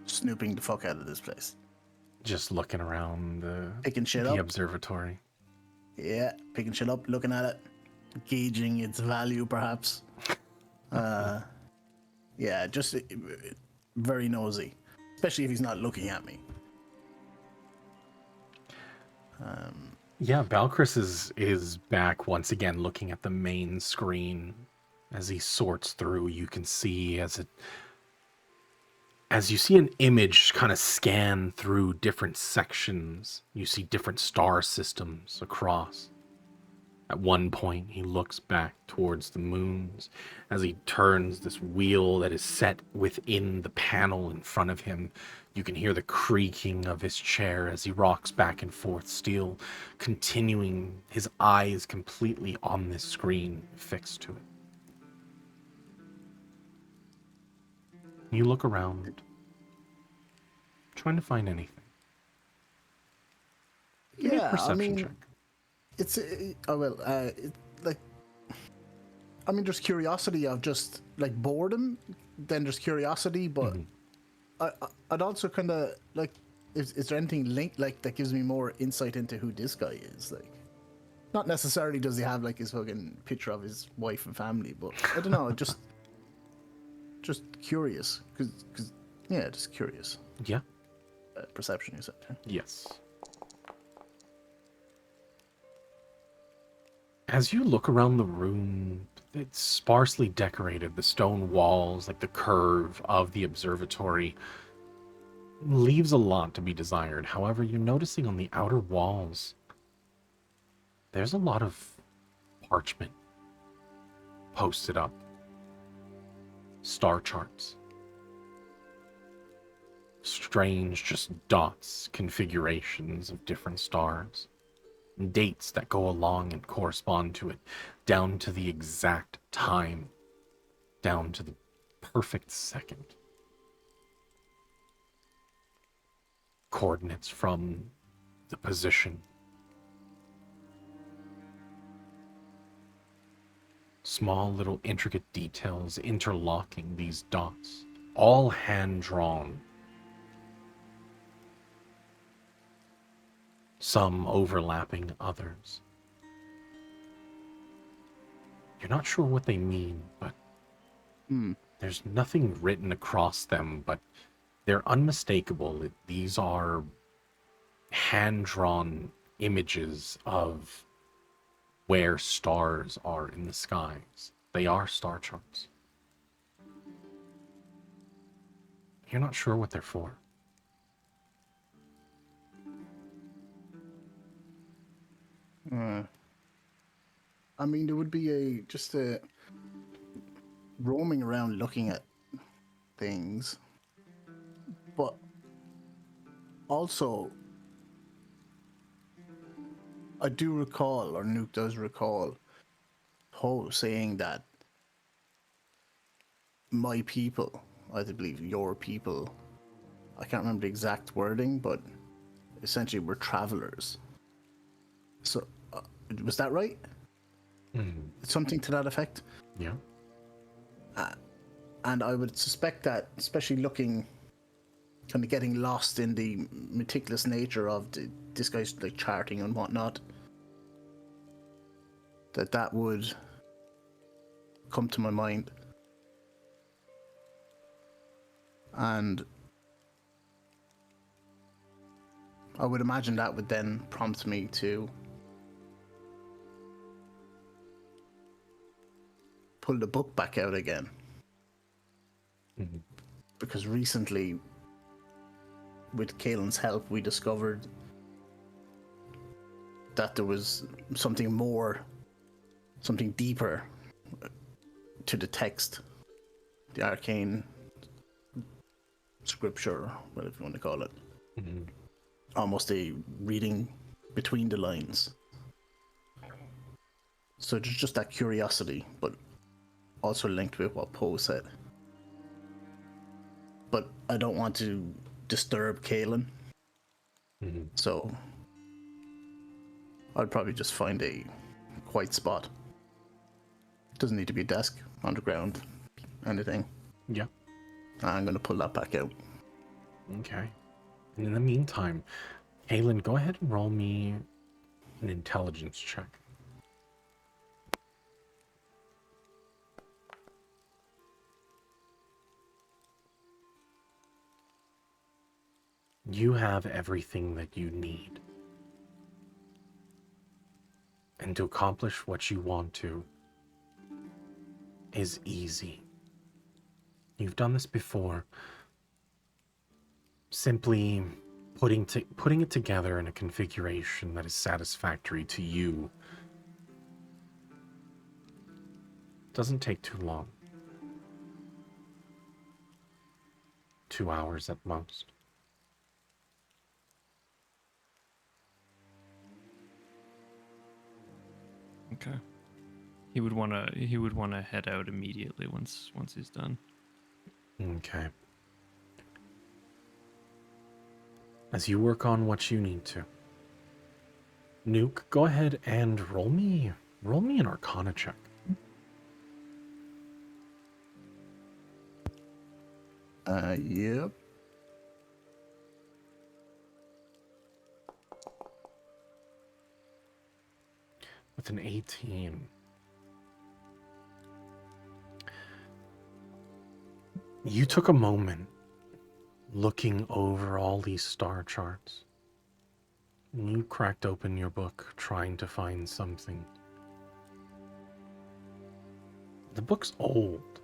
snooping the fuck out of this place. Just looking around Picking shit the up. observatory. Yeah, picking shit up, looking at it, gauging its value, perhaps. Yeah, just very nosy, especially if he's not looking at me. Yeah, Balcris is back once again, looking at the main screen as he sorts through. You can see as you see an image kind of scan through different sections, you see different star systems across. At one point, he looks back towards the moons as he turns this wheel that is set within the panel in front of him. You can hear the creaking of his chair as he rocks back and forth, still continuing his eyes completely on this screen, fixed to it. You look around, trying to find anything. Give me a Yeah, I perception mean, check. it's like, I mean, there's curiosity of just like boredom, then there's curiosity, but Mhm. I'd also kind of like, is there anything linked like that gives me more insight into who this guy is? Like, not necessarily does he have like his fucking picture of his wife and family, but I don't know, just curious, cause yeah, just curious. Yeah. Perception, you said. Yeah? Yes. As you look around the room, it's sparsely decorated. The stone walls, like the curve of the observatory, leaves a lot to be desired. However, you're noticing on the outer walls, there's a lot of parchment posted up. Star charts. Strange, just dots, configurations of different stars. Dates that go along and correspond to it, down to the exact time, down to the perfect second. Coordinates from the position. Small little intricate details interlocking these dots, all hand drawn. Some overlapping others. You're not sure what they mean, but there's nothing written across them, but they're unmistakable. These are hand-drawn images of where stars are in the skies. They are star charts. You're not sure what they're for. I mean, there would be just a roaming around looking at things, but also I do recall, or Nuke does recall, Poe saying that my people, I believe your people, I can't remember the exact wording, but essentially we're travelers. So, was that right? Something to that effect? Yeah. And I would suspect that, especially looking, kind of getting lost in the meticulous nature of this guy's like charting and whatnot, that would come to my mind. And I would imagine that would then prompt me to pull the book back out again. Because recently, with Kaelin's help, we discovered that there was something more, something deeper to the text, the arcane scripture, whatever you want to call it. Almost a reading between the lines. So there's just that curiosity, but also linked with what Poe said. But I don't want to disturb Kaelin. So I'd probably just find a quiet spot. Doesn't need to be a desk, underground, anything. Yeah. I'm going to pull that back out. Okay. And in the meantime, Kaylin, go ahead and roll me an intelligence check. You have everything that you need. And to accomplish what you want to is easy. You've done this before. Simply putting it together in a configuration that is satisfactory to you Doesn't take too long. 2 hours at most. Okay. He would wanna head out immediately once he's done. Okay. As you work on what you need to. Nuke, go ahead and roll me an Arcana check. Yep. With an 18. You took a moment looking over all these star charts. And you cracked open your book trying to find something. The book's old,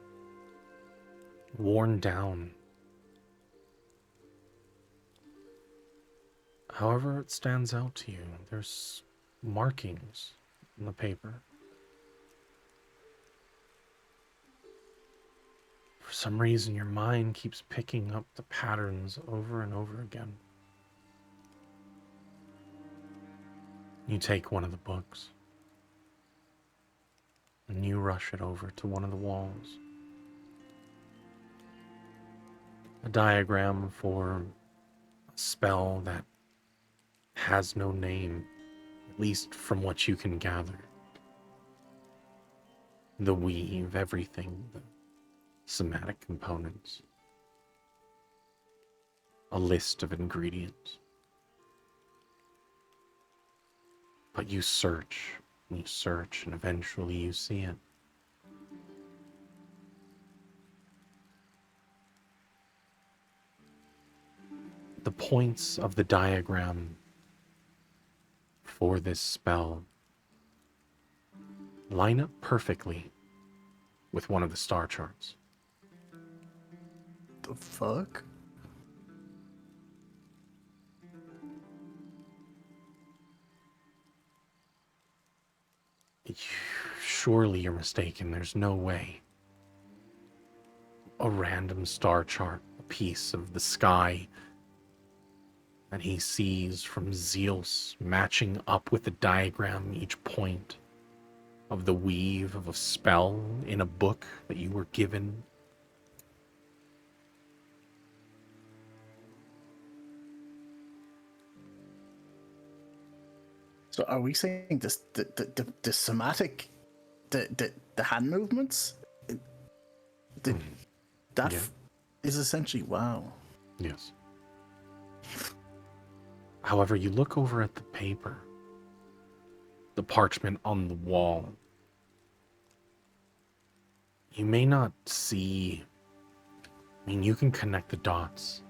worn down. However, it stands out to you. There's markings in the paper. For some reason, your mind keeps picking up the patterns over and over again. You take one of the books and you rush it over to one of the walls. A diagram for a spell that has no name, at least from what you can gather. The weave, everything, the somatic components. A list of ingredients. But you search, and eventually you see it. The points of the diagram for this spell line up perfectly with one of the star charts. The fuck? Surely you're mistaken. There's no way. A random star chart, a piece of the sky that he sees from Zeus matching up with the diagram, each point of the weave of a spell in a book that you were given. So are we saying this the somatic the hand movements the, that Yeah. is essentially wow. Yes. However, you look over at the paper, the parchment on the wall. You may not see. I mean, you can connect the dots.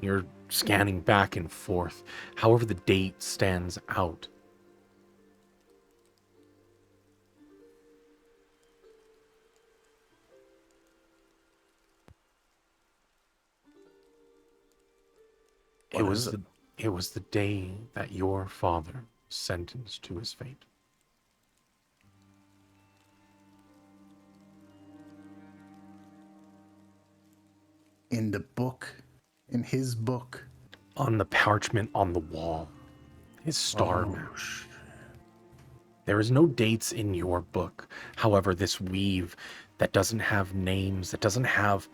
You're scanning back and forth. However, the date stands out. It What was is it? it was the day that your father was sentenced to his fate. In the book, in his book. On the parchment on the wall, his star map. There is no dates in your book. However, this weave that doesn't have names, that doesn't have,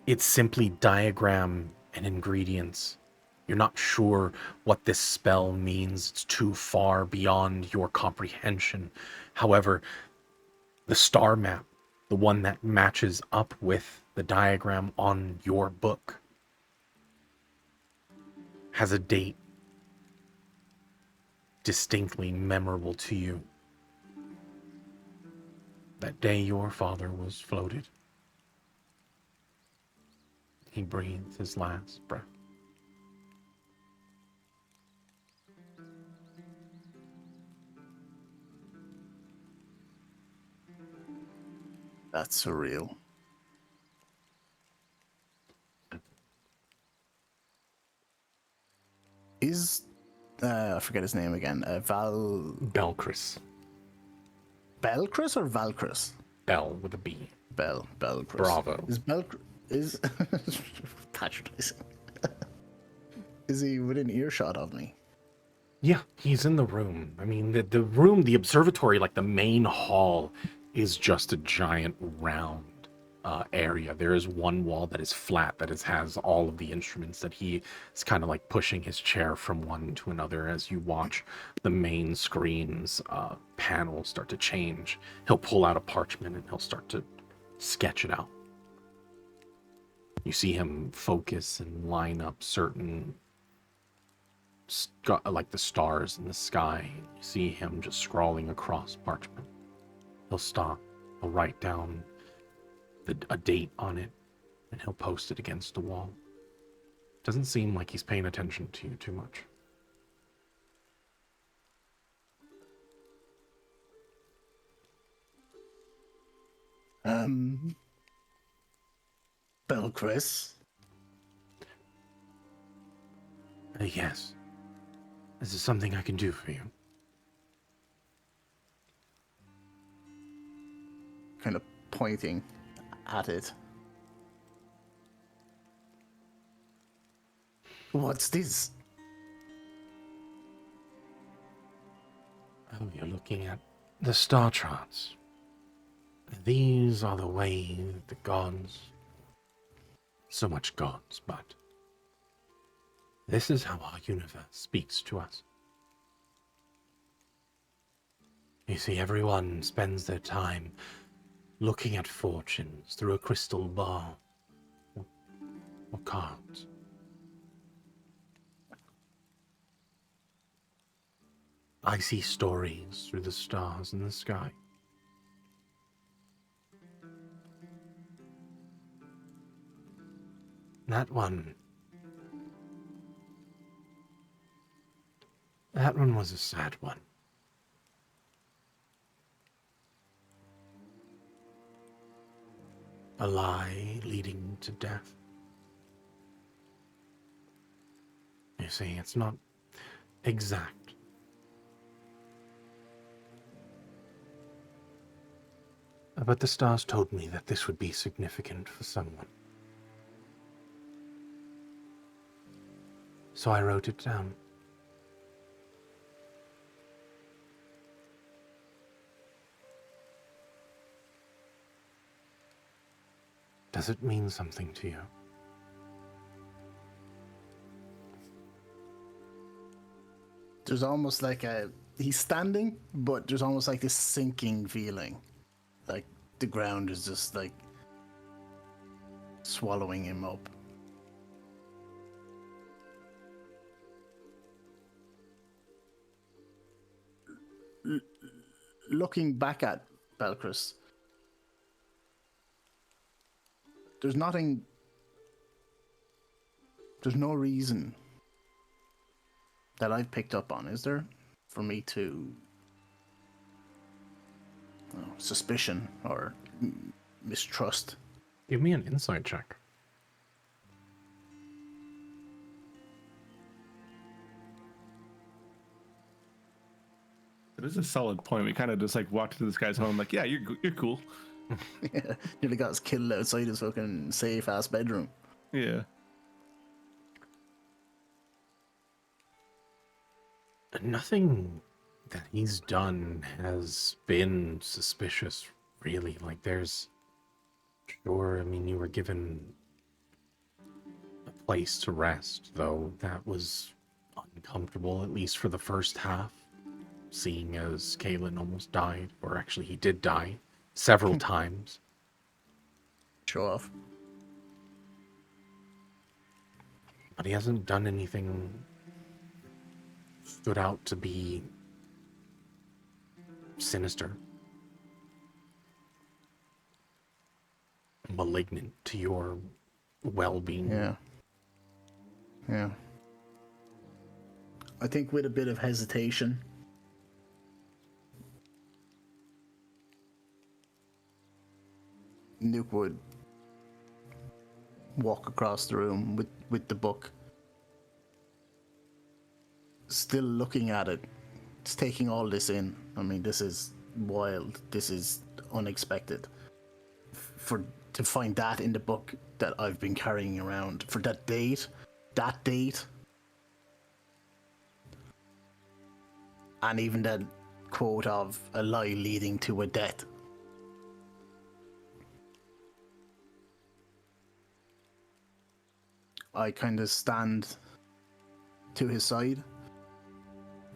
it's simply diagram and ingredients. You're not sure what this spell means. It's too far beyond your comprehension. However, the star map, the one that matches up with the diagram on your book, has a date distinctly memorable to you. That day your father was floated. He breathed his last breath. That's surreal. Is I forget his name again. Balcris. Belcris or Valcris? Bell with a B. Belcris. Bravo. Is patronizing. Is he within earshot of me? Yeah, he's in the room. I mean, the room, the observatory, like the main hall, is just a giant round area. There is one wall that is flat that has all of the instruments that he is kind of like pushing his chair from one to another as you watch the main screen's panels start to change. He'll pull out a parchment and he'll start to sketch it out. You see him focus and line up certain like the stars in the sky. You see him just scrawling across parchment. He'll stop. He'll write down a date on it, and he'll post it against the wall. Doesn't seem like he's paying attention to you too much. Belcris. Yes. This is something I can do for you. Kind of pointing at it. What's this? Oh, you're looking at the star charts. These are the way the gods... So much gods, but... This is how our universe speaks to us. You see, everyone spends their time looking at fortunes through a crystal ball or cards. I see stories through the stars in the sky. That one was a sad one. A lie leading to death. You see, it's not exact. But the stars told me that this would be significant for someone. So I wrote it down. Does it mean something to you? There's almost like he's standing, but there's almost like this sinking feeling. Like the ground is just like swallowing him up. Looking back at Belcris, there's no reason that I've picked up on, is there, for me to suspicion or mistrust? Give me an insight check. It is a solid point. We kind of just like walked into this guy's home, like, yeah, you're cool. Yeah, nearly got us killed outside his fucking safe ass bedroom. Yeah. Nothing that he's done has been suspicious, really. Like, sure, I mean, you were given a place to rest, though that was uncomfortable, at least for the first half, seeing as Kalen almost died, or actually he did die several times. Show off. But he hasn't done anything stood out to be sinister, malignant to your well-being. Yeah. I think with a bit of hesitation, Nuke would walk across the room with the book, still looking at it. It's taking all this in. I mean, this is wild. This is unexpected. to find that in the book that I've been carrying around for that date, and even that quote of a lie leading to a death. I kind of stand to his side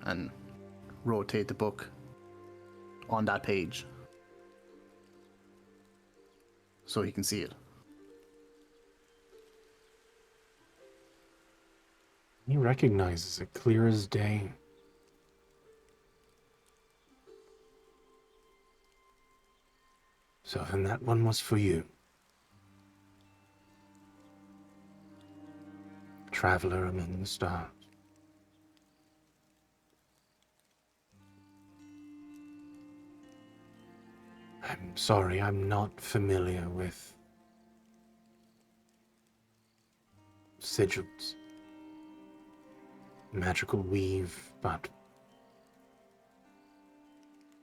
and rotate the book on that page so he can see it. He recognizes it clear as day. So then that one was for you. Traveler among the stars. I'm sorry, I'm not familiar with sigils, magical weave, but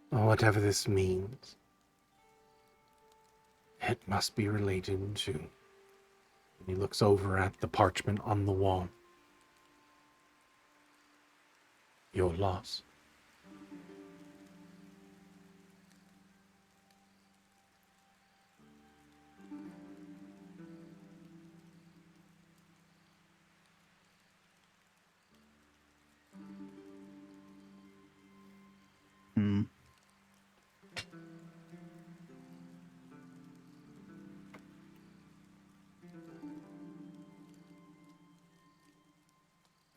whatever this means, it must be related to. He looks over at the parchment on the wall. Your loss. Hmm.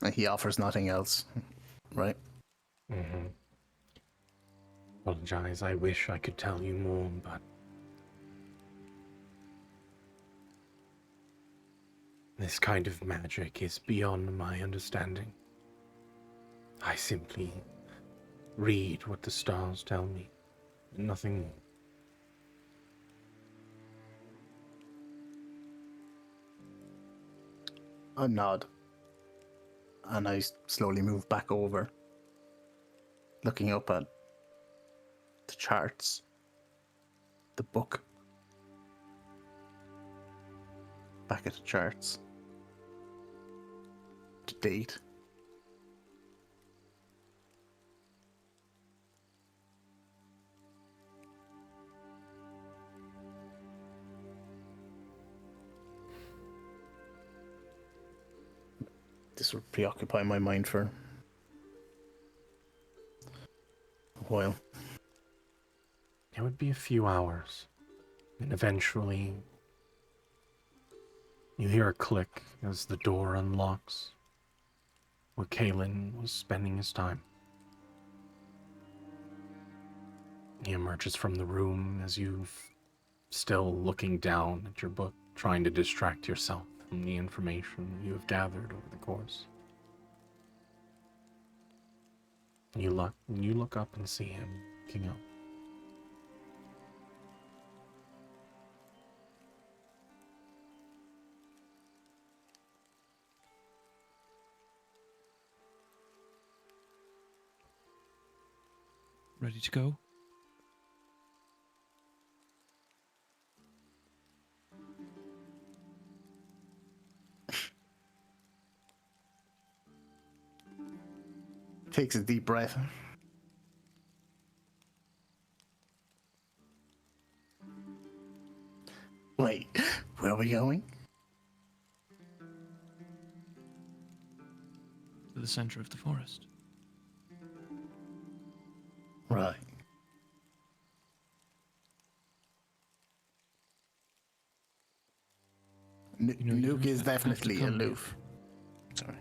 And he offers nothing else, right? Mm-hmm. Apologize, I wish I could tell you more, but this kind of magic is beyond my understanding. I simply read what the stars tell me, and nothing more. I nod, and I slowly move back over, looking up at the charts, the book, back at the charts, the date. This will preoccupy my mind for a while. It would be a few hours, and eventually you hear a click as the door unlocks where Kalen was spending his time. He emerges from the room as you still looking down at your book, trying to distract yourself from the information you have gathered over the course. You look up and see him looking up. Ready to go? Takes a deep breath. Wait, where are we going? To the center of the forest. Right. You know, you Nuke don't is have to definitely come, Nuke. aloof. Sorry.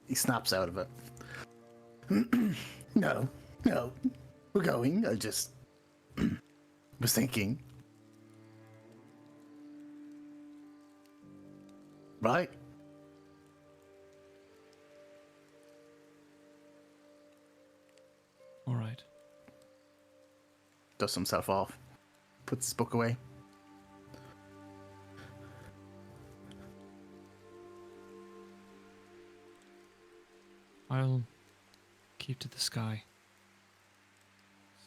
He snaps out of it. No, we're going. I just was thinking. Right? All right. Dusts himself off. Puts his book away. I'll keep to the sky.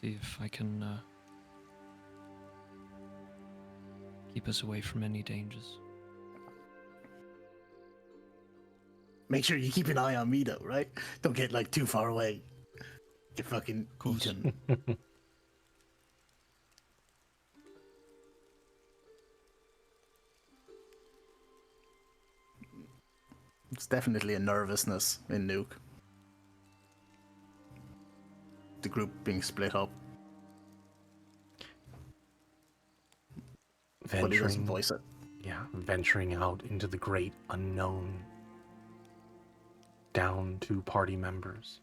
See if I can keep us away from any dangers. Make sure you keep an eye on me though, right? Don't get like too far away. Get fucking course. eaten. It's definitely a nervousness in Nuke. The group being split up, but he doesn't voice it. Yeah, venturing out into the great unknown, down to party members.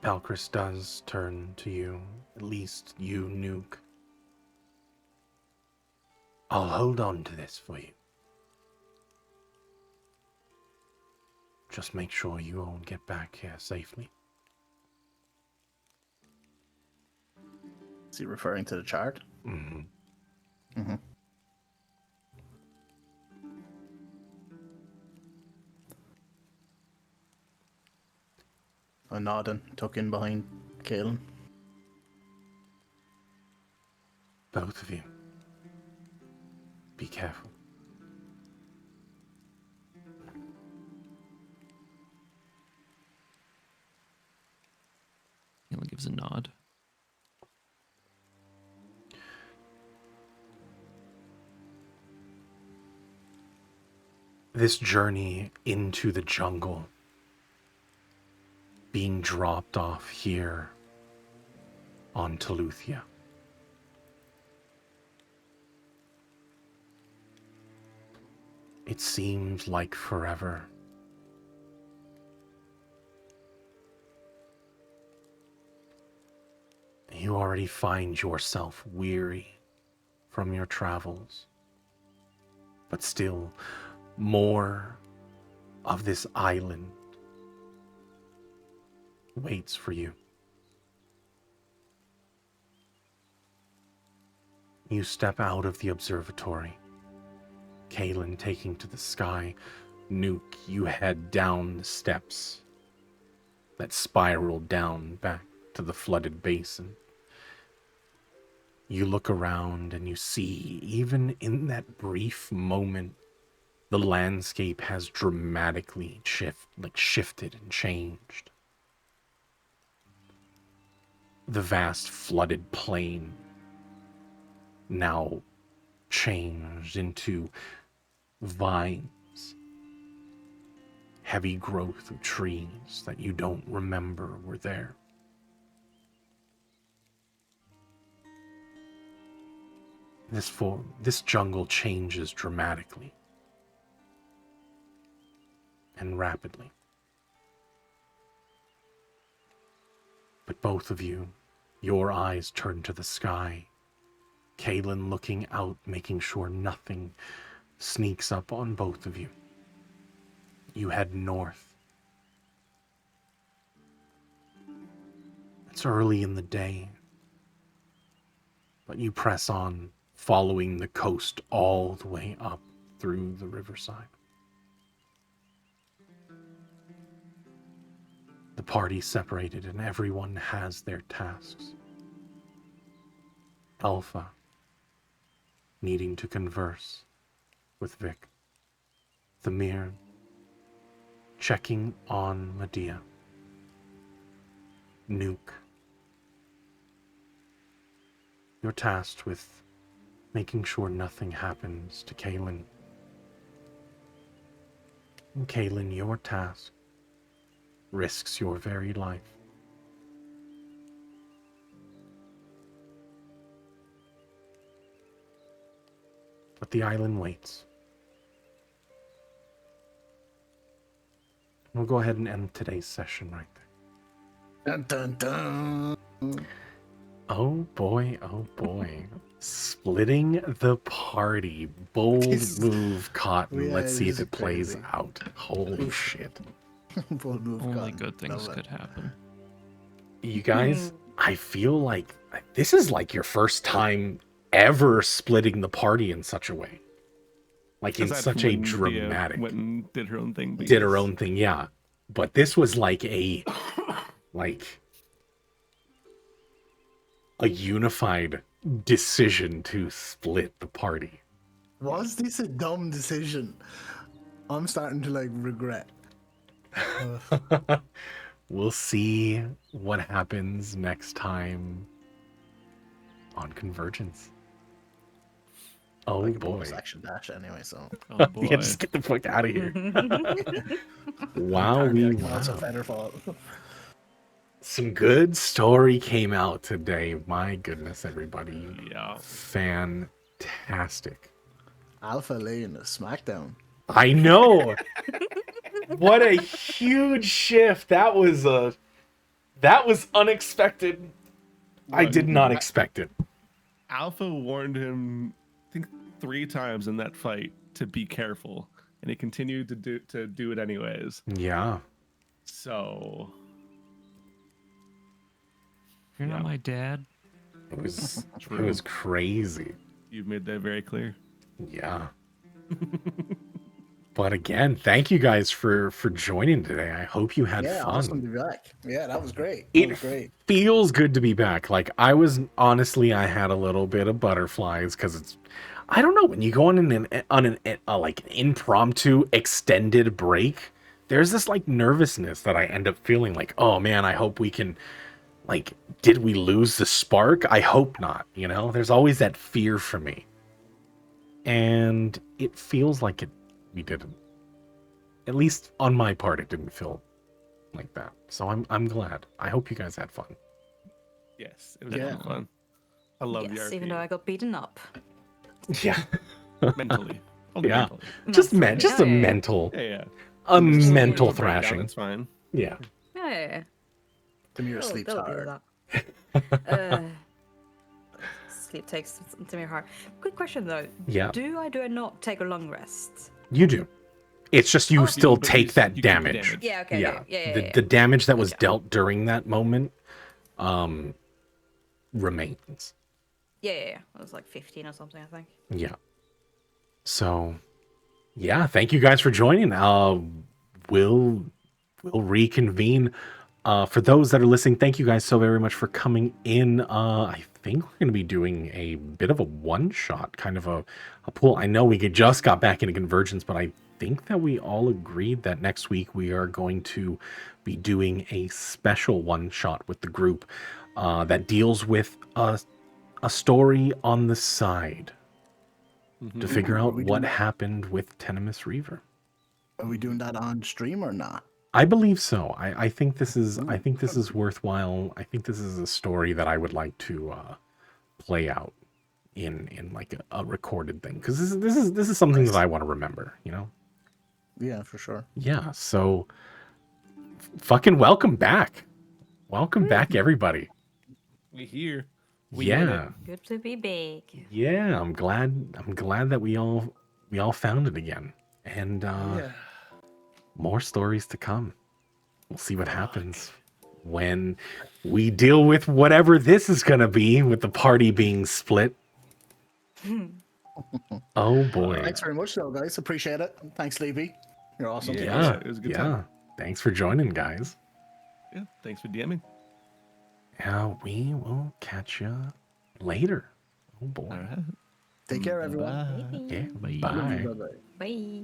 Balcris does turn to you, at least you, Nuke. I'll hold on to this for you. Just make sure you all get back here safely. Is he referring to the chart? Mm-hmm. Mm-hmm. I nod and tuck in behind Kaelin. Both of you, be careful. Kayla gives a nod. This journey into the jungle, being dropped off here on Teluthia. It seemed like forever. You already find yourself weary from your travels, but still more of this island waits for you. You step out of the observatory, Kaelin taking to the sky. Nuke, you head down the steps that spiral down back to the flooded basin. You look around and you see, even in that brief moment, the landscape has dramatically shifted and changed. The vast flooded plain now changed into vines, heavy growth of trees that you don't remember were there. This jungle changes dramatically and rapidly. But both of you, your eyes turn to the sky. Kaelin looking out, making sure nothing sneaks up on both of you. You head north. It's early in the day, but you press on, following the coast all the way up through the riverside. The party separated and everyone has their tasks. Alpha needing to converse with Vic. Thamir checking on Medea. Nuke, you're tasked with making sure nothing happens to Kaelin. And Kaelin, your task risks your very life. But the island waits. We'll go ahead and end today's session right there. Dun dun dun. Oh boy, oh boy. Splitting the party. Bold move, Cotton. Yeah, Let's see this if it is plays crazy. out. Holy shit. Bold move, Only Cotton. good things Love it. could happen. You guys, I feel like this is like your first time ever splitting the party in such a way. like in Aside such from a when Dia dramatic, went and did her own thing. but did her yes. own thing, yeah. But this was like a unified decision to split the party. Was this a dumb decision? I'm starting to like regret. We'll see what happens next time on Convergence. Oh Like a boy. bonus action dash anyway, so Oh boy. Yeah, just get the fuck out of here. Wow, apparently I we can also wow. feather fall. Some good story came out today. My goodness, everybody. Yeah. Fantastic. Alpha laying a smackdown. I know. What a huge shift. That was unexpected. I did not expect it. Alpha warned him, I think, 3 times in that fight to be careful, and he continued to do it anyways. Yeah. So You're Yeah. not my dad. It was True. crazy. You've made that very clear. Yeah. But again, thank you guys for joining today. I hope you had Yeah, fun. awesome to be back. Yeah, that was great. That It was great. feels good to be back. Like I had a little bit of butterflies because it's, I don't know, when you go on an like an impromptu extended break, there's this like nervousness that I end up feeling like, oh man, I hope we can, like, did we lose the spark? I hope not. You know, there's always that fear for me, and it feels like we didn't. At least on my part, it didn't feel like that. So I'm glad. I hope you guys had fun. Yes, it was Yeah. really fun. I love the Yes, RP. even though I got beaten up. Yeah. mentally. Only Yeah. mentally. Just Mentally. just Oh, a yeah, yeah. mental Yeah. a Just a mental little Breakdown, thrashing. It's fine. Yeah. Yeah, yeah, yeah. Demir They'll- sleeps they'll do hard. that. Sleep takes to me hard. Quick question though. Yeah. Do I not take a long rest? You do. It's just you still But take that you keep the damage. Yeah, okay. Yeah. Yeah. The damage that was Gotcha. dealt during that moment remains. Yeah. It was like 15 or something, I think. Yeah. So, yeah, thank you guys for joining. We'll reconvene. For those that are listening, thank you guys so very much for coming in. I think we're going to be doing a bit of a one-shot, kind of a pool. I know we just got back into Convergence, but I think that we all agreed that next week we are going to be doing a special one-shot with the group that deals with a story on the side to figure Are out we what doing that? happened with Tenemus Reaver. Are we doing that on stream or not? I believe so. I think this is worthwhile. I think this is a story that I would like to play out in like a recorded thing, because this is something that I want to remember. You know. Yeah, for sure. Yeah. So, fucking welcome back. Welcome back, everybody. We here. We in Yeah. it. Good to be big. Yeah. I'm glad that we all found it again, and Yeah. more stories to come. We'll see what happens when we deal with whatever this is going to be, with the party being split. Oh boy. Thanks very much, though, guys. Appreciate it. Thanks, Levy. You're awesome. Yeah. It was a good Yeah. time. Thanks for joining, guys. Yeah. Thanks for DMing. We will catch you later. Oh boy. All right. Take care, everyone. Bye. Yeah. Bye. Bye. Bye-bye. Bye.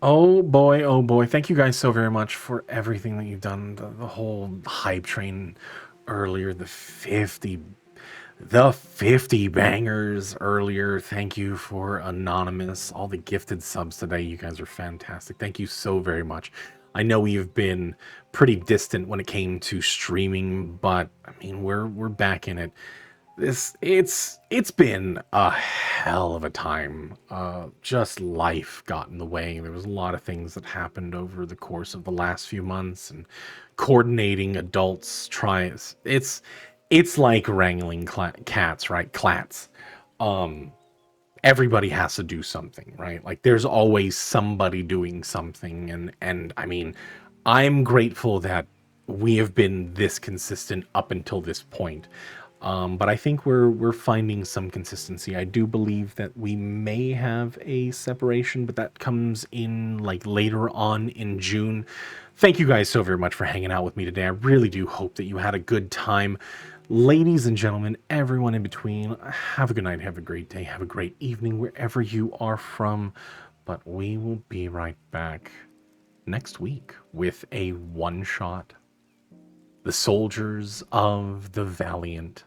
Oh boy, oh boy. Thank you guys so very much for everything that you've done. The whole hype train earlier, the 50 bangers earlier. Thank you for Anonymous, all the gifted subs today. You guys are fantastic. Thank you so very much. I know we've been pretty distant when it came to streaming, but I mean, we're back in it. It's been a hell of a time. Just life got in the way. There was a lot of things that happened over the course of the last few months, and coordinating adults tries. It's like wrangling cats, right? Clats. Everybody has to do something, right? Like there's always somebody doing something, and I mean, I'm grateful that we have been this consistent up until this point. But I think we're finding some consistency. I do believe that we may have a separation, but that comes in like later on in June. Thank you guys so very much for hanging out with me today. I really do hope that you had a good time. Ladies and gentlemen, everyone in between, have a good night, have a great day, have a great evening wherever you are from. But we will be right back next week with a one-shot. The Soldiers of the Valiant.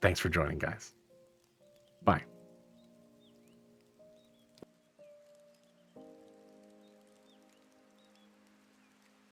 Thanks for joining, guys. Bye.